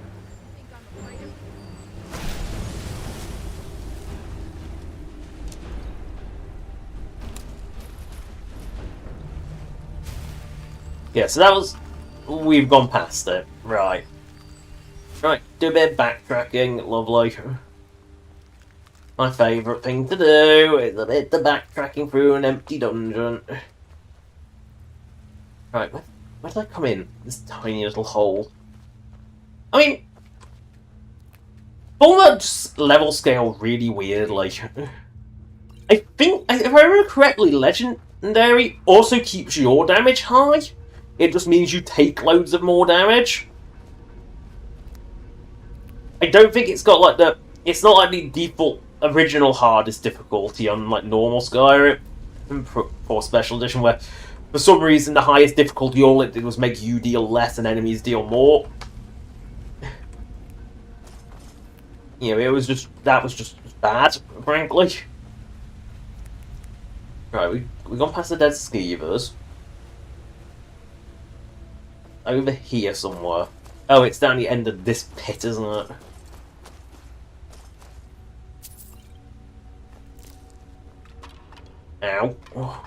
Yeah, so that was. We've gone past it. Right. Right, do a bit of backtracking. Lovely. My favourite thing to do is a bit of backtracking through an empty dungeon. Right, where did I come in? This tiny little hole. I mean, Bulmer's level scale really weird. Like, I think, if I remember correctly, Legendary also keeps your damage high. It just means you take loads of more damage. I don't think it's got like the. It's not like the default original hardest difficulty on like normal Skyrim for Special Edition, where for some reason the highest difficulty all it did was make you deal less and enemies deal more. You know, that was just bad, frankly. Right, we've gone past the dead skeevers. Over here somewhere. Oh, it's down the end of this pit, isn't it? Ow. Oh.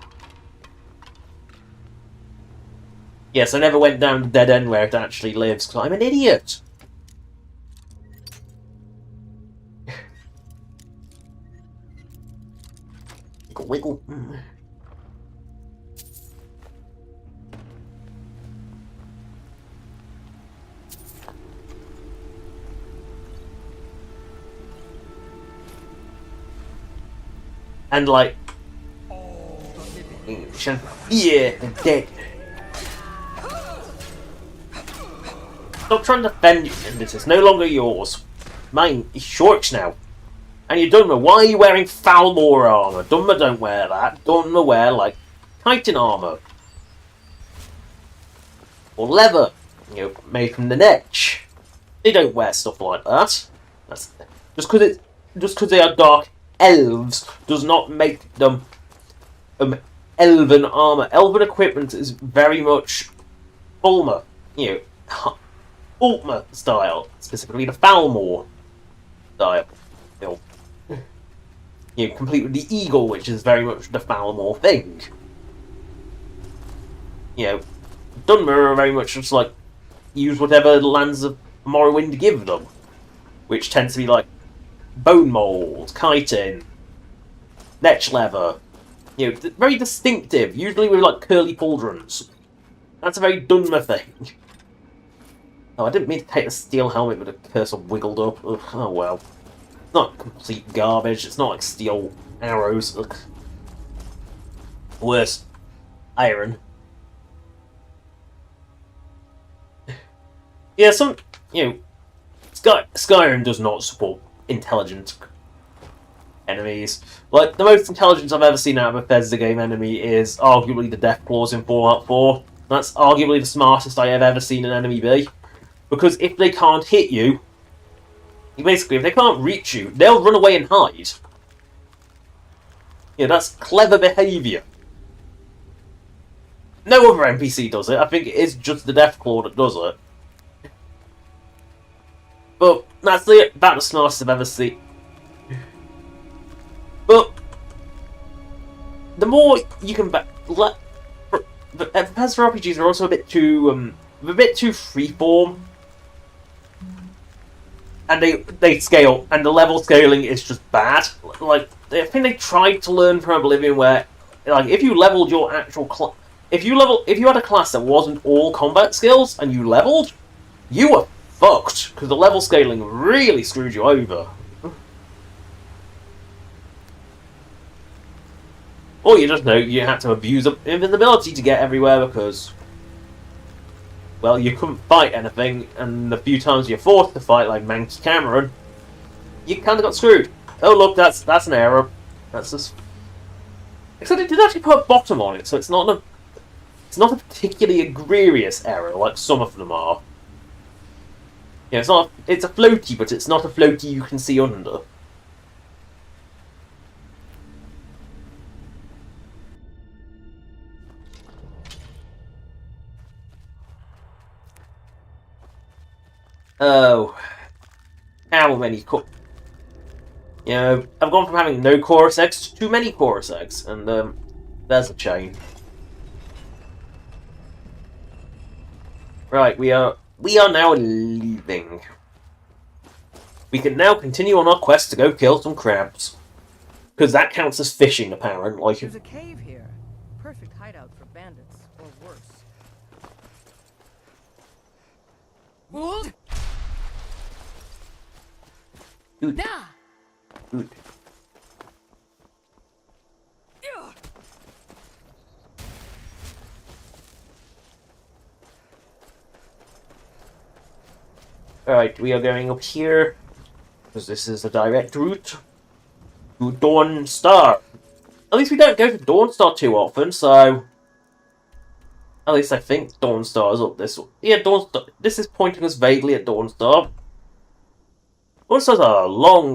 Yes, I never went down the dead end where it actually lives, because I'm an idiot! Wiggle, wiggle. And like, yeah, the dead. Stop trying to defend you, and this is no longer yours. Mine is Short's now. And you don't know why are you wearing Falmore armor? Dunmer don't wear that. Dunmer wear like Titan armor. Or leather, you know, made from the netch. They don't wear stuff like that. That's just because they are dark elves does not make them elven armor. Elven equipment is very much Ulma, you know, Ultima style, specifically the Falmore style. You know, complete with the eagle, which is very much the Falmore thing. You know, Dunmer are very much just like use whatever the lands of Morrowind give them, which tends to be like bone mold, chitin, netch leather, You know, very distinctive, usually with like curly pauldrons. That's a very Dunmer thing. Oh, I didn't mean to take the steel helmet, but the cursor wiggled up. Ugh, oh well. It's not complete garbage, it's not like steel arrows. Ugh. Worse. Iron. Yeah, you know, Skyrim does not support intelligent enemies. Like, the most intelligence I've ever seen out of a Bethesda game enemy is arguably the Deathclaws in Fallout 4. That's arguably the smartest I have ever seen an enemy be. Because if they can't hit you, basically, if they can't reach you, they'll run away and hide. Yeah, that's clever behaviour. No other NPC does it. I think it is just the Deathclaw that does it. But that's about the smartest I've ever seen. But the more you can Bethesda RPGs are also a bit too freeform, and they scale, and the level scaling is just bad. Like, I think they tried to learn from Oblivion, where like if you leveled your actual if you had a class that wasn't all combat skills and you leveled, you were fucked because the level scaling really screwed you over. Or you just know you had to abuse invisibility to get everywhere because, well, you couldn't fight anything, and the few times you're forced to fight, like Manx Cameron, you kind of got screwed. Oh look, that's an error. That's just. Except it did actually put a bottom on it, so it's not a particularly egregious error like some of them are. Yeah, it's a floaty, but it's not a floaty you can see under. Oh, how many you know, I've gone from having no chorus eggs to too many chorus eggs, and there's a chain. Right, we are now leaving. We can now continue on our quest to go kill some crabs, because that counts as fishing, apparently. There's a cave here, perfect hideout for bandits, or worse. Hold. Good. Good. Alright, we are going up here, because this is a direct route to Dawn Star. At least we don't go to Dawn Star too often, so... At least I think Dawn Star is up this way. Yeah, Dawn Star. This is pointing us vaguely at Dawn Star. Dawn Star's a long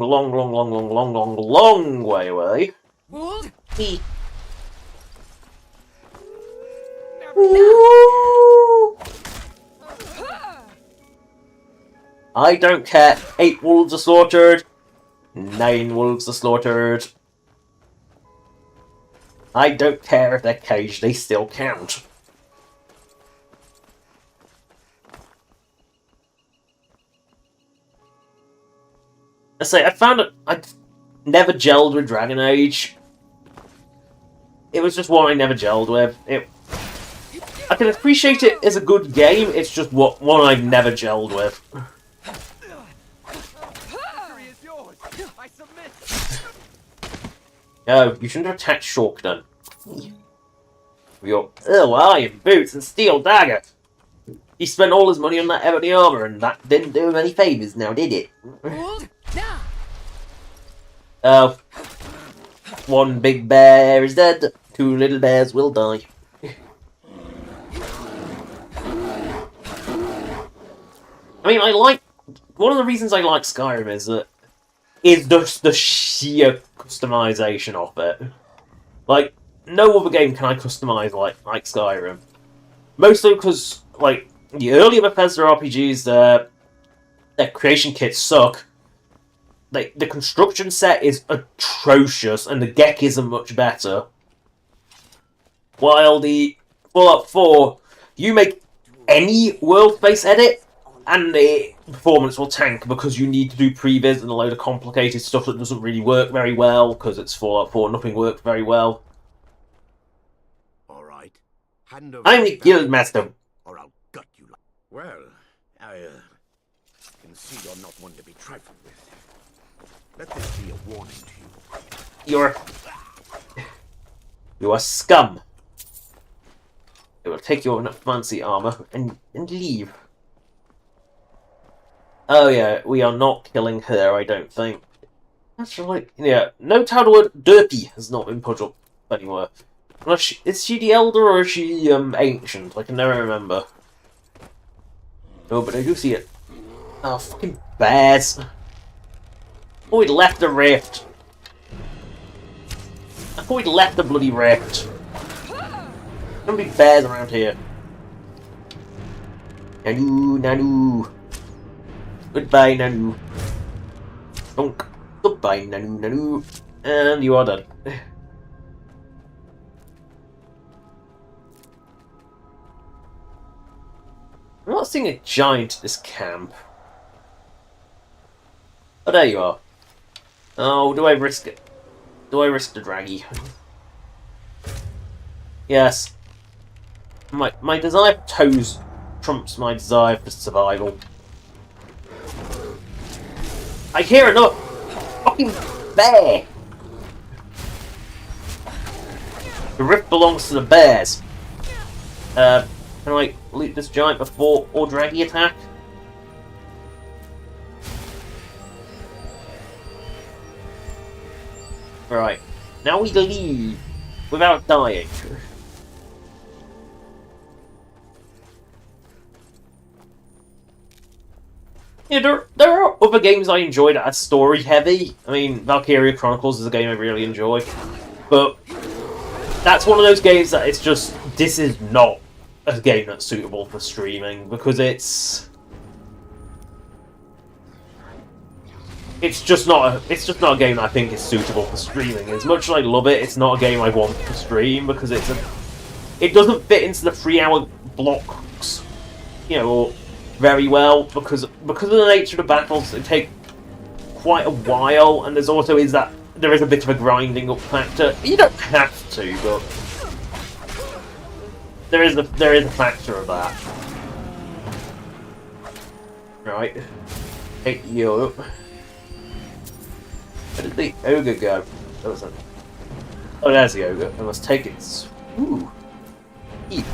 way away. Hold. I don't care. 8 wolves are slaughtered. 9 wolves are slaughtered. I don't care if they're caged, they still count. I say, I found it. I'd never gelled with Dragon Age. It was just one I never gelled with. I can appreciate it as a good game, it's just one I've never gelled with. No, you shouldn't have attacked Shorkdon. Your iron boots and steel dagger. He spent all his money on that ebony armor, and that didn't do him any favors, now did it? Oh, one big bear is dead. 2 little bears will die. I mean, one of the reasons I like Skyrim is just the sheer customization of it. Like, no other game can I customize like Skyrim. Mostly because, like, the earlier Bethesda RPGs, their creation kits suck. The construction set is atrocious, and the Gek isn't much better. While the Fallout 4, you make any world space edit, and the performance will tank because you need to do previs and a load of complicated stuff that doesn't really work very well, because it's Fallout 4, nothing works very well. Hand over I'm the that guild master. or I'll gut you like... Well, I can see you're not one to be trifled with. Let this be a warning to you. You are scum. It will take your fancy armor and leave. Oh yeah, we are not killing her, I don't think. Actually, yeah, note how the word derpy has not been put up anywhere. Is she the elder or is she ancient? I can never remember. No, but I do see it. Oh, fucking bears. Oh, we'd left the rift. I thought we'd left the bloody rift. There's gonna be bears around here. Nanu, Nanu. Goodbye, Nanu. Donk. Goodbye, Nanu, Nanu. And you are done. I'm not seeing a giant at this camp. Oh, there you are. Oh, do I risk it? Do I risk the draggy? Yes. My desire for toes trumps my desire for survival. I hear enough! Fucking bear! The rift belongs to the bears. Can I loot this giant before or draggy attack? Right. Now we leave without dying. Yeah, there are other games I enjoy that are story heavy. I mean, Valkyria Chronicles is a game I really enjoy. But that's one of those games that it's just, this is not a game that's suitable for streaming because it's just not a game that I think is suitable for streaming. As much as I love it, it's not a game I want to stream because it doesn't fit into the 3-hour blocks, you know, very well because of the nature of the battles. They take quite a while, and there is a bit of a grinding up factor. You don't have to, but there is a factor of that. Right, take you up. Where did the ogre go? Oh, there's the ogre. I must take it. Ooh. Eat.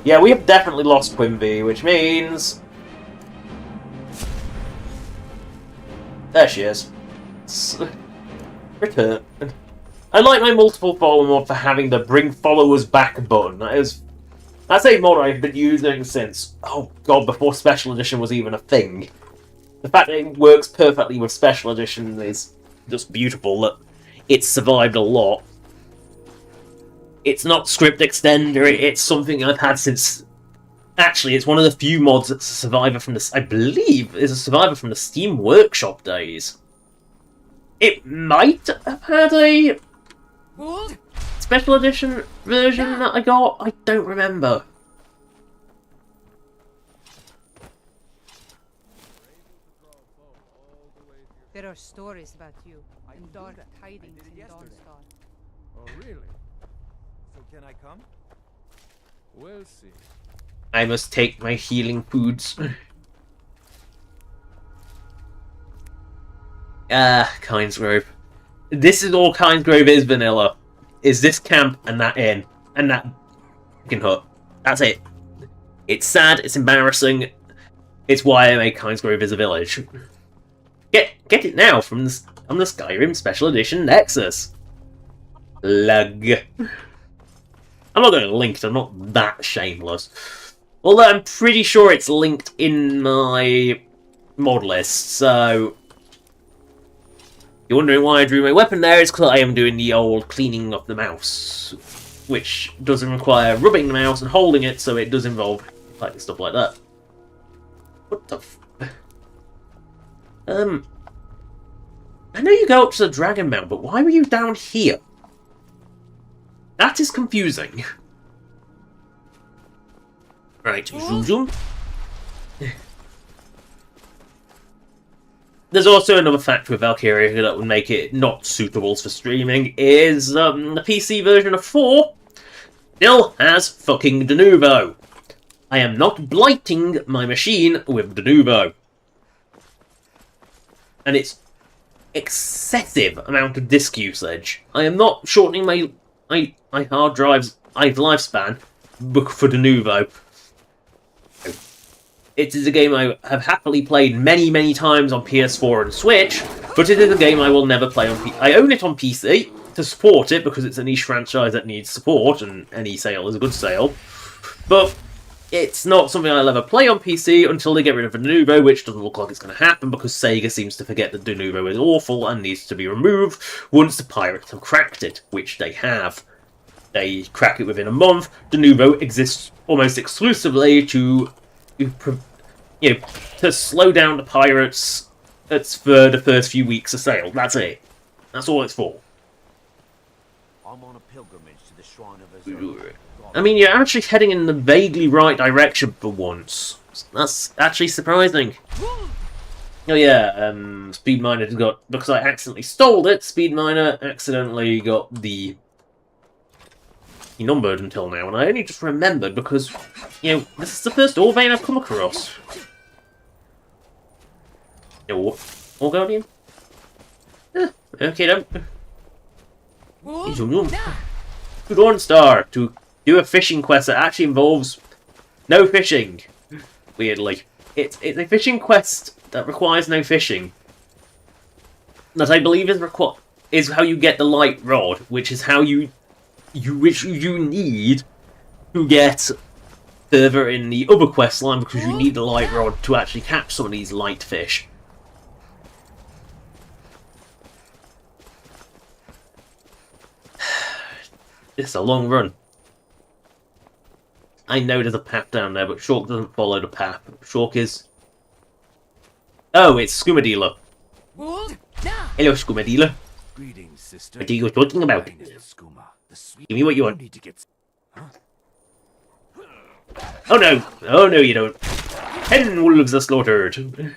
Yeah, we have definitely lost Quimby, which means... There she is. Return. I like my multiple follower mod for having the bring followers back button. That's a mod I've been using since, oh god, before Special Edition was even a thing. The fact that it works perfectly with Special Edition is just beautiful, that it's survived a lot. It's not script extender, it's something I've had since... Actually, it's one of the few mods that's a survivor from the... I believe is a survivor from the Steam Workshop days. It might have had a Special Edition version that I got, I don't remember. There are stories about you and dark tidings in Dawnstar. Oh, really? So can I come? We'll see. I must take my healing foods. Kinesgrove. This is all Kinesgrove is, vanilla. Is this camp and that inn. And that fucking hut. That's it. It's sad, it's embarrassing. It's why I make Kinesgrove as a village. Get it now from the Skyrim Special Edition Nexus. Lug. I'm not going to link it, I'm not that shameless. Although I'm pretty sure it's linked in my mod list, so... You're wondering why I drew my weapon there, it's because I am doing the old cleaning of the mouse. Which doesn't require rubbing the mouse and holding it, so it does involve like stuff like that. What the f... I know you go up to the Dragon Mount, but why were you down here? That is confusing. Right, zoom. there's also another factor with Valkyria that would make it not suitable for streaming, is the PC version of 4 still has fucking Denuvo. I am not blighting my machine with Denuvo. And it's excessive amount of disk usage. I am not shortening my hard drive's lifespan for Denuvo. It is a game I have happily played many, many times on PS4 and Switch, but it is a game I will never play on PC. I own it on PC to support it because it's a niche franchise that needs support, and any sale is a good sale. But it's not something I'll ever play on PC until they get rid of Denuvo, which doesn't look like it's going to happen because Sega seems to forget that Denuvo is awful and needs to be removed once the pirates have cracked it, which they have. They crack it within a month. Denuvo exists almost exclusively to slow down the pirates. It's for the first few weeks of sale. That's it. That's all it's for. I'm on a pilgrimage to the shrine of Azure. I mean, you're actually heading in the vaguely right direction for once. That's actually surprising. Oh yeah, Speed Miner got, because I accidentally stole it, Speed Miner accidentally got the numbered until now, and I only just remembered because, this is the first Ore Vein I've come across. Ore Guardian? Okay then. To Dawn Star to do a fishing quest that actually involves no fishing. Weirdly. It's a fishing quest that requires no fishing. That I believe is how you get the light rod, which is how you need to get further in the other quest line, because you need the light rod to actually catch some of these light fish. It's a long run. I know there's a path down there, but Shulk doesn't follow the path. Shulk is... Oh, it's Skooma Dealer. Hello, Skooma Dealer. Greetings, sister. What are you talking about? Give me what you want. Oh no! Oh no, you don't. 10 wolves are slaughtered.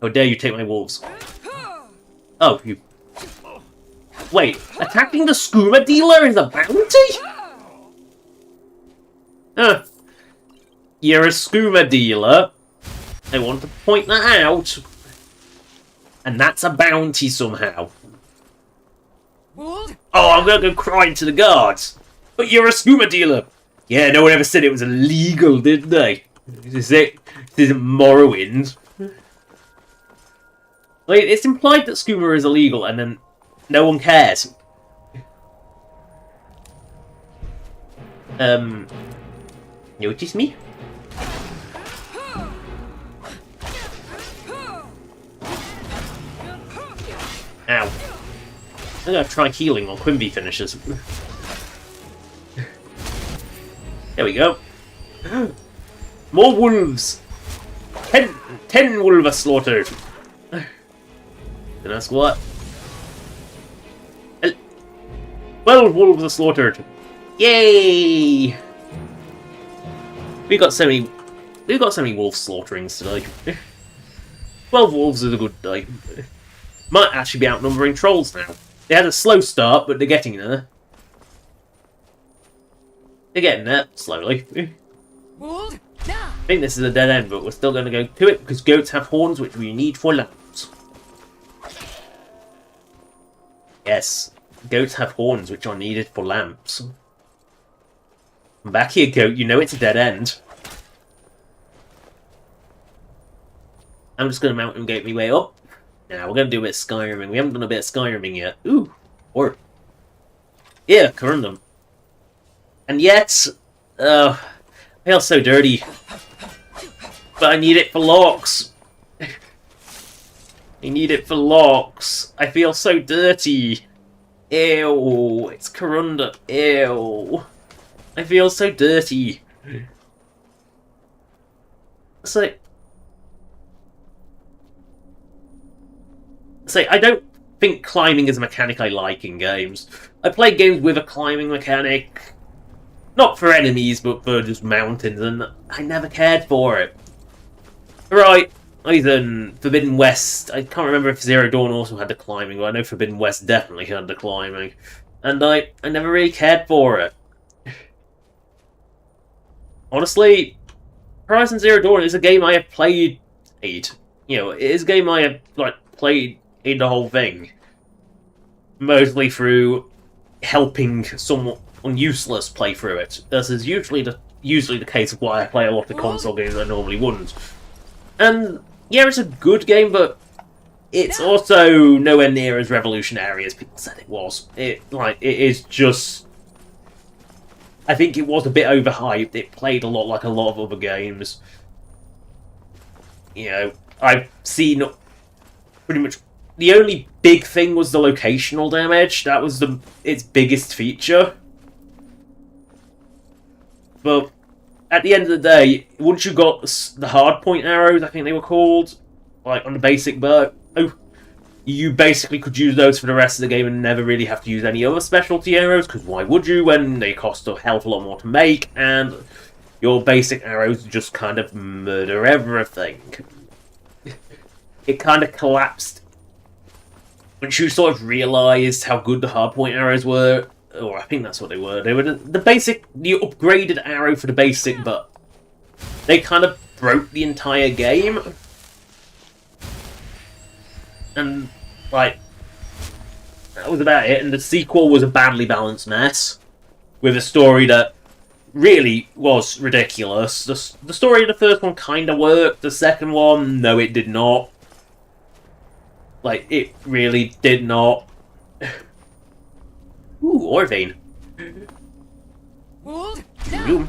How dare you take my wolves? Oh, you... Wait, attacking the Skooma Dealer is a bounty? You're a Skooma Dealer. I want to point that out. And that's a bounty somehow. Oh, I'm gonna go crying to the guards. But you're a Skooma Dealer. Yeah, no one ever said it was illegal, did they? This isn't Morrowind. Like, it's implied that skooma is illegal, and then no one cares. Notice me? Ow. I'm gonna try healing while Quimby finishes. There we go. More wolves! 10 wolves are slaughtered. And that's what? 12 wolves are slaughtered. Yay! We got so many wolf slaughterings today. 12 wolves is a good day. Might actually be outnumbering trolls now. They had a slow start, but they're getting there. They're getting there, slowly. I think this is a dead end, but we're still going to go to it, because goats have horns which we need for lamps. Yes, goats have horns which are needed for lamps. Come back here, goat, you know it's a dead end. I'm just going to mount and gate my way up. Now, we're going to do a bit of Skyriming. We haven't done a bit of Skyriming yet. Ooh, or... Yeah, Corundum. And yet, I feel so dirty. But I need it for locks. I need it for locks. I feel so dirty. Ew, it's Corunda. Ew. I feel so dirty. So, I don't think climbing is a mechanic I like in games. I play games with a climbing mechanic. Not for enemies, but for just mountains, and I never cared for it. Right, either Forbidden West. I can't remember if Zero Dawn also had the climbing, but I know Forbidden West definitely had the climbing, and I never really cared for it. Honestly, Horizon Zero Dawn is a game I have played. It is a game I have played in the whole thing, mostly through helping someone useless play through it. This is usually the case of why I play a lot of console games I normally wouldn't. And yeah, it's a good game, but it's also nowhere near as revolutionary as people said it was. It is just. I think it was a bit overhyped. It played a lot like a lot of other games. I've seen pretty much the only big thing was the locational damage. That was its biggest feature. But at the end of the day, once you got the hardpoint arrows, I think they were called, on the basic bow, you basically could use those for the rest of the game and never really have to use any other specialty arrows, because why would you when they cost a hell of a lot more to make, and your basic arrows just kind of murder everything. It kind of collapsed once you sort of realised how good the hardpoint arrows were, or I think that's what they were. They were the upgraded arrow for the basic, but they kind of broke the entire game. And, that was about it. And the sequel was a badly balanced mess, with a story that really was ridiculous. The story of the first one kind of worked. The second one, no, it did not. It really did not. Ooh, Orvane. Boom.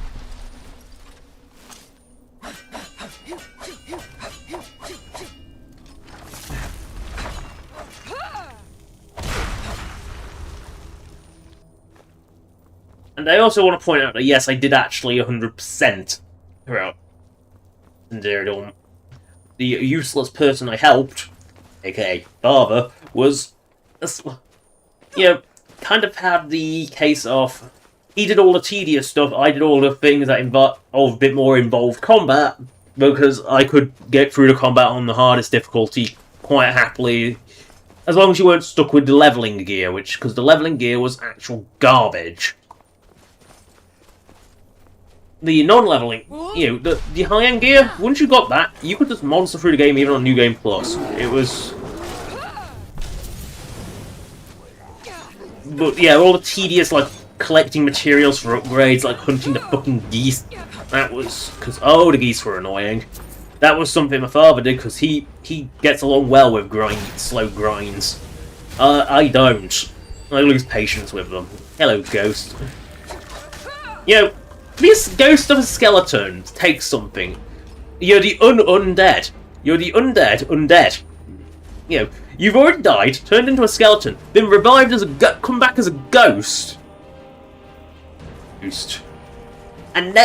And I also want to point out that yes, I did actually 100% throughout Zero Dawn. The useless person I helped, aka Father, was, kind of had the case of he did all the tedious stuff, I did all the things that involve a bit more involved combat, because I could get through the combat on the hardest difficulty quite happily, as long as you weren't stuck with the leveling gear, because the leveling gear was actual garbage. The non-leveling, the high-end gear, once you got that, you could just monster through the game even on New Game Plus. It was... But yeah, all the tedious, collecting materials for upgrades, hunting the fucking geese, that was... Because, the geese were annoying. That was something my father did, because he gets along well with slow grinds. I don't. I lose patience with them. Hello, Ghost. This ghost of a skeleton takes something. You're the undead. You're the undead. You've already died, turned into a skeleton, been revived as come back as a ghost. And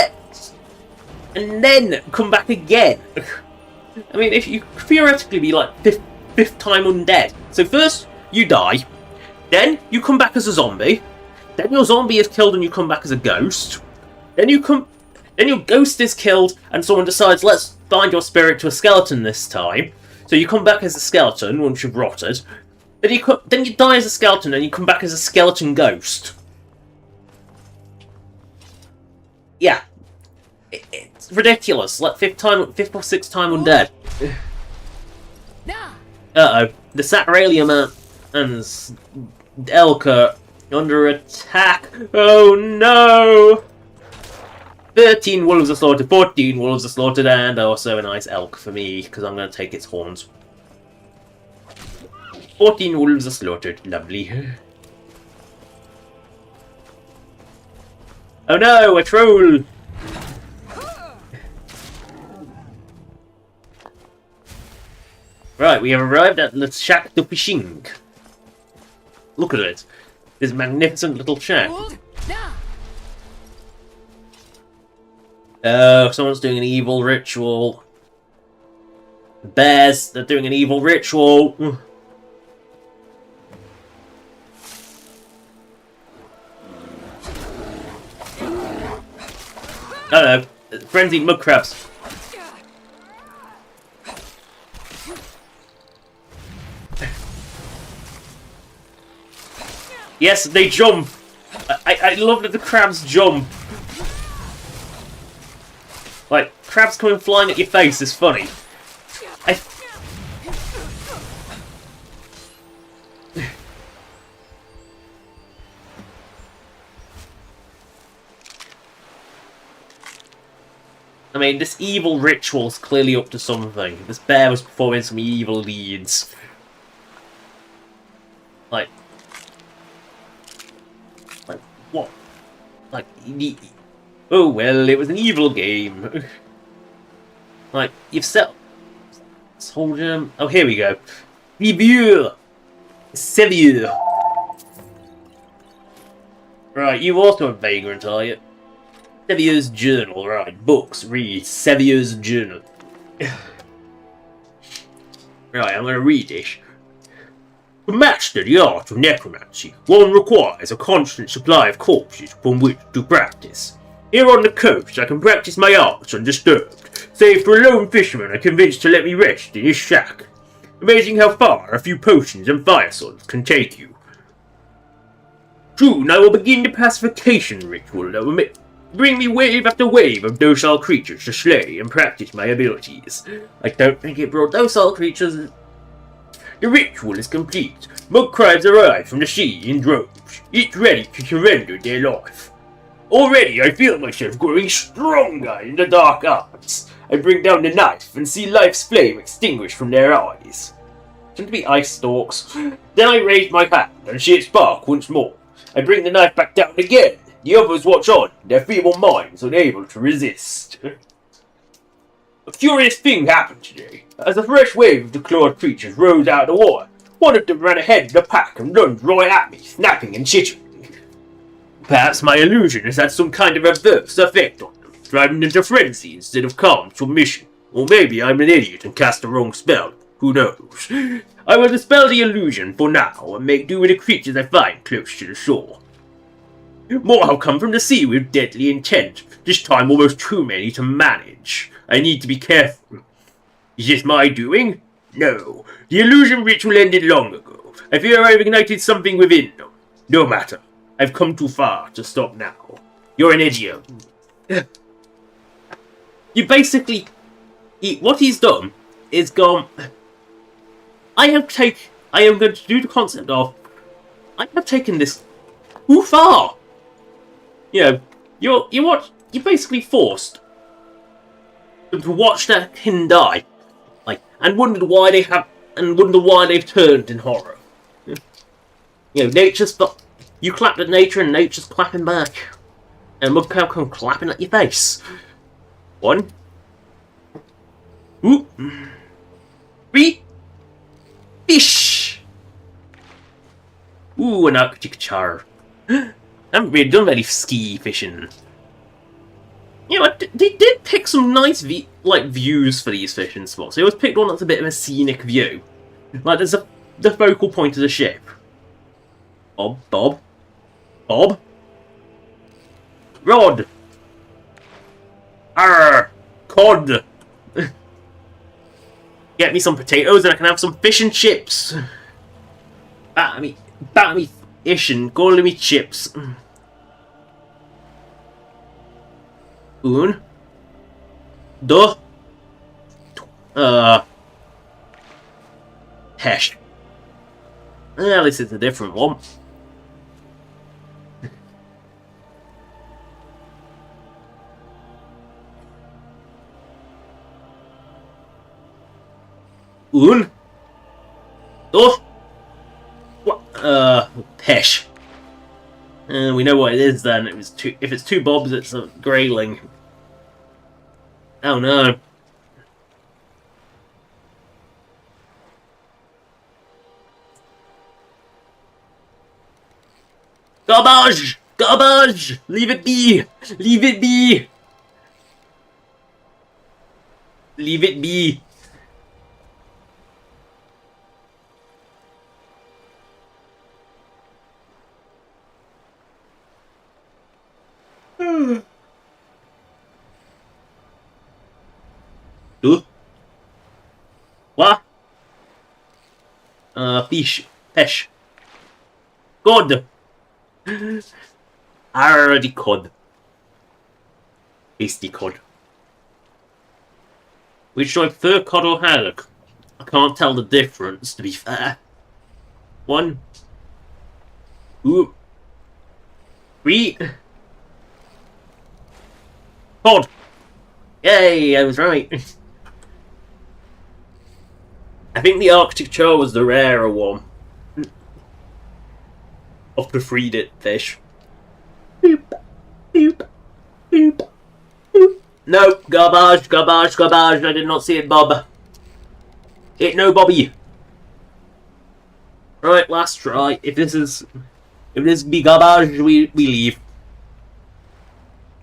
then come back again. I mean, if you could theoretically be fifth time undead. So first you die, then you come back as a zombie, then your zombie is killed and you come back as a ghost. Then your ghost is killed, and someone decides, let's bind your spirit to a skeleton this time. So you come back as a skeleton once you've rotted. Then you die as a skeleton, and you come back as a skeleton ghost. Yeah, it's ridiculous. Fifth or sixth time undead. The Saturnalia man and Elka under attack. Oh no! 13 wolves are slaughtered, 14 wolves are slaughtered, and also a nice elk for me, because I'm going to take its horns. 14 wolves are slaughtered, lovely. Oh no, a troll! Right, we have arrived at the Shack de Fishing. Look at it. This magnificent little shack. Oh, someone's doing an evil ritual. Bears, they're doing an evil ritual. Oh no, frenzied mud crabs. Yes, they jump. I love that the crabs jump. Like, crabs coming flying at your face is funny. I mean, this evil ritual's clearly up to something. This bear was performing some evil deeds. Like what? Like, oh well, it was an evil game. Like, you've set... Soldier... Oh, here we go. Review! Sevier! Right, you also a vagrant, are you? Sevier's journal, right. Books, read. Sevier's journal. Right, I'm gonna read this. To master the art of necromancy, one requires a constant supply of corpses upon which to practice. Here on the coast, I can practice my arts undisturbed, save for a lone fisherman I convinced to let me rest in his shack. Amazing how far a few potions and fire swords can take you. Soon I will begin the pacification ritual that will bring me wave after wave of docile creatures to slay and practice my abilities. I don't think it brought docile creatures. The ritual is complete. Mud crabs arrive from the sea in droves, each ready to surrender their life. Already I feel myself growing stronger in the dark arts. I bring down the knife and see life's flame extinguish from their eyes. Shouldn't it be ice stalks? Then I raise my hand and see it spark once more. I bring the knife back down again. The others watch on, their feeble minds unable to resist. A curious thing happened today. As a fresh wave of the clawed creatures rose out of the water, one of them ran ahead of the pack and lunged right at me, snapping and chittering. Perhaps my illusion has had some kind of adverse effect on them, driving them to frenzy instead of calm submission. Or maybe I'm an idiot and cast the wrong spell. Who knows? I will dispel the illusion for now and make do with the creatures I find close to the shore. More have come from the sea with deadly intent, this time almost too many to manage. I need to be careful. Is this my doing? No. The illusion ritual ended long ago. I fear I've ignited something within them. No matter. I've come too far to stop now. You're an idiot. You basically... What he's done is gone... I am going to do the concept of... I have taken this too far. You know, you're basically forced to watch that kin die, like, and wonder why they've turned in horror. You know, you clapped at nature and nature's clapping back, and mud crab come clapping at your face. 1, 2, 3, fish. Ooh, an Arctic char. I haven't really done any ski fishing. You know, they did pick some nice views for these fishing spots. They always picked one that's a bit of a scenic view. Like, there's the focal point of the ship. Bob. Rod. Arr. Cod. Get me some potatoes and I can have some fish and chips. Batter me fish and call me chips. Un. Duh. Hesh. Well, this is a different one. Un. Duh. What? Hesh. We know what it is then. If it's 2 bobs, it's a grayling. Oh no. Garbage! Garbage! Leave it be! Leave it be! Leave it be! What? Fish. Good. Already cod. Beastie cod. Which do I prefer, cod or haddock? I can't tell the difference, to be fair. 1, 2, 3. Cod! Yay, I was right. I think the Arctic char was the rarer one. Of the free fish. Boop, boop, boop, boop. No, garbage, garbage, garbage. I did not see it, Bob. It no Bobby. Right, last try. If this be garbage, we leave.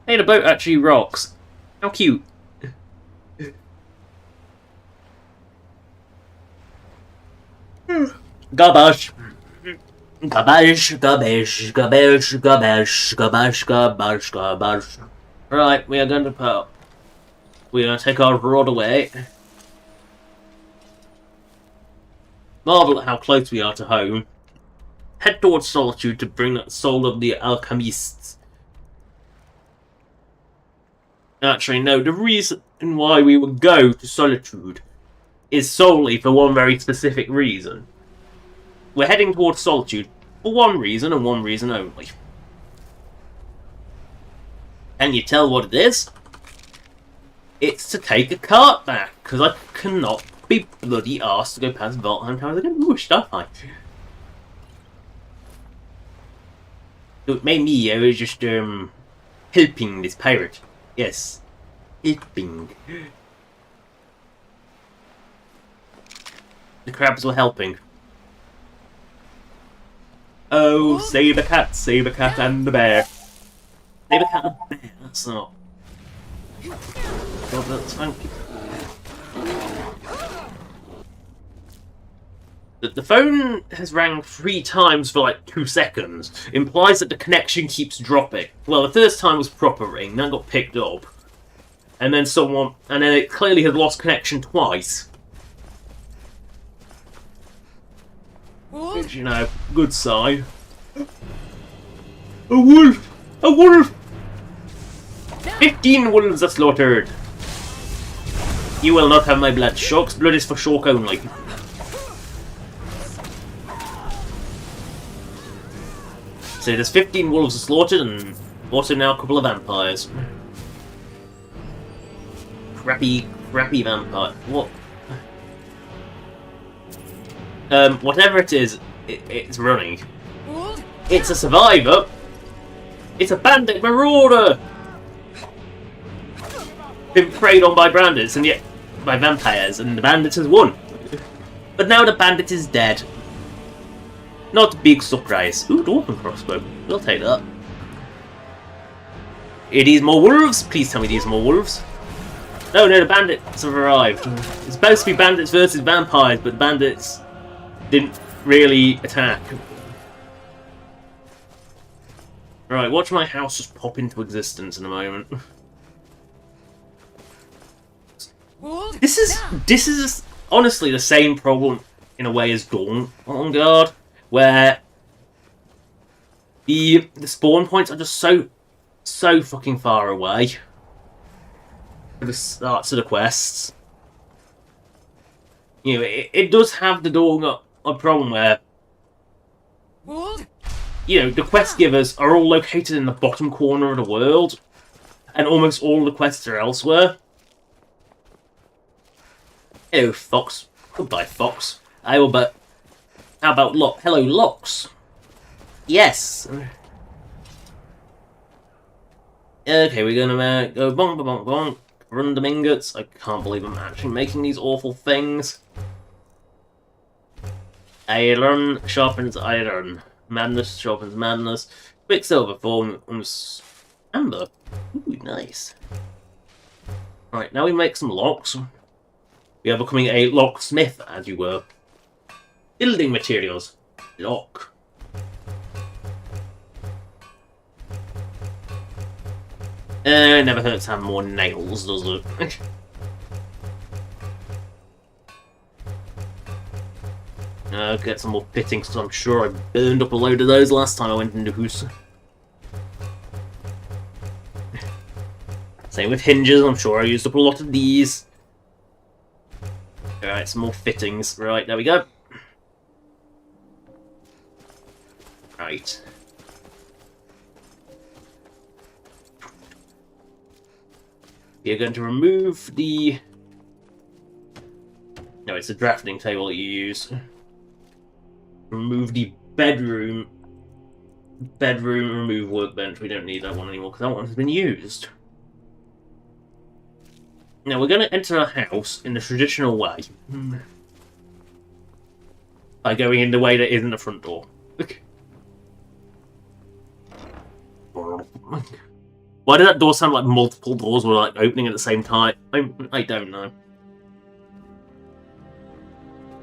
Hey, the boat actually rocks. How cute. Garbage. Garbage, garbage, garbage, garbage, garbage, garbage, garbage. Right, we are going to put. We're going to take our rod away. Marvel at how close we are to home. Head towards Solitude to bring the soul of the alchemists. Actually, no, the reason why we would go to Solitude is solely for one very specific reason. We're heading towards Solitude for one reason and one reason only. Can you tell what it is? It's to take a cart back, because I cannot be bloody arsed to go past Valtheim Towers again. Ooh, stuff I. So it made me, I was just, helping this pirate. Yes. Helping. The crabs were helping. Oh, save the cat and the bear. Save the cat and the bear, that's not. God, that's funky. The phone has rang 3 times for like 2 seconds. Implies that the connection keeps dropping. Well, the first time was proper ring, that got picked up. And then it clearly had lost connection twice. Which, you know, good sign. A wolf! A wolf! 15 wolves are slaughtered. You will not have my blood. Shark's blood is for shark only. So there's 15 wolves slaughtered and also now a couple of vampires. Crappy vampire. What? Whatever it is, it's running. It's a survivor. It's a bandit marauder. Been preyed on by bandits and yet by vampires, and the bandit has won. But now the bandit is dead. Not a big surprise. Ooh, dwarven crossbow. We'll take that. It is more wolves. Please tell me these are more wolves. No, the bandits have arrived. It's supposed to be bandits versus vampires, but the bandits didn't really attack. Right, watch my house just pop into existence in a moment. This is honestly the same problem in a way as Dawn on Guard, where the spawn points are just so fucking far away for the starts of the quests. You know, it does have the Dawn a problem where, you know, the quest givers are all located in the bottom corner of the world, and almost all the quests are elsewhere. Hello, Fox. Goodbye, Fox. I will but. How about Lock? Hello, Locks. Yes. Okay, we're gonna go bonk, bonk, bonk. Run them ingots. I can't believe I'm actually making these awful things. Iron sharpens iron. Madness sharpens madness. Quicksilver forms amber. Ooh, nice. Right, now we make some locks. We are becoming a locksmith, as you were. Building materials. Lock. Never hurts to have more nails, does it? Get some more fittings, because I'm sure I burned up a load of those last time I went into Hoos. Same with hinges, I'm sure I used up a lot of these. Alright, some more fittings. Right, there we go. Right. You're going to remove the... No, it's a drafting table that you use. Remove the bedroom. Bedroom, remove workbench. We don't need that one anymore, because that one has been used. Now, we're going to enter a house in the traditional way. By going in the way that isn't the front door. Why did that door sound like multiple doors were like opening at the same time? I don't know.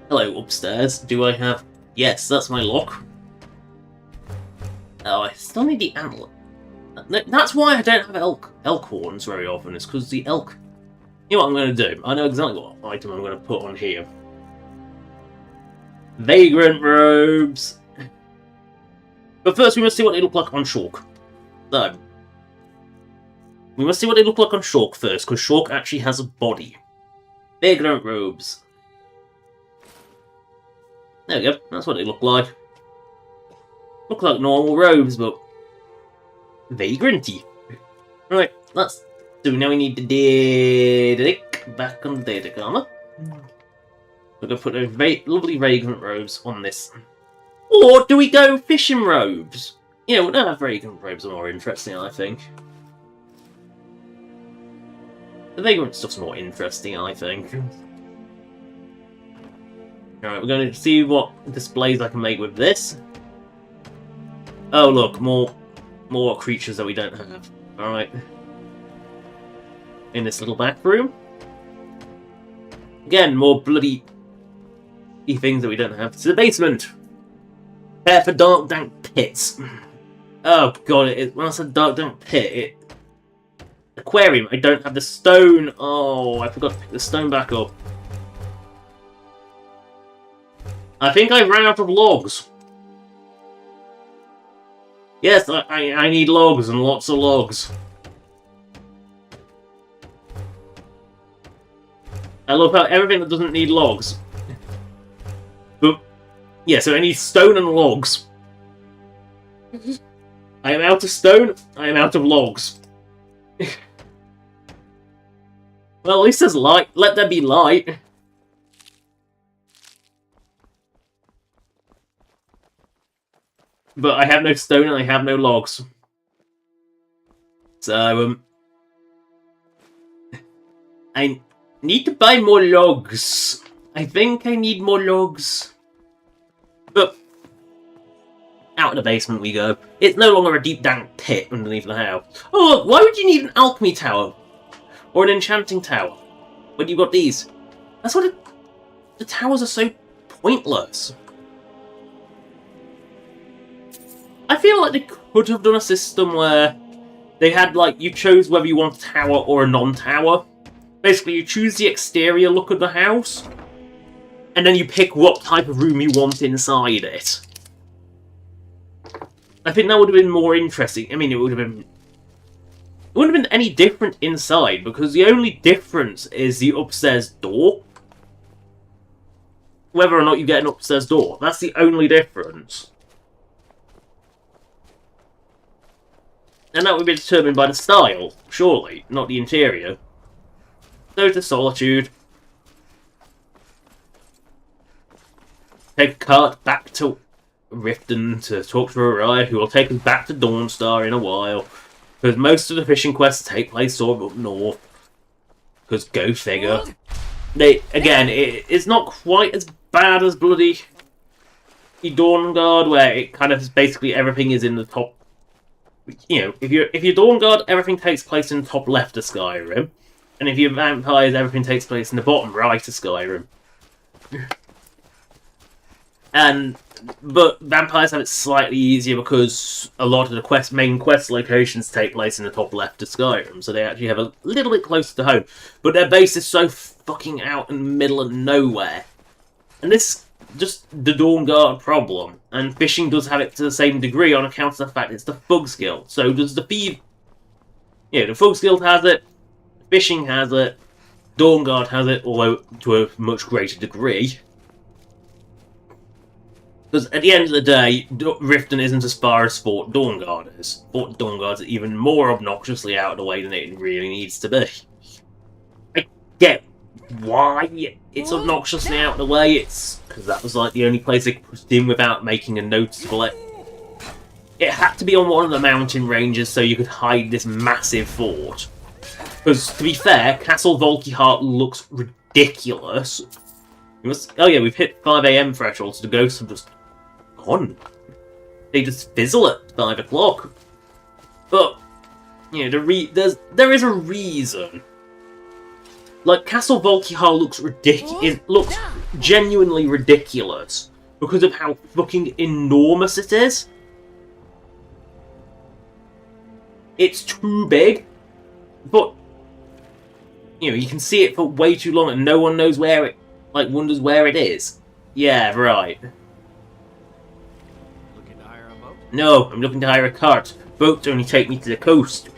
Hello, upstairs. Do I have... Yes, that's my lock. Oh, I still need the antler. That's why I don't have elk horns very often. It's because the elk... You know what I'm going to do? I know exactly what item I'm going to put on here. Vagrant robes. But first we must see what they look like on Shulk. So, we must see what they look like on Shulk first, because Shulk actually has a body. Vagrant robes. There we go, that's what they look like. Look like normal robes, but vagranty. Right, let's do. Now we need the data back on the data camera. We're going to put those lovely vagrant robes on this. Or do we go fishing robes? Yeah, well, no, vagrant robes are more interesting, I think. The vagrant stuff's more interesting, I think. Alright, we're going to see what displays I can make with this. Oh, look, more creatures that we don't have. Alright. In this little back room. Again, more bloody things that we don't have. To the basement! Prepare for dark, dank pits. Oh god, when I said dark, dank pit, aquarium, I don't have the stone. Oh, I forgot to pick the stone back up. I think I ran out of logs. Yes, I need logs and lots of logs. I love how everything that doesn't need logs. But, yeah, so I need stone and logs. I am out of stone, I am out of logs. Well, at least there's light. Let there be light. But I have no stone and I have no logs. So, I need to buy more logs. I think I need more logs. But out of the basement we go. It's no longer a deep dank pit underneath the house. Oh, look, why would you need an alchemy tower? Or an enchanting tower? When you've got these? That's what the towers are so pointless. I feel like they could have done a system where they had, like, you chose whether you want a tower or a non-tower. Basically, you choose the exterior look of the house, and then you pick what type of room you want inside it. I think that would have been more interesting. I mean, it wouldn't have been any different inside, because the only difference is the upstairs door. Whether or not you get an upstairs door. That's the only difference. And that would be determined by the style, surely, not the interior. Go to Solitude. Take a cart back to Riften to talk to Araya, who will take us back to Dawnstar in a while. Because most of the fishing quests take place sort of up north. Because go figure. It's not quite as bad as bloody Dawnguard, where it kind of basically everything is in the top. You know, if you're Dawnguard, everything takes place in the top left of Skyrim, and if you're vampires, everything takes place in the bottom right of Skyrim. But vampires have it slightly easier because a lot of the main quest locations take place in the top left of Skyrim, so they actually have a little bit closer to home. But their base is so fucking out in the middle of nowhere. And this just the Dawn Guard problem, and fishing does have it to the same degree on account of the fact it's the Thugs Guild. So does the Thieves. Yeah, the Thugs Guild has it, fishing has it, Dawn Guard has it, although to a much greater degree. Because at the end of the day, Riften isn't as far as Fort Dawn Guard is. Fort Dawn Guard's even more obnoxiously out of the way than it really needs to be. I get why it's obnoxiously out of the way. It's because that was like the only place they could put it in without making a noticeable. It had to be on one of the mountain ranges so you could hide this massive fort. Because to be fair, Castle Volkihart looks ridiculous. Oh yeah, we've hit 5 AM threshold, so the ghosts have just gone. They just fizzle at 5 o'clock. But you know, there is a reason. Like, Castle Volkihar looks ridiculous. It looks genuinely ridiculous because of how fucking enormous it is. It's too big, but you know, you can see it for way too long, and no one knows where it. Like, wonders where it is. Yeah, right. Looking to hire a boat? No, I'm looking to hire a cart. Boats only take me to the coast.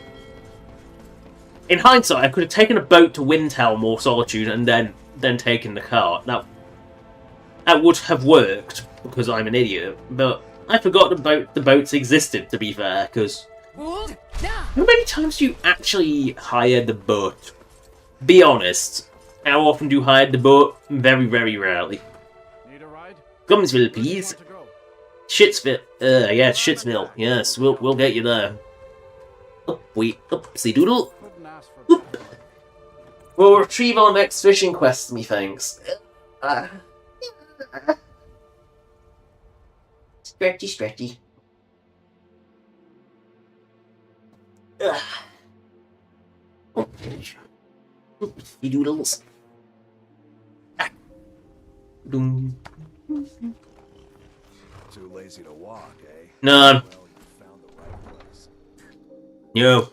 In hindsight, I could have taken a boat to Windhelm or Solitude and then taken the cart. Now, that would have worked, because I'm an idiot, but I forgot the boats existed, to be fair, because how many times do you actually hire the boat? Be honest. How often do you hire the boat? Very, very rarely. Need a ride? Gumsville, please. Shitsville. Yeah, Shitsville. Yes, we'll get you there. Upsy doodle. Oop. We'll retrieve our next fishing quest, methinks. Stretchy, stretchy. Upsy doodles. Too lazy to walk, eh? No. Well, you found the right place. No.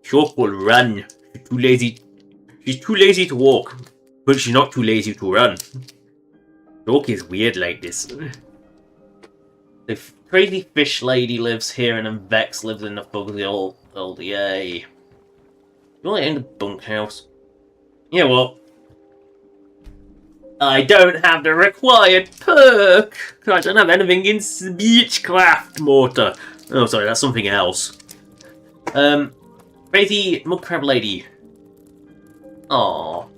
Shop will run. She's too lazy. She's too lazy to walk, but she's not too lazy to run. Shok is weird like this. The crazy fish lady lives here, and then Vex lives in the fugly old yay. You only own the bunkhouse. Yeah, well, I don't have the required perk. I don't have anything in Speechcraft Mortar. Oh, sorry, that's something else. Crazy mud crab lady. Aww,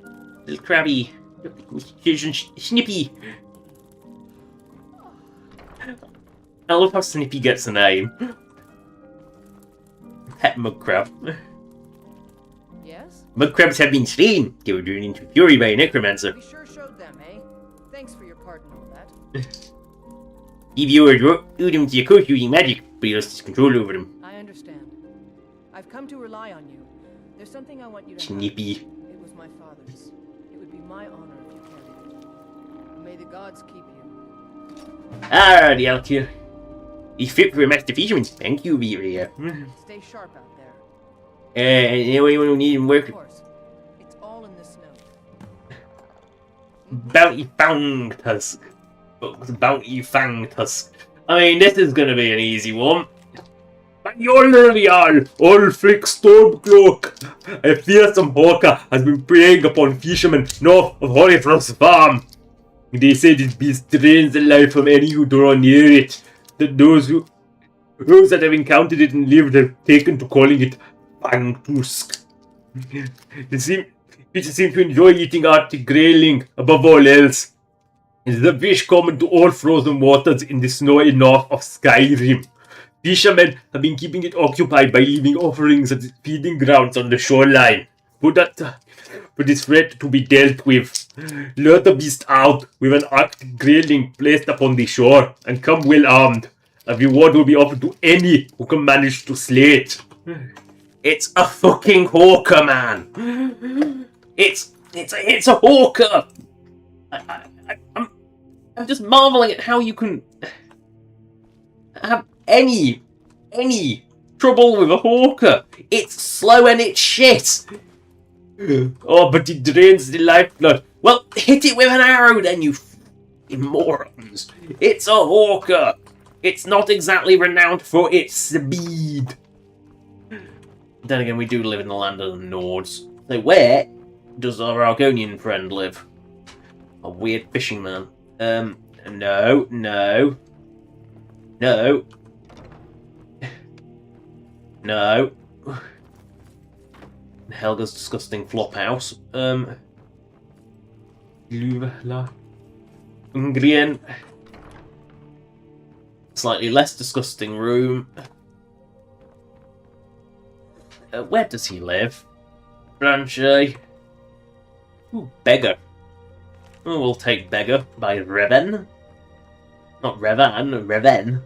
little crabby, Snippy. I love how Snippy gets a name. Pet mud crab. Yes? Mud crabs have been slain. They were turned into fury by a necromancer. We sure showed them, eh? Thanks for your part in all that. If you were to them to your coast using magic, but you lost control over them. I understand. I've come to rely on you. There's something I want you to Snippy. have. It was my father's. It would be my honor if you carried it. May the gods keep you. Alrighty, out here. He's fit for a master fisherman. Thank you, Viria. Stay sharp out there. Anyway, you need him work. Of course. It's all in the snow. Bounty Fang Tusk. Bounty Fang Tusk. I mean, this is gonna be an easy one. All Ulfric Stormcloak. A fearsome hawker has been preying upon fishermen north of Horifrost Farm. They say this beast drains the life from any who draw near it. That those that have encountered it and lived have taken to calling it Fang Tusk. They seem to enjoy eating Arctic grayling above all else. It's the fish common to all frozen waters in the snowy north of Skyrim. Fishermen have been keeping it occupied by leaving offerings at its feeding grounds on the shoreline. For this threat to be dealt with, lure the beast out with an Arctic grayling placed upon the shore, and come well armed. A reward will be offered to any who can manage to slay it. It's a fucking hawker, man. It's a hawker. I'm just marveling at how you can have any trouble with a hawker. It's slow and it's shit. Oh, but it drains the lifeblood. Well, hit it with an arrow then, you morons. It's a hawker. It's not exactly renowned for its speed. Then again, we do live in the land of the Nords. So where does our Argonian friend live? A weird fishing man. No. No. Helga's disgusting flop house. Ungrien. Slightly less disgusting room. Where does he live? Branche. Ooh, beggar. Oh, we'll take beggar by Reven. Not Revan, Reven.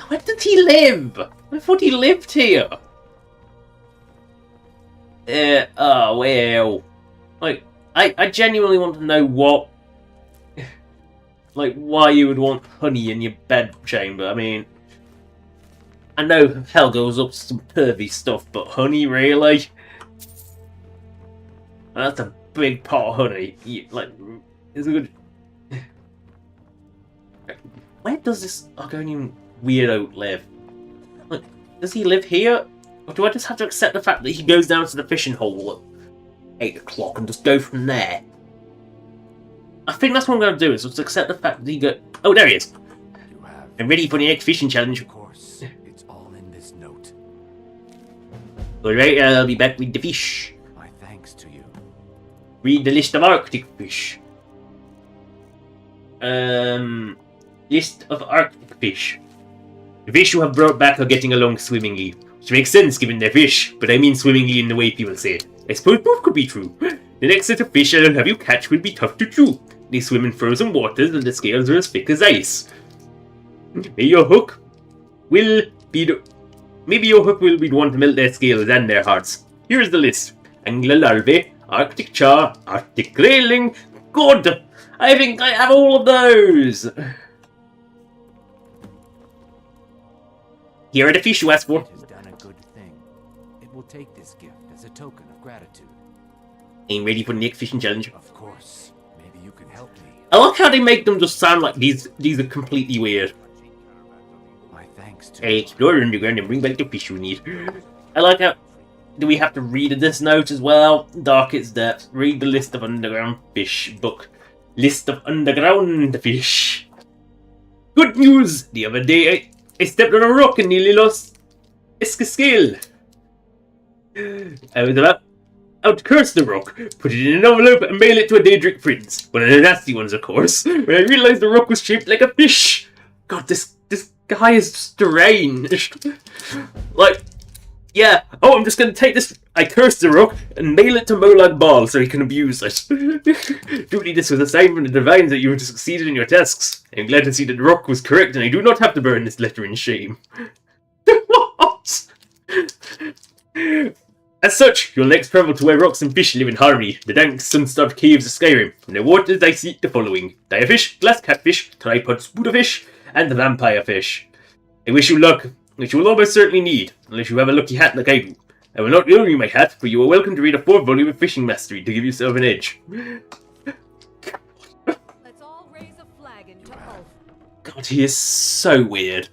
Where did he live? I thought he lived here. Oh, well. Like, I genuinely want to know what... like, why you would want honey in your bed chamber. I mean... I know Helga was up to some pervy stuff, but honey, really? That's a big pot of honey. Like, it's a good... Where does this Argonian weirdo live? Like, does he live here? Or do I just have to accept the fact that he goes down to the fishing hole at 8 o'clock and just go from there? I think that's what I'm going to do, is just accept the fact that he go... Oh, there he is! I'm ready for the next fishing challenge. Of course, it's all in this note. Alright, I'll be back with the fish. My thanks to you. Read the list of Arctic fish. List of Arctic fish. The fish you have brought back are getting along swimmingly. Which makes sense given they're fish, but I mean swimmingly in the way people say it. I suppose both could be true. The next set of fish I'll have you catch will be tough to chew. They swim in frozen waters and the scales are as thick as ice. Maybe your hook will be the one to melt their scales and their hearts. Here's the list. Angler larvae, Arctic char, Arctic grayling. Good! I think I have all of those! Here are the fish you asked for. It has done a good thing. It will take this gift as a token of gratitude. I'm ready for the next fishing challenge. Of course. Maybe you can help me. I like how they make them just sound like these are completely weird. My thanks to Hey, explore underground and bring back the fish you need. I like how... Do we have to read this note as well? Darkest depths. Read the list of underground fish book. List of underground fish. Good news! The other day I stepped on a rock and nearly lost a scale. I was about to curse the rock, put it in an envelope and mail it to a Daedric prince. One of the nasty ones, of course. When I realised the rock was shaped like a fish. God, this guy is strange. Like, yeah. Oh, I'm just gonna take this. I cursed the rock and mail it to Molag Bal so he can abuse it. Truly, this was a sign from the divines that you had succeeded in your tasks. I'm glad to see that the rock was correct and I do not have to burn this letter in shame. What? As such, you'll next travel to where rocks and fish live in harmony, the dank sun-starved caves of Skyrim. In the waters I seek the following: direfish, glass catfish, tripod spooderfish, and the vampire fish. I wish you luck, which you will almost certainly need, unless you have a lucky hat like I do. I will not loan you my hat, but you are welcome to read a 4th volume of Fishing Mastery to give yourself an edge. Let's all raise a flagon to Ulf. God, he is so weird.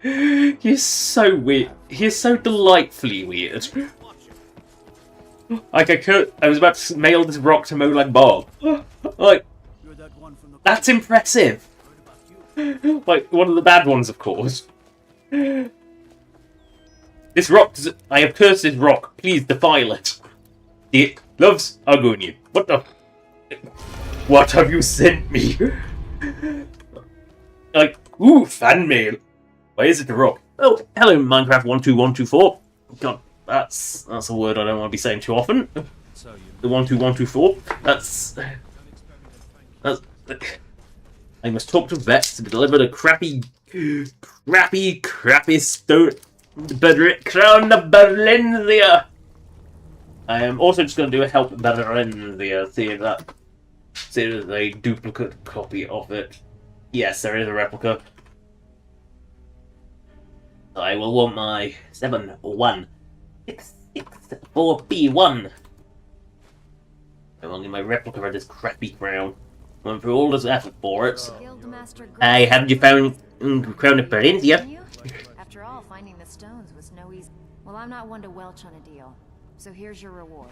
He is so weird. He is so delightfully weird. Like, I was about to mail this rock to Molag Bal. Like, that's impressive. Like, one of the bad ones, of course. This rock, I have cursed this rock. Please defile it. It loves Argonian. What the? What have you sent me? Like, ooh, fan mail. Why is it the rock? Oh, hello, Minecraft 12124. God, that's a word I don't want to be saying too often. The 12124. That's. I must talk to vets to deliver the crappy stone. Crown of Berlenzia. I am also just going to do a help Berlenzia. See if there's a duplicate copy of it. Yes, there is a replica. I will want my 71664B1. I'm only my replica of this crappy crown. Went through all this effort for it. Guildmaster Hey, haven't you found crown of brilliance yet? After all, finding the stones was no easy. Well, I'm not one to welch on a deal. So here's your reward.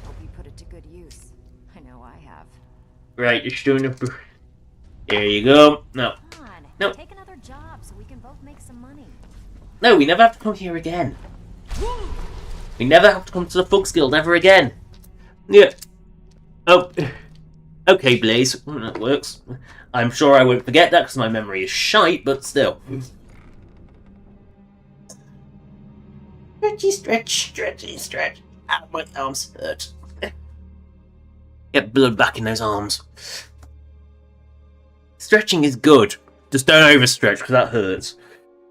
Hope you put it to good use. I know I have. Right, you're doing it. There you go. No. Come on, No. take another job so we can both make some money. No, we never have to come here again. We never have to come to the Fugs Guild ever again. Yeah. Oh. Okay, Blaze. That works. I'm sure I won't forget that because my memory is shite, but still. Stretchy, stretch, stretchy, stretch. Ow, my arms hurt. Get blood back in those arms. Stretching is good. Just don't overstretch because that hurts.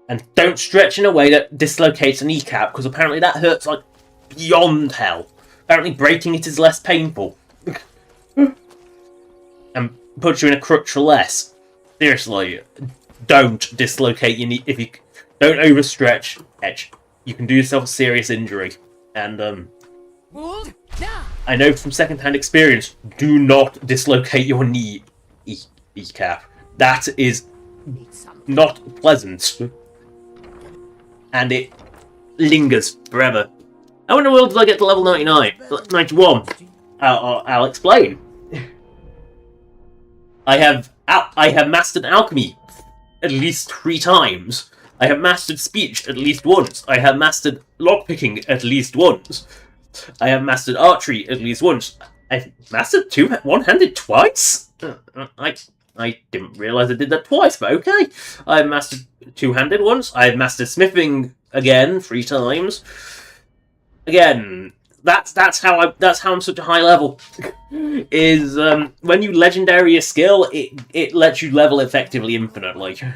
And don't stretch in a way that dislocates a kneecap because apparently that hurts like beyond hell. Apparently breaking it is less painful. And puts you in a crutch for less. Seriously, don't dislocate your knee. If you don't overstretch, you can do yourself a serious injury. And I know from second-hand experience, do not dislocate your kneecap. That is not pleasant. And it lingers forever. How in the world did I get to level 99? 91? I'll explain. I have mastered alchemy at least 3 times. I have mastered speech at least once. I have mastered lockpicking at least once. I have mastered archery at least once. I've mastered one-handed twice? I didn't realise I did that twice, but okay. I've mastered two-handed once. I've mastered smithing again 3 times. Again, that's how I'm such a high level. Is when you legendary a skill, it lets you level effectively infinitely. Staying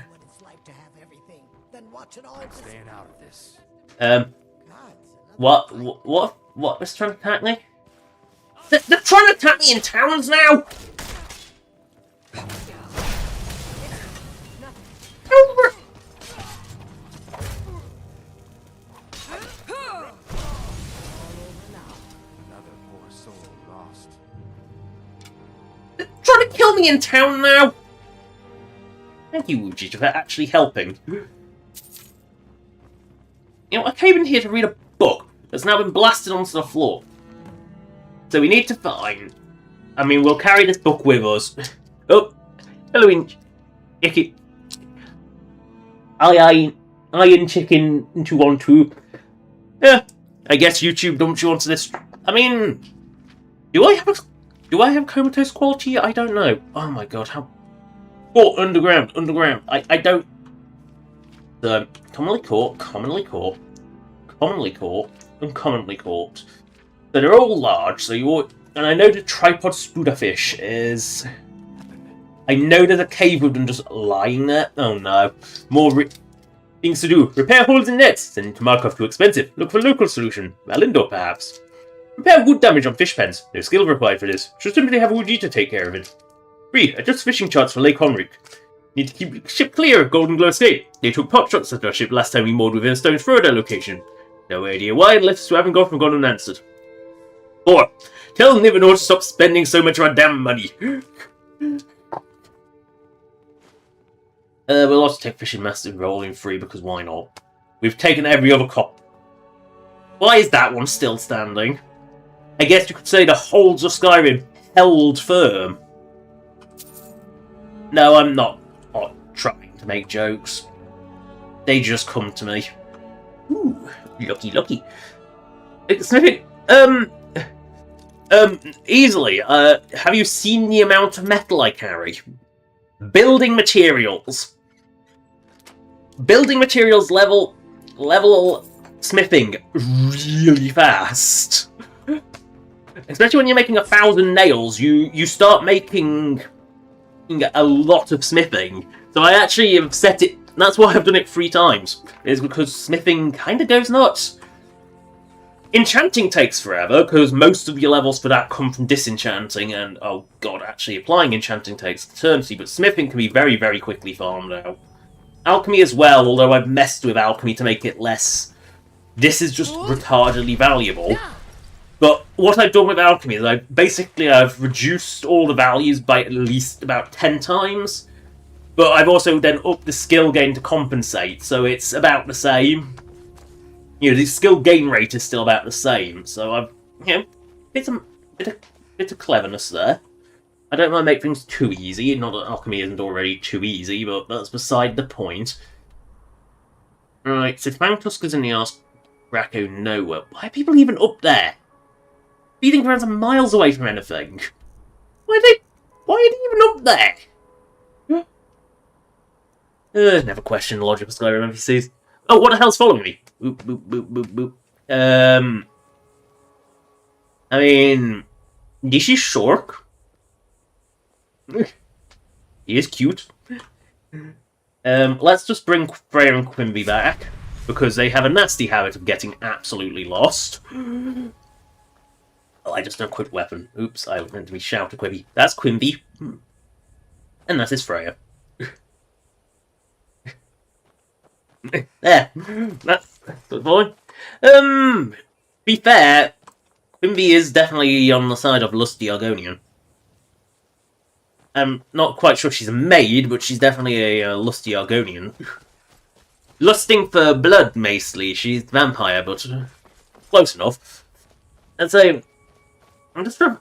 out of this. What was trying to attack me? They're trying to attack me in towns now. Trying to kill me in town now! Thank you, Uji, for actually helping. You know, I came in here to read a book that's now been blasted onto the floor. So we need to find... I mean, we'll carry this book with us. Oh, hello, Icky. Iron Chicken 212. Yeah, I guess YouTube dumped you onto this. I mean, do I have comatose quality? I don't know. Oh my god, how... Oh, underground. I don't... commonly caught, uncommonly caught. So they're all large, so you ought... And I know the tripod spooderfish is... I know there's a cave with them just lying there. Oh no. More things to do. Repair holes in nets. Send to Markov too expensive. Look for local solution. Malindor, perhaps. Repair wood damage on fish pens. No skill required for this. Should simply have Uji to take care of it. 3. Adjust fishing charts for Lake Honric. Need to keep ship clear of Golden Glow Escape. They took pot shots at our ship last time we moored within a stone's throw of their location. No idea why, and left us to haven't gone unanswered. 4. Tell Nivenor to stop spending so much of our damn money. We'll also take Fishing Master Rolling free because why not? We've taken every other cop. Why is that one still standing? I guess you could say the holds of Skyrim held firm. No, I'm not trying to make jokes. They just come to me. Ooh, lucky. Smithing, easily. Have you seen the amount of metal I carry? Building materials. Building materials level smithing really fast. Especially when you're making 1,000 nails, you start making a lot of smithing. So I actually have set it. That's why I've done it 3 times. Is because smithing kind of goes nuts. Enchanting takes forever, because most of your levels for that come from disenchanting, and oh god, actually applying enchanting takes eternity, but smithing can be very, very quickly farmed out. Alchemy as well, although I've messed with alchemy to make it less... This is just retardedly valuable. But what I've done with alchemy is I've reduced all the values by at least about 10 times. But I've also then upped the skill gain to compensate, so it's about the same. You know, the skill gain rate is still about the same, so I've, you know, bit of cleverness there. I don't want to make things too easy, not that alchemy isn't already too easy, but that's beside the point. Right, so Fangtusker's in the arse crack of nowhere. Why are people even up there? Feeding grounds are miles away from anything. Why are they even up there? Never question the logic of Skyrim NPCs. Oh, what the hell's following me? Boop, boop, boop, boop, boop. I mean, this is Shork. He is cute. Let's just bring Freya and Quimby back, because they have a nasty habit of getting absolutely lost. Oh, I just unequipped weapon. Oops, I was meant to be shout to Quimby. That's Quimby. And that is Freya. There. That's good boy. Be fair, Quimby is definitely on the side of lusty Argonian. I'm not quite sure she's a maid, but she's definitely a lusty Argonian. Lusting for blood, mostly. She's a vampire, but close enough. And so, I'm just... I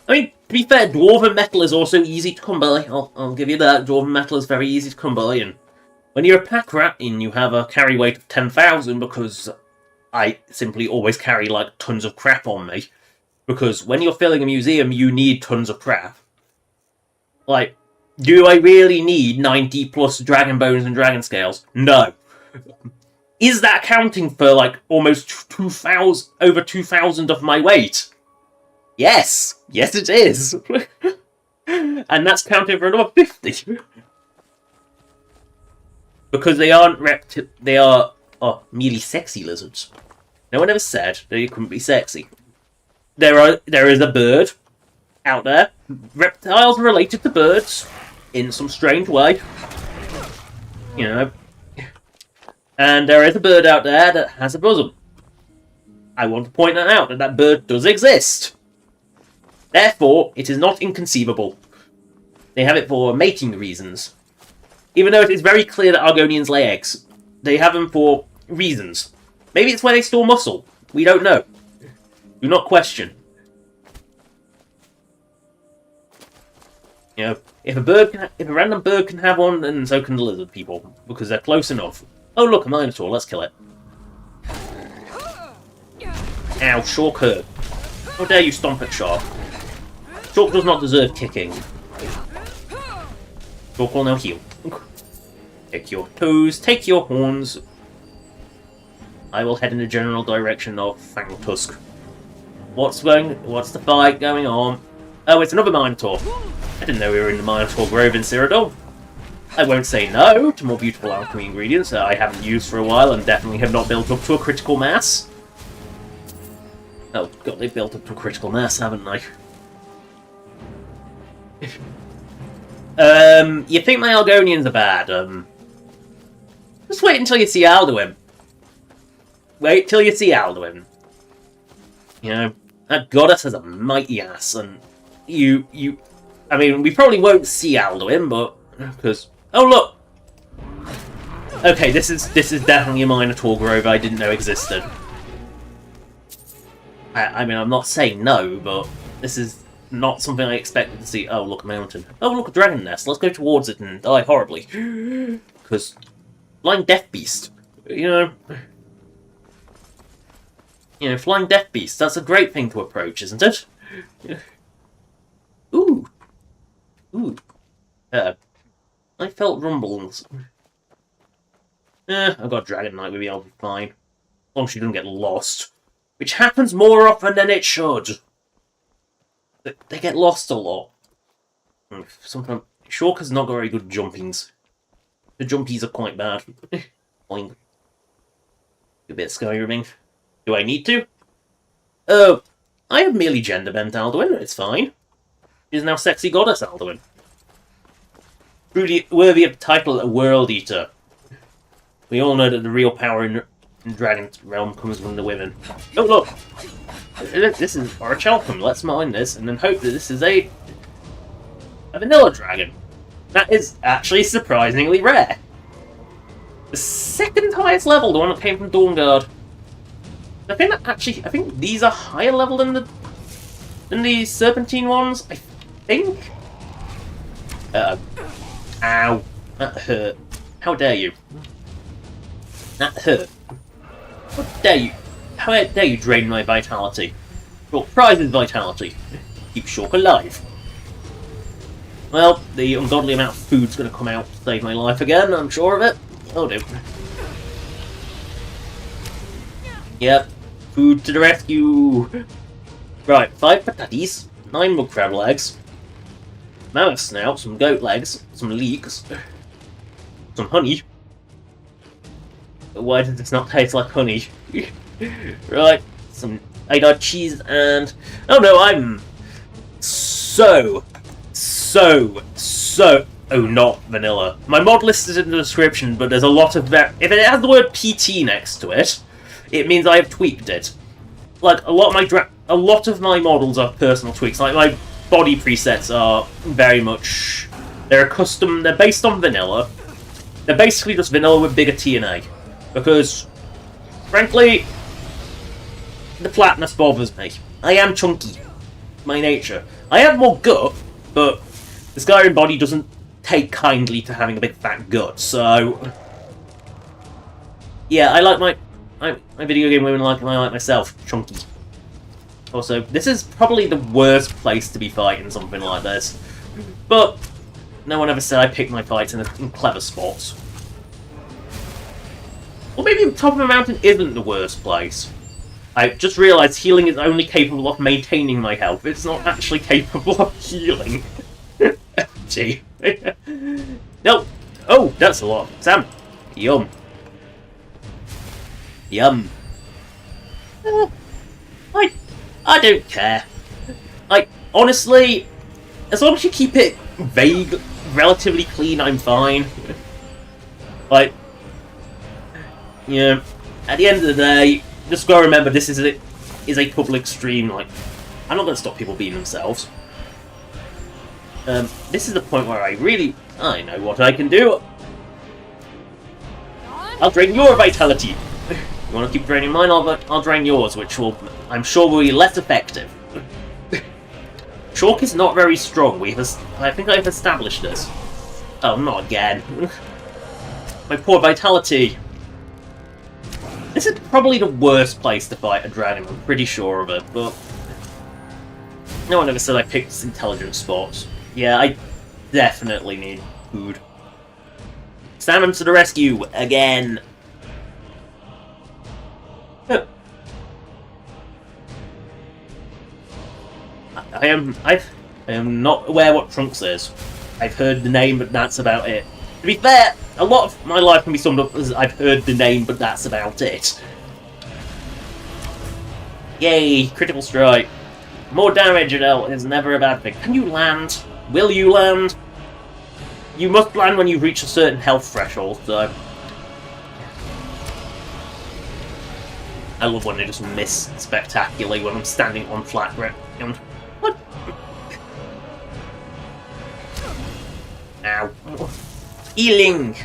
mean, to be fair, Dwarven Metal is also easy to come by. I'll give you that. Dwarven Metal is very easy to come by, and when you're a pack rat in, you have a carry weight of 10,000, because I simply always carry, like, tons of crap on me. Because when you're filling a museum, you need tons of crap. Like, do I really need 90 plus dragon bones and dragon scales? No. Is that accounting for, like, almost 2,000, over 2,000 of my weight? Yes! Yes, it is! And that's counting for another 50. Because they aren't they are merely sexy lizards. No one ever said they couldn't be sexy. There is a bird out there. Reptiles are related to birds in some strange way. You know. And there is a bird out there that has a bosom. I want to point that out, that bird does exist. Therefore, it is not inconceivable. They have it for mating reasons. Even though it is very clear that Argonians lay eggs, they have them for reasons. Maybe it's where they store muscle. We don't know. Do not question. You know, if a random bird can have one, then so can the lizard people, because they're close enough. Oh look, a Minotaur, let's kill it. Ow, Shork hurt. How dare you stomp at Shark? Shork does not deserve kicking. Shork will now heal. Take your toes, take your horns. I will head in the general direction of Fangtusk. What's the fight going on? Oh, it's another Minotaur. I didn't know we were in the Minotaur Grove in Cyrodiil. I won't say no to more beautiful alchemy ingredients that I haven't used for a while and definitely have not built up to a critical mass. Oh god, they've built up to a critical mass, haven't they? You think my Argonians are bad? Just wait until you see Alduin. Wait till you see Alduin. You know, that goddess has a mighty ass, and I mean, we probably won't see Alduin, but because oh look, okay, this is definitely a Minotaur Grove I didn't know existed. I mean, I'm not saying no, but this is not something I expected to see. Oh, look, a mountain. Oh, look, a dragon nest. Let's go towards it and die horribly. Because flying death beast, you know, flying death beast. That's a great thing to approach, isn't it? Ooh. Ooh. I felt rumbles. I've got Dragon Knight with me, I'll be fine. As long as she doesn't get lost. Which happens more often than it should. They get lost a lot. Sometimes Shork has not got very good jumpings. The jumpies are quite bad. Boing. A bit Skyriming. Do I need to? I have merely gender bent Alduin, it's fine. She's now sexy goddess Alduin. Truly worthy of the title a world eater. We all know that the real power in Dragon's realm comes from the women. Oh look! this is Orichalcum. Let's mine this and then hope that this is a vanilla dragon. That is actually surprisingly rare. The second highest level, the one that came from Dawnguard. I think these are higher level than the Serpentine ones. I think. Ow, that hurt. How dare you? That hurt. How dare you? How dare you drain my vitality? Your prize is vitality. Keep Shulk alive. Well, the ungodly amount of food's going to come out to save my life again, I'm sure of it. Oh, do. Yep. Food to the rescue! Right, 5 patatis, 9 mud crab legs, mammoth snout, some goat legs, some leeks, some honey. Why does this not taste like honey? Right, some egg cheese and... Oh no, I'm so... Oh, not vanilla. My mod list is in the description, but there's a lot of... If it has the word PT next to it, it means I have tweaked it. Like, a lot of my models are personal tweaks. Like, my body presets are very much... They're based on vanilla. They're basically just vanilla with bigger TNA. Because, frankly, the flatness bothers me. I am chunky. My nature. I have more gut, but the Skyrim body doesn't take kindly to having a big fat gut, so... Yeah, I like my video game women like I like myself, chunky. Also, this is probably the worst place to be fighting something like this. But, no one ever said I picked my fights in clever spots. Or maybe the top of a mountain isn't the worst place. I just realised healing is only capable of maintaining my health. It's not actually capable of healing. Gee. No. Oh, that's a lot. Sam. Yum. Yum. I don't care. Honestly, as long as you keep it vague, relatively clean, I'm fine. Yeah, at the end of the day, just gotta remember this is a public stream. Like, I'm not gonna stop people being themselves. This is the point where I know what I can do. I'll drain your vitality. You want to keep draining mine? I'll drain yours, which I'm sure will be less effective. Chalk is not very strong. I think I've established this. Oh, not again. My poor vitality. This is probably the worst place to fight a dragon, I'm pretty sure of it, but... No one ever said I picked intelligent spots. Yeah, I definitely need food. Salmon to the rescue, again! I am not aware what Trunks is. I've heard the name, but that's about it. To be fair, a lot of my life can be summed up as I've heard the name, but that's about it. Yay, critical strike. More damage, Adele, is never a bad thing. Can you land? Will you land? You must land when you reach a certain health threshold, so... I love when they just miss spectacularly when I'm standing on flat ground. What? Ow. Healing!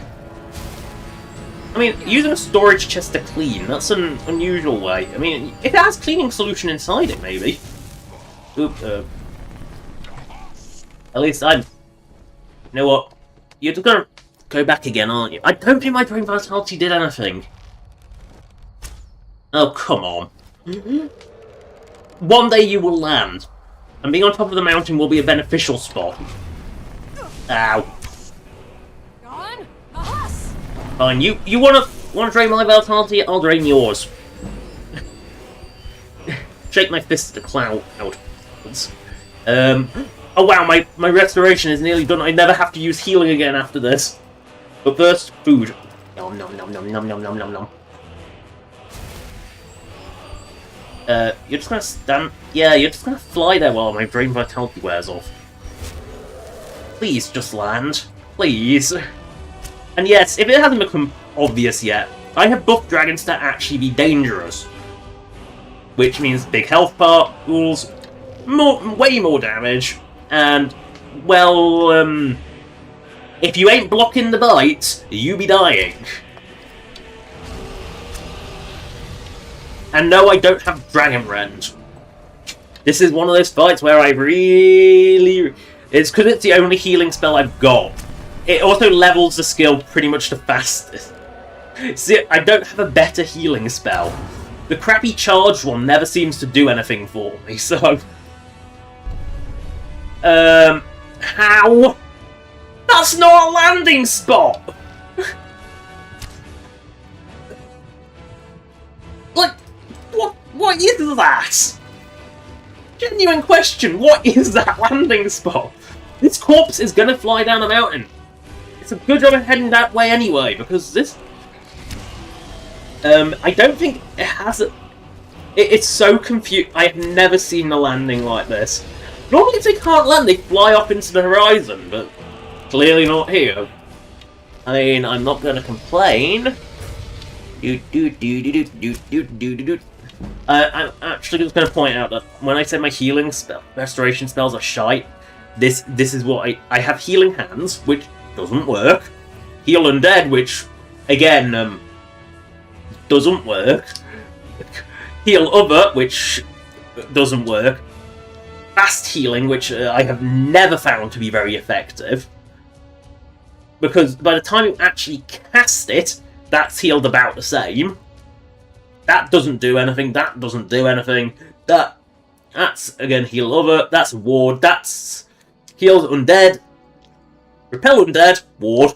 I mean, using a storage chest to clean, that's an unusual way. I mean, if it has cleaning solution inside it, maybe. Oop, at least I'm... You know what? You're just gonna go back again, aren't you? I don't think my brain vitality did anything. Oh, come on. One day you will land. And being on top of the mountain will be a beneficial spot. Ow. Fine, you wanna drain my vitality? I'll drain yours. Shake my fist at the cloud. Oh wow, my restoration is nearly done. I never have to use healing again after this. But first, food. Nom nom nom nom nom nom nom nom nom. You're just gonna stand... Yeah, you're just gonna fly there while my drain vitality wears off. Please, just land. Please. And yes, if it hasn't become obvious yet, I have buffed dragons to actually be dangerous. which means big health particles, way more damage, and, well, if you ain't blocking the bites, you be dying. And no, I don't have Dragon Rend. This is one of those fights where I really... It's because it's the only healing spell I've got. It also levels the skill pretty much the fastest. See, I don't have a better healing spell. The crappy charged one never seems to do anything for me, so... How? That's not a landing spot! Like, what is that? Genuine question, what is that landing spot? This corpse is gonna fly down a mountain. It's a good job I'm heading that way anyway, because this... I don't think it has a... It's so confused. I have never seen a landing like this. Normally if they can't land, they fly up into the horizon, but clearly not here. I mean, I'm not gonna complain. I'm actually just gonna point out that when I say my healing spell, restoration spells are shite, this is what I have healing hands, which doesn't work. Heal undead, which again doesn't work. Heal other, which doesn't work. Fast healing, which I have never found to be very effective. Because by the time you actually cast it, that's healed about the same. That doesn't do anything, that doesn't do anything. That's again, heal other, that's ward, that's heals undead, repel undead, ward,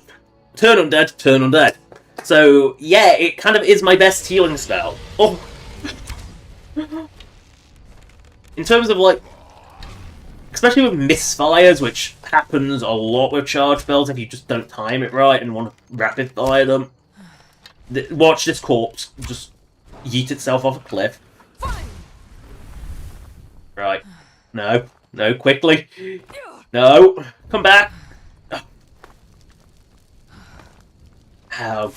turn undead, turn undead. So, yeah, it kind of is my best healing spell. Oh. In terms of, like, especially with misfires, which happens a lot with charge spells if you just don't time it right and want to rapid fire them. Watch this corpse just yeet itself off a cliff. Right. No. No, quickly. No. Come back. How?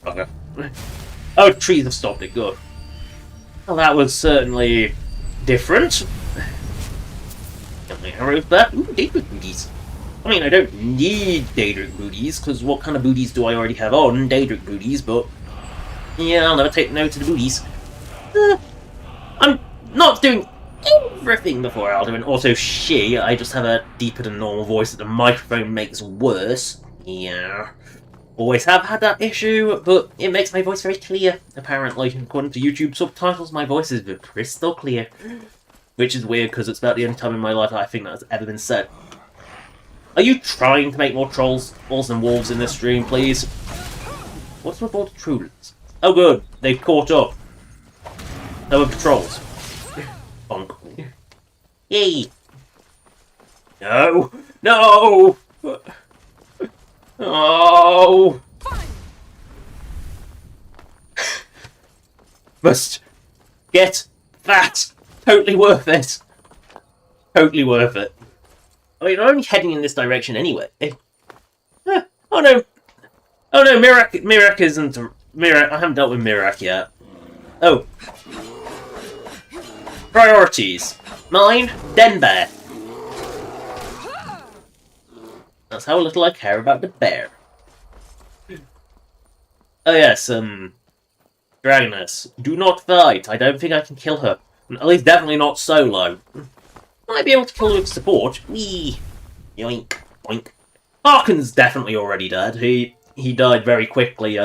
Okay. Oh, trees have stopped it. Good. Well, that was certainly different. Got my arrows back. Ooh, Daedric booties. I mean, I don't need Daedric booties, because what kind of booties do I already have on? Daedric booties, but... yeah, I'll never take note of the booties. I'm not doing everything before Alduin. Also, I just have a deeper than normal voice that the microphone makes worse. Yeah. Always have had that issue, but it makes my voice very clear, apparently. According to YouTube subtitles, my voice is crystal clear. Which is weird, because it's about the only time in my life I think that has ever been said. Are you trying to make more trolls and wolves in this stream, please? What's with all the trolls? Oh good, they've caught up. No of the trolls. Bonk. Yay! No! No! Oh! Must get that! Totally worth it! Totally worth it. I mean, I'm only heading in this direction anyway. Oh no! Oh no, Mirak isn't... Mirak, I haven't dealt with Mirak yet. Oh. Priorities. Mine, Denbear. That's how little I care about the bear. Oh yes, Dragoness. Do not fight. I don't think I can kill her. At least definitely not solo. Might be able to kill her with support. Whee! Yoink. Boink. Harkin's definitely already dead. He died very quickly.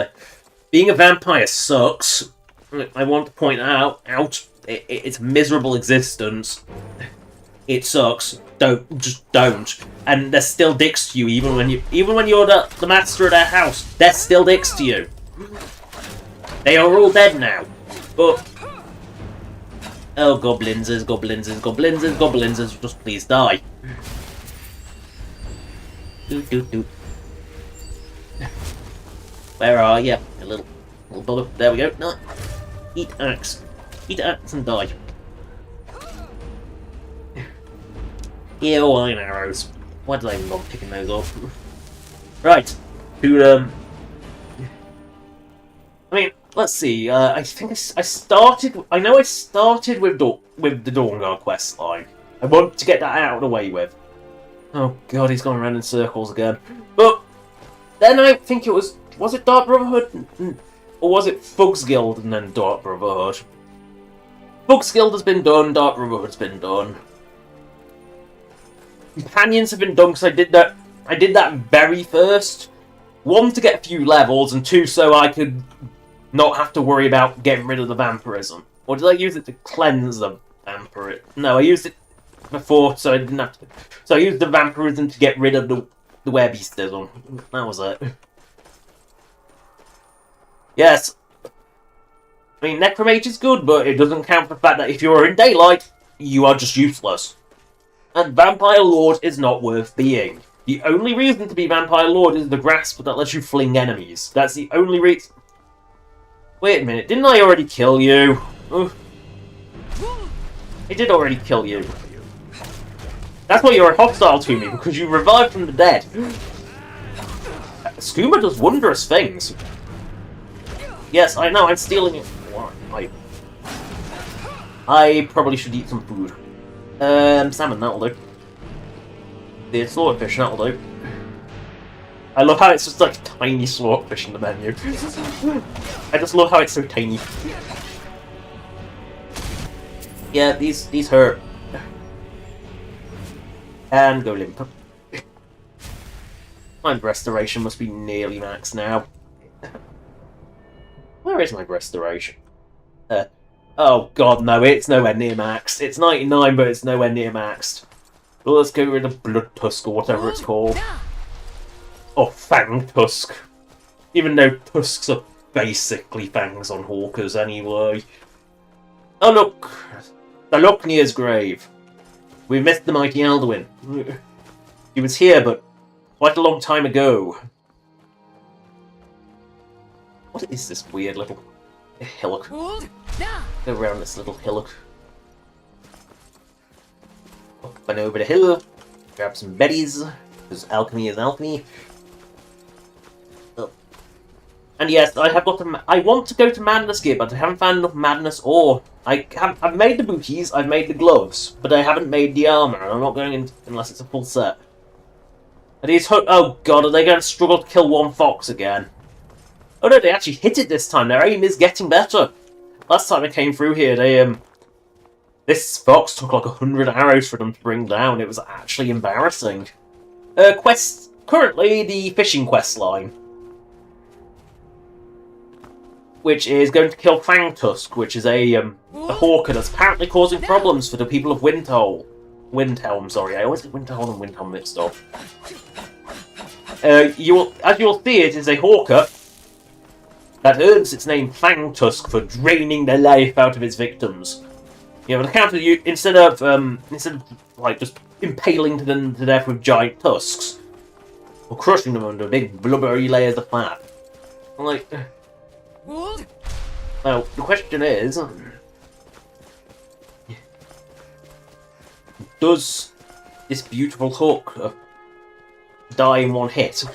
Being a vampire sucks. I want to point out its miserable existence. It sucks. Just don't. And they're still dicks to you even when you're the master of their house. They're still dicks to you. They are all dead now. But oh, goblinses, just please die. Doot. Where are you, you little bugger? There we go. No. Eat axe. Eat axe and die. Ew, iron arrows. Why did I even bother picking those up? Right. I mean, let's see. I think I started. I know I started with the Dawnguard quest line. I want to get that out of the way with. Oh god, he's going around in circles again. But then I think it was it Dark Brotherhood, or was it Thugs Guild and then Dark Brotherhood? Thugs Guild has been done. Dark Brotherhood's been done. Companions have been done because I did that. I did that very first. 1, to get a few levels, and 2, so I could not have to worry about getting rid of the vampirism. Or did I use it to cleanse the vampirism? No, I used it before, so I didn't have to. So I used the vampirism to get rid of the werbeastism. That was it. Yes. I mean, Necromage is good, but it doesn't count for the fact that if you're in daylight, you are just useless. And Vampire Lord is not worth being. The only reason to be Vampire Lord is the grasp that lets you fling enemies. That's the only reason. Wait a minute, didn't I already kill you? I did already kill you. That's why you're hostile to me, because you revived from the dead. Skooma does wondrous things. Yes, I know, I'm stealing it. I probably should eat some food. Salmon, that'll do. The swordfish, that'll do. I love how it's just like tiny swordfish in the menu. I just love how it's so tiny. Yeah, these hurt. And go limp. My restoration must be nearly max now. Where is my restoration? Oh god, no, it's nowhere near max. It's 99, but it's nowhere near maxed. Well, let's go rid of Blood Tusk or whatever it's called. Or Fang Tusk. Even though tusks are basically fangs on hawkers anyway. Oh look! The Locknir's grave. We missed the mighty Alduin. He was here, but quite a long time ago. What is this weird little hillock? Go around this little hillock. Up and over the hill. Grab some berries, because alchemy is alchemy. Oh. And yes, I want to go to Madness Gear, but I haven't found enough Madness ore. I've made the booties, I've made the gloves, but I haven't made the armor, and I'm not going in unless it's a full set. Are these oh god, are they going to struggle to kill one fox again? Oh no, they actually hit it this time. Their aim is getting better. Last time I came through here, this fox took like 100 arrows for them to bring down. It was actually embarrassing. Currently the fishing quest line, which is going to kill Fang Tusk, which is a hawker that's apparently causing problems for the people of Windhelm, sorry. I always get Windhelm and Windhelm mixed up. As you will see, it is a hawker that earns its name Fang Tusk for draining the life out of its victims. You know, on account of you, instead of like just impaling them to death with giant tusks, or crushing them under big blubbery layers of fat. I'm like, well, the question is, does this beautiful hook die in one hit?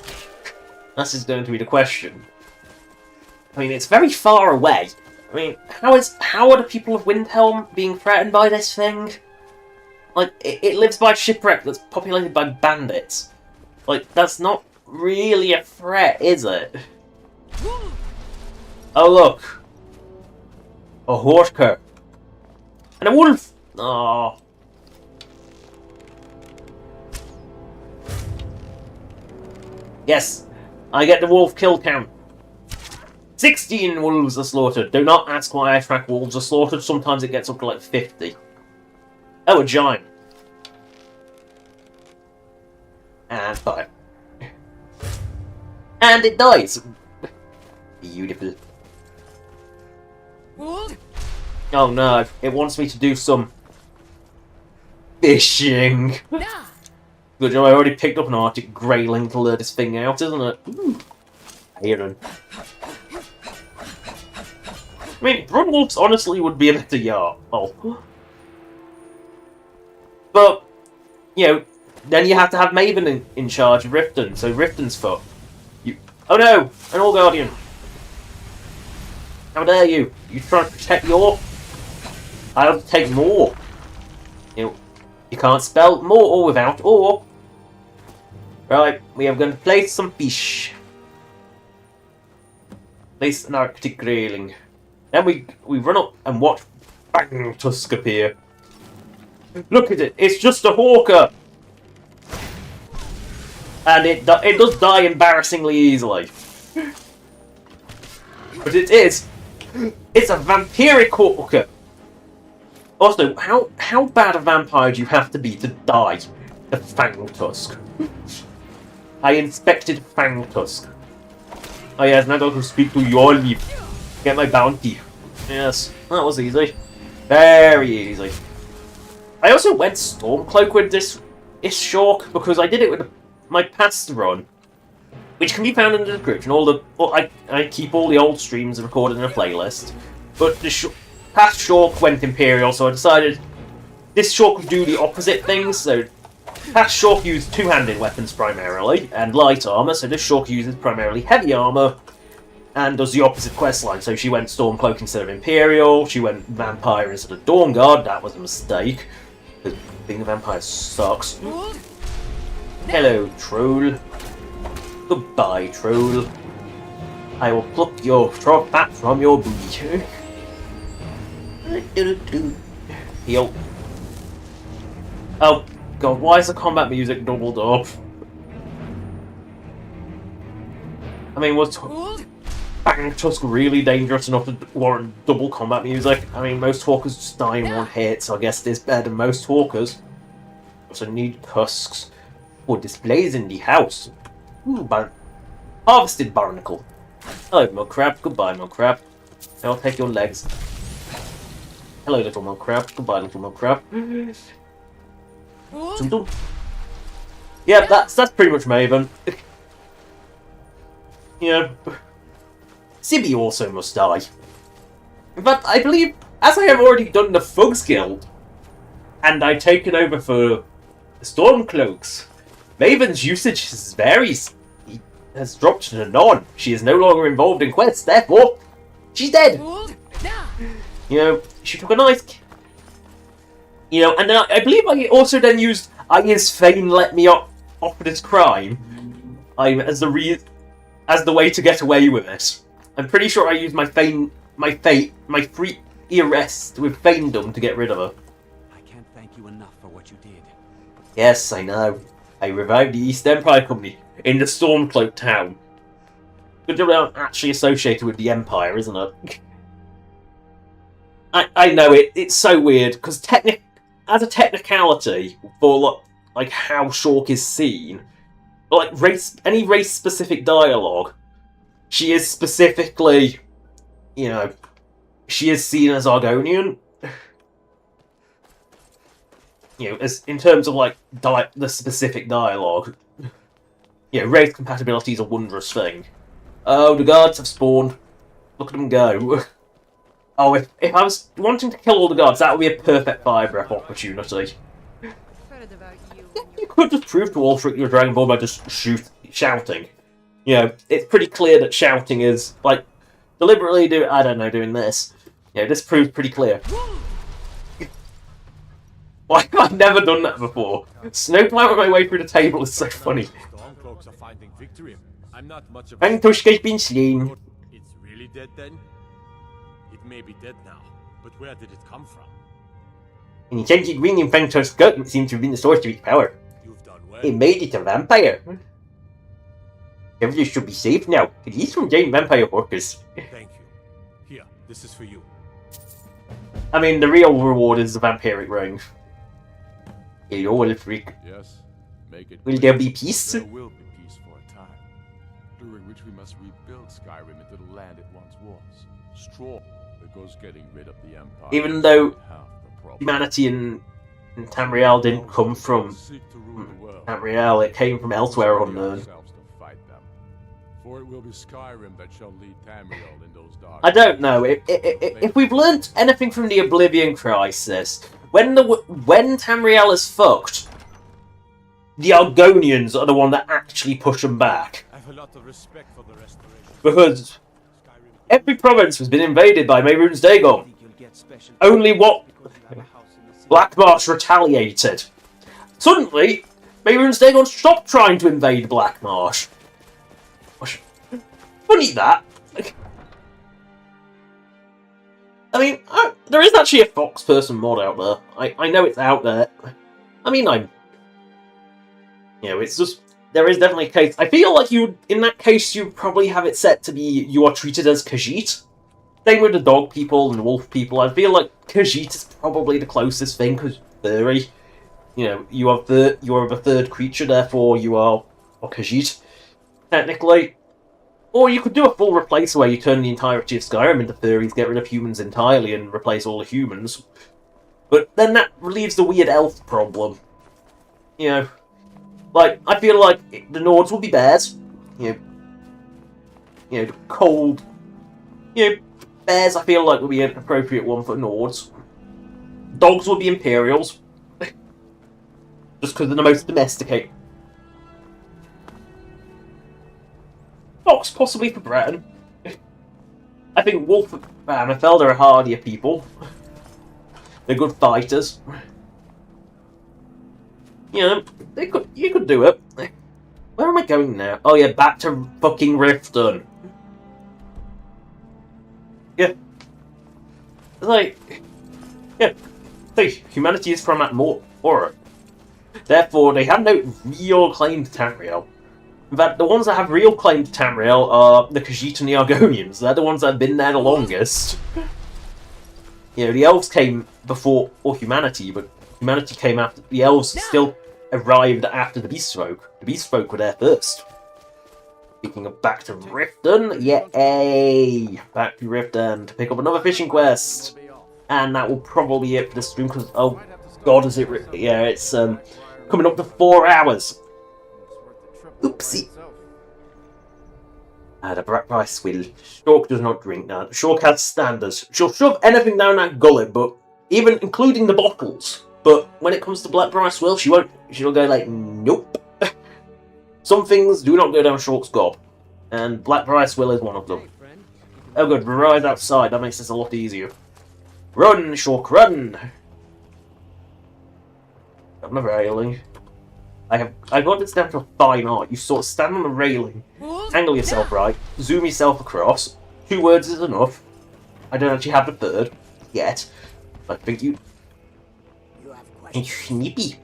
That is going to be the question. I mean, it's very far away. I mean, how are the people of Windhelm being threatened by this thing? Like, it lives by a shipwreck that's populated by bandits. Like, that's not really a threat, is it? Oh, look. A Horker. And a wolf! Oh. Yes, I get the wolf kill count. 16 wolves are slaughtered. Do not ask why I track wolves are slaughtered. Sometimes it gets up to like 50. Oh, a giant. And fire. And it dies. Beautiful. Oh no, it wants me to do some fishing. Good job, I already picked up an Arctic Greyling to lure this thing out, isn't it? Ooh. Heron. I mean, Bloodwolves honestly would be a better yard. Oh. But, you know, then you have to have Maven in charge of Riften, so Riften's fucked. Oh no! An All Guardian! How dare you? You trying to protect your... I'll take more. You can't spell more or without or. Right, we are going to place some fish. Place an Arctic grayling. Then we run up and watch Bang Tusk appear. Look at it, it's just a hawker! And it does die embarrassingly easily. But it is. It's a vampiric hawker. Also, how bad a vampire do you have to be to die to Fang Tusk? I inspected Fang Tusk. Oh yes, now I can speak to Yoli. Get my bounty. Yes, that was easy. Very easy. I also went Stormcloak with this Shork because I did it with my past run, which can be found in the description. I keep all the old streams recorded in a playlist, but the past Shork went Imperial, so I decided this Shork would do the opposite things. So past Shork used two-handed weapons primarily and light armor, so this Shork uses primarily heavy armor and does the opposite questline. So she went Stormcloak instead of Imperial, she went Vampire instead of Dawnguard. That was a mistake, because being a vampire sucks. Hello, troll. Goodbye, troll. I will pluck your fat from your booty. Heal. Oh god, why is the combat music doubled up? I mean, was Fang Tusk really dangerous enough to warrant double combat music? I mean, most Hawkers just die in one hit, so I guess this is better than most Hawkers. Also need tusks for displays in the house. Ooh, harvested barnacle. Hello, milk crab. Goodbye, milk crab. I'll take your legs. Hello, little milk crab. Goodbye, little milk crab. Yeah, that's pretty much Maven. Yeah. Sibby also must die. In fact, I believe, as I have already done the Thugs Guild, and I've taken over for Stormcloaks, Maven's usage has dropped to none. She is no longer involved in quests, therefore, she's dead. You know, she took a nice... You know, and then I believe I also then used Aya's Fane let me off for this crime as the way to get away with it. I'm pretty sure I used my free arrest with Fanedom to get rid of her. I can't thank you enough for what you did. Yes, I know. I revived the East Empire Company in the Stormcloak town. Good job I'm actually associated with the Empire, isn't it? I know it's so weird because as a technicality for like how Shork is seen, like any race specific dialogue, she is specifically, you know, she is seen as Argonian. You know, as in terms of like the specific dialogue. You know, race compatibility is a wondrous thing. Oh, the guards have spawned. Look at them go. Oh, if I was wanting to kill all the guards, that would be a perfect fire breath opportunity. You could just prove to all your Dragon Ball by just shouting. You know, it's pretty clear that shouting is, like, deliberately doing this. You know, this proves pretty clear. Why have I never done that before? Snowplow my way through the table is so funny. Fang Tusk has been slain. It's really dead then? It may be dead now, but where did it come from? An enchanted ring in Fang Tusk's gut seems to have been the source of its power. You've done well. It made it a vampire. Travelers should be safe now, at least from giant vampire orcas. Thank you. Here, this is for you. I mean, the real reward is the vampiric ring. Hello, Ulfric. Yes, make it. Will there be peace? There will be peace for a time, during which we must rebuild Skyrim into the land it once was. Strong, because getting rid of the Empire. Even though humanity in Tamriel didn't come from Tamriel, it came from elsewhere on Earth. For it will be Skyrim that shall lead Tamriel in those dark. I don't know if we've learnt anything from the Oblivion Crisis. When Tamriel is fucked, the Argonians are the one that actually push them back. I have a lot of respect for the restoration. Because every province has been invaded by Mehrunes Dagon. Only what Black Marsh retaliated. Suddenly, Mehrunes Dagon stopped trying to invade Black Marsh. Funny that. I mean, there is actually a Fox person mod out there. I know it's out there. I mean, it's just... There is definitely a case. I feel like in that case, you'd probably have it set to be you are treated as Khajiit. Same with the dog people and wolf people. I feel like Khajiit is probably the closest thing, because furry. You are a third creature, therefore you are a Khajiit, technically. Or you could do a full replace where you turn the entirety of Skyrim into furries, get rid of humans entirely, and replace all the humans. But then that relieves the weird elf problem. Like, I feel like the Nords will be bears. The cold... bears I feel like will be an appropriate one for Nords. Dogs will be Imperials. Just because they're the most domesticated. Fox possibly for Breton. I think Wolf and Bannerfeld are hardier people. They're good fighters. You could do it. Where am I going now? Oh yeah, back to fucking Riften. Yeah. See, humanity is from Atmora. Therefore, they have no real claim to Tamriel. In fact, the ones that have real claim to Tamriel are the Khajiit and the Argonians. They're the ones that have been there the longest. The elves came before humanity, but humanity came after. The elves still arrived after the Beastfolk. The Beastfolk were there first. Speaking of back to Riften, yay! Back to Riften to pick up another fishing quest. And that will probably be it for this stream, because, oh god, is it... Yeah, it's coming up to 4 hours. Oopsie. The Black Rice will. Shork does not drink now. Shork has standards. She'll shove anything down that gullet, but even including the bottles. But when it comes to Black Rice will, she won't. She'll go like, nope. Some things do not go down Shork's gob, and Black Rice will is one of them. Oh good, we're right outside. That makes this a lot easier. Run, Shork, run! I'm a railing. I got this down to a fine art. You sort of stand on the railing, angle yourself right, zoom yourself across. 2 words is enough. I don't actually have the third yet. I think you have snippy.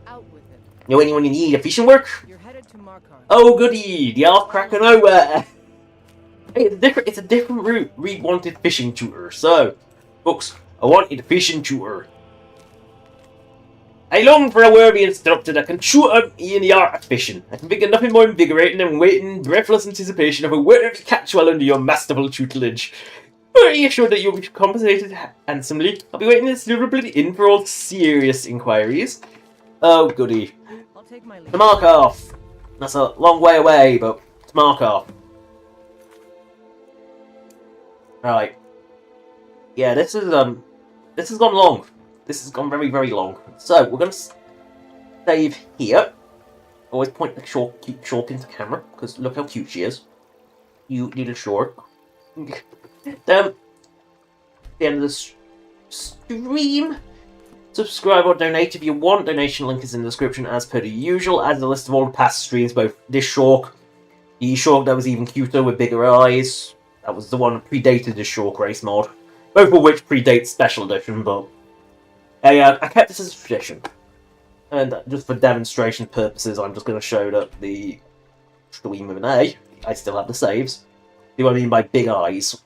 Out with him. Know anyone you need a fishing work? You're headed to Markarth. Oh goody, the elf cracker nowhere. Hey, it's a different route. Reed wanted fishing tutor, so books. I wanted a fishing tutor. I long for a worthy instructor that can tutor me in the art of fishing. I can think of nothing more invigorating than waiting in breathless anticipation of a worthy catch while under your masterful tutelage. Are you sure that you'll be compensated handsomely? I'll be waiting this deliberately in for all serious inquiries. Oh goody. I'll take my leave. To Markarth. That's a long way away, but to Markarth. Right. Yeah, this has gone long. This has gone very, very long. So, we're going to save here. Always point the cute Shork into camera, because look how cute she is. You little Shork. The end of the stream. Subscribe or donate if you want. Donation link is in the description as per the usual. As a list of all the past streams, both this Shork, the Shork that was even cuter with bigger eyes. That was the one that predated the Shork race mod. Both of which predate Special Edition, but I kept this as a tradition. And just for demonstration purposes, I'm just going to show that the stream with an A, I still have the saves. See what I mean by big eyes.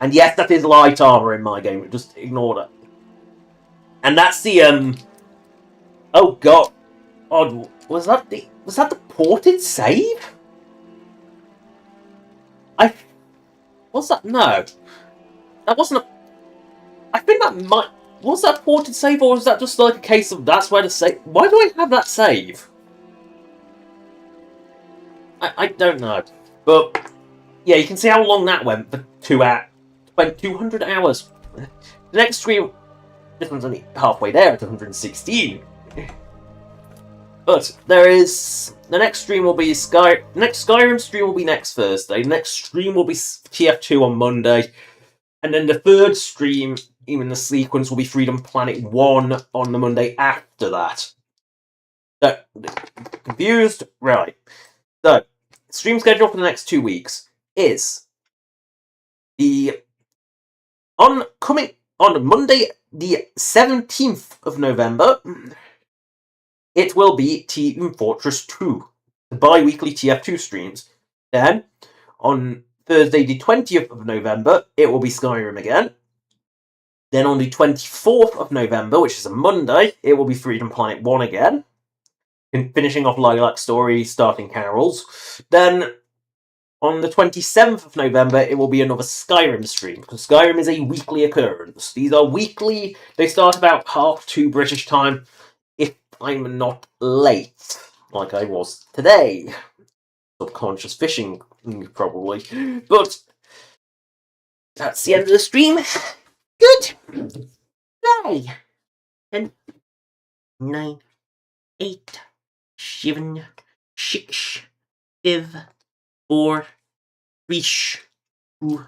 And yes, that is light armor in my game, just ignore that. And that's the, oh god. Oh, was that the ported save? What's that? No. That wasn't a... I think that might... Was that ported save, or was that just like a case of that's where the save... Why do I have that save? I don't know. But, yeah, you can see how long that went for 200 hours. The next stream... This one's only halfway there at 116. But there is the next stream will be next Skyrim stream will be next Thursday. Next stream will be TF2 on Monday, and then the third stream, even the sequence, will be Freedom Planet 1 on the Monday after that. So, confused? Right. So, stream schedule for the next 2 weeks is on Monday, the 17th of November. It will be Team Fortress 2, the bi-weekly TF2 streams. Then, on Thursday the 20th of November, it will be Skyrim again. Then on the 24th of November, which is a Monday, it will be Freedom Planet 1 again. Finishing off Lilac Story, starting Carols. Then, on the 27th of November, it will be another Skyrim stream, because Skyrim is a weekly occurrence. These are weekly, they start about 2:30 British time, if I'm not late, like I was today. Subconscious fishing, probably. But that's the end of the stream. Good. 10, 9, 8, 7, 6, 5, 4, 3, 2,